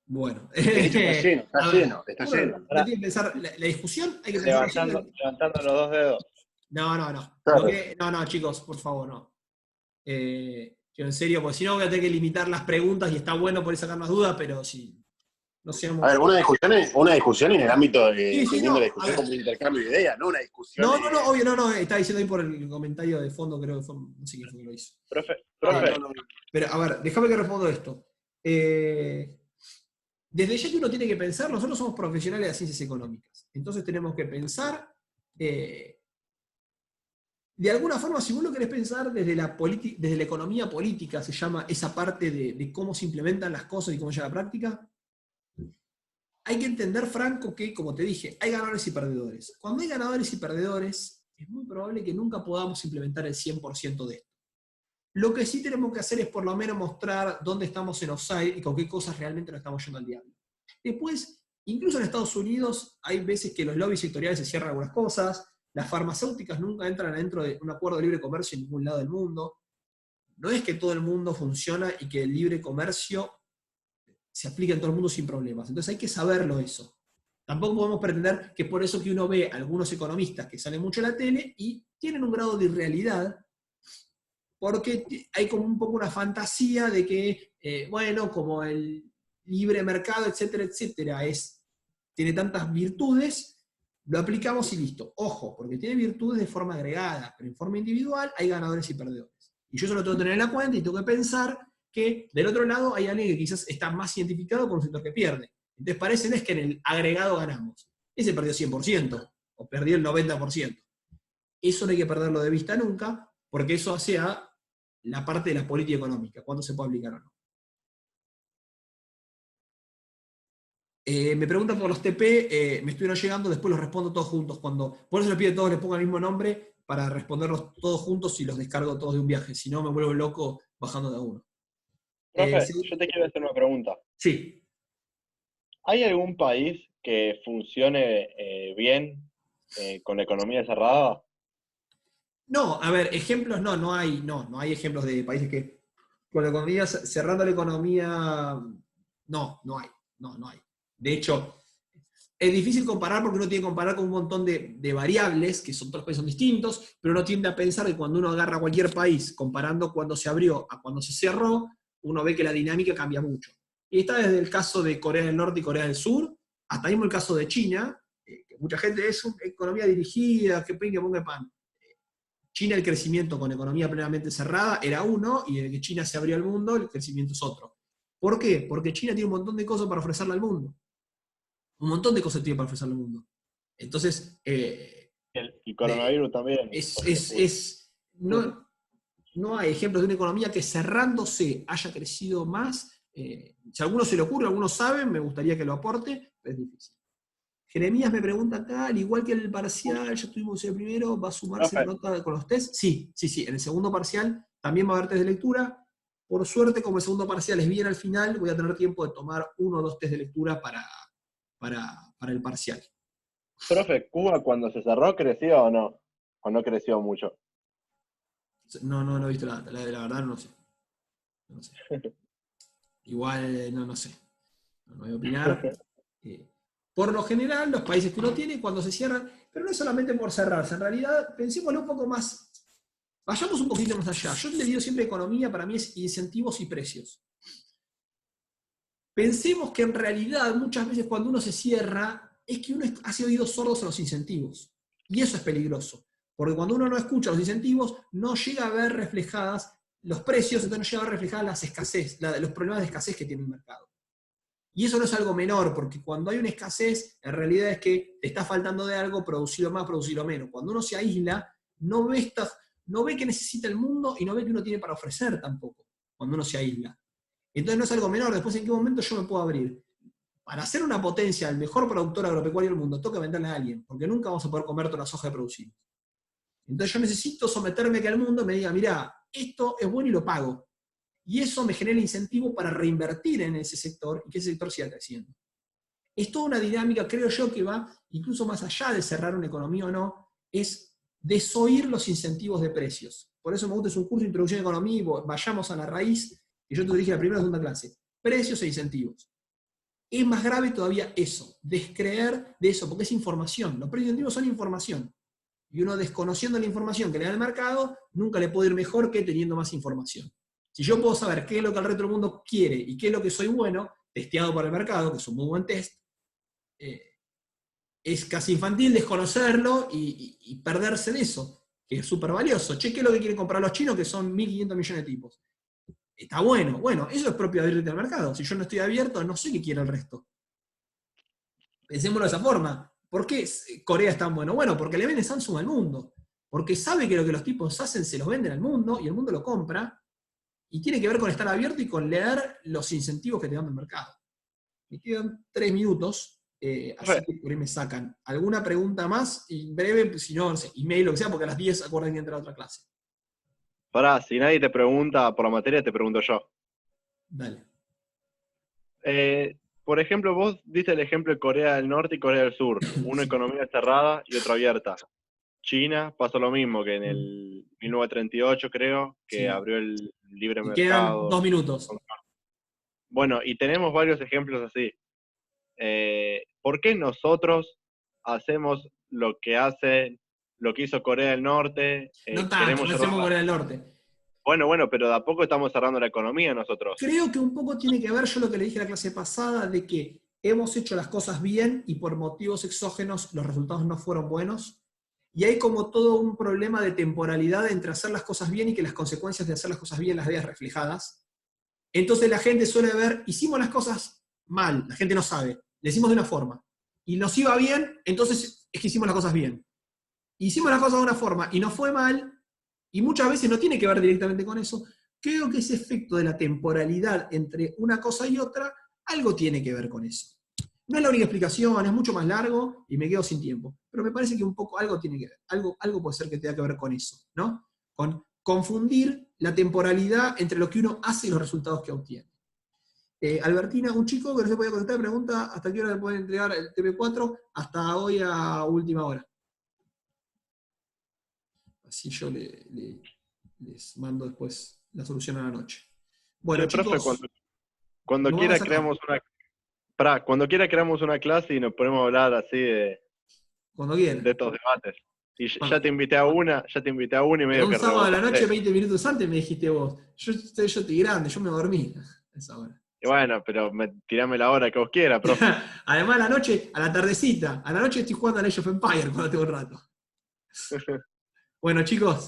Bueno, De hecho, está a ver, lleno. uno tiene que pensar, la discusión hay que pensar. Levantando los dos dedos. No. Claro. No, chicos, por favor, no. Yo en serio, porque si no voy a tener que limitar las preguntas y está bueno por sacar más dudas, pero si no seamos... A ver, una discusión en el ámbito de Sí, teniendo no, la discusión como un intercambio de ideas, no una discusión. No, obvio, no, estaba diciendo ahí por el comentario de fondo, creo que fue, no sé quién fue que lo hizo. Profe, No. Pero, a ver, déjame que respondo esto. Desde ya que uno tiene que pensar, nosotros somos profesionales de las ciencias económicas. Entonces tenemos que pensar, de alguna forma, si vos lo querés pensar desde la economía política, se llama esa parte de cómo se implementan las cosas y cómo llega a la práctica, hay que entender, Franco, que, como te dije, hay ganadores y perdedores. Cuando hay ganadores y perdedores, es muy probable que nunca podamos implementar el 100% de esto. Lo que sí tenemos que hacer es por lo menos mostrar dónde estamos en offside y con qué cosas realmente nos estamos yendo al diablo. Después, incluso en Estados Unidos, hay veces que los lobbies sectoriales se cierran algunas cosas, las farmacéuticas nunca entran dentro de un acuerdo de libre comercio en ningún lado del mundo. No es que todo el mundo funciona y que el libre comercio se aplica en todo el mundo sin problemas. Entonces hay que saberlo eso. Tampoco podemos pretender que por eso que uno ve a algunos economistas que salen mucho en la tele y tienen un grado de irrealidad, porque hay como un poco una fantasía de que, bueno, como el libre mercado, etcétera, tiene tantas virtudes, lo aplicamos y listo. Ojo, porque tiene virtudes de forma agregada, pero en forma individual hay ganadores y perdedores. Y yo eso lo tengo que tener en la cuenta y tengo que pensar que del otro lado hay alguien que quizás está más identificado con un sector que pierde. Entonces parece no es que en el agregado ganamos. Ese perdió 100% o perdió el 90%. Eso no hay que perderlo de vista nunca, porque eso hace a la parte de la política económica, cuándo se puede aplicar o no. Me preguntan por los TP, me estuvieron llegando, después los respondo todos juntos. Por eso les pido a todos les pongan el mismo nombre para responderlos todos juntos y los descargo todos de un viaje. Si no, me vuelvo loco bajando de a uno. Profe, Sí. yo te quiero hacer una pregunta. Sí. ¿Hay algún país que funcione bien con la economía cerrada? No, a ver, ejemplos no hay ejemplos de países que con la economía, cerrando la economía, no hay. De hecho, es difícil comparar porque uno tiene que comparar con un montón de variables, que todos los países son distintos, pero uno tiende a pensar que cuando uno agarra cualquier país, comparando cuando se abrió a cuando se cerró, uno ve que la dinámica cambia mucho. Y está desde el caso de Corea del Norte y Corea del Sur, hasta mismo el caso de China, que mucha gente es una economía dirigida, que ponga pan. China, el crecimiento con economía plenamente cerrada era uno, y desde que China se abrió al mundo, el crecimiento es otro. ¿Por qué? Porque China tiene un montón de cosas para ofrecerle al mundo. Un montón de cosas tiene para ofrecerle al mundo. Entonces, El coronavirus también. No hay ejemplos de una economía que cerrándose haya crecido más. Si a alguno se le ocurre, algunos saben, me gustaría que lo aporte, pero es difícil. Jeremías me pregunta acá, al igual que en el parcial, ya tuvimos el primero, ¿va a sumarse la nota con los test? Sí, en el segundo parcial también va a haber test de lectura. Por suerte, como el segundo parcial es bien al final, voy a tener tiempo de tomar 1 o 2 test de lectura para el parcial. Profe, ¿Cuba cuando se cerró creció o no? ¿O no creció mucho? No he visto la verdad no sé. No sé. Igual, no sé. No voy a opinar. Por lo general, los países que uno tiene, cuando se cierran, pero no es solamente por cerrarse, en realidad, pensémoslo un poco más, vayamos un poquito más allá. Yo le digo siempre economía, para mí es incentivos y precios. Pensemos que en realidad, muchas veces cuando uno se cierra, es que uno ha sido oídos sordos a los incentivos. Y eso es peligroso, porque cuando uno no escucha los incentivos, no llega a ver reflejadas los precios, entonces no llega a ver reflejadas las escasez, los problemas de escasez que tiene el mercado. Y eso no es algo menor, porque cuando hay una escasez, en realidad es que te está faltando de algo, producirlo más, producirlo menos. Cuando uno se aísla, no ve no ve que necesita el mundo y no ve que uno tiene para ofrecer tampoco, cuando uno se aísla. Entonces no es algo menor, después en qué momento yo me puedo abrir. Para ser una potencia, el mejor productor agropecuario del mundo, toca venderle a alguien, porque nunca vamos a poder comer toda la soja que producimos. Entonces yo necesito someterme que al mundo me diga, mirá, esto es bueno y lo pago. Y eso me genera incentivo para reinvertir en ese sector y que ese sector siga creciendo. Es toda una dinámica, creo yo, que va incluso más allá de cerrar una economía o no, es desoír los incentivos de precios. Por eso me gusta, es un curso de introducción a economía y vayamos a la raíz, que yo te dije en la primera o segunda clase, precios e incentivos. Es más grave todavía eso, descreer de eso, porque es información. Los precios e incentivos son información. Y uno desconociendo la información que le da el mercado, nunca le puede ir mejor que teniendo más información. Si yo puedo saber qué es lo que el resto del mundo quiere y qué es lo que soy bueno, testeado por el mercado, que es un muy buen test, es casi infantil desconocerlo y perderse de eso, que es súper valioso. Che, ¿qué es lo que quieren comprar los chinos, que son 1.500 millones de tipos? Está bueno. Bueno, eso es propio de abrirte al mercado. Si yo no estoy abierto, no sé qué quiere el resto. Pensémoslo de esa forma. ¿Por qué Corea es tan bueno? Bueno, porque le vende Samsung al mundo. Porque sabe que lo que los tipos hacen se los venden al mundo y el mundo lo compra. Y tiene que ver con estar abierto y con leer los incentivos que te dan del mercado. Me quedan 3 minutos. Así que por ahí me sacan. ¿Alguna pregunta más? Y breve, si no, sé, email, lo que sea, porque a las 10 acuerden que entra a otra clase. Pará, si nadie te pregunta por la materia, te pregunto yo. Dale. Por ejemplo, vos diste el ejemplo de Corea del Norte y Corea del Sur. Una Sí. economía cerrada y otra abierta. China pasó lo mismo, que en el 1938 creo, que Sí. abrió el libre Y quedan mercado. 2 minutos. Bueno, y tenemos varios ejemplos así. ¿Por qué nosotros hacemos lo que hizo Corea del Norte? No tanto, Queremos no cerrar hacemos Corea del Norte. Bueno, pero de a poco estamos cerrando la economía nosotros. Creo que un poco tiene que ver, yo lo que le dije en la clase pasada, de que hemos hecho las cosas bien y por motivos exógenos los resultados no fueron buenos. Y hay como todo un problema de temporalidad entre hacer las cosas bien y que las consecuencias de hacer las cosas bien las veas reflejadas. Entonces la gente suele ver, hicimos las cosas mal, la gente no sabe, le hicimos de una forma. Y nos iba bien, entonces es que hicimos las cosas bien. Hicimos las cosas de una forma y nos fue mal, y muchas veces no tiene que ver directamente con eso. Creo que ese efecto de la temporalidad entre una cosa y otra, algo tiene que ver con eso. No es la única explicación, es mucho más largo y me quedo sin tiempo. Pero me parece que un poco algo tiene que ver, algo puede ser que tenga que ver con eso, ¿no? Con confundir la temporalidad entre lo que uno hace y los resultados que obtiene. Albertina, un chico que no se podía contestar, pregunta hasta qué hora le pueden entregar el TP4, hasta hoy a última hora. Así yo les mando después la solución a la noche. Bueno, Che, profe, chicos, cuando nos quiera vamos acá. cuando quiera creamos una clase y nos ponemos a hablar así de Cuando quieran. estos debates. Y Cuando- ya te invité a una y Pero medio un que sábado a la noche, rebotaste. 20 minutos antes, me dijiste vos. Yo estoy grande, yo me dormí a esa hora. Y bueno, pero tirame la hora que vos quieras, profe. Además, a la noche, a la tardecita, a la noche estoy jugando a Age of Empires cuando tengo un rato. Bueno, chicos,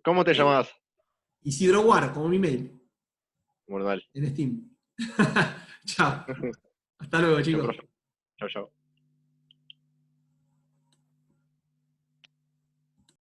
¿Cómo te llamás? Isidro War, como mi mail, Bueno, dale. en Steam. Chao. Hasta luego, Chao, chicos. profe. Chao, chao.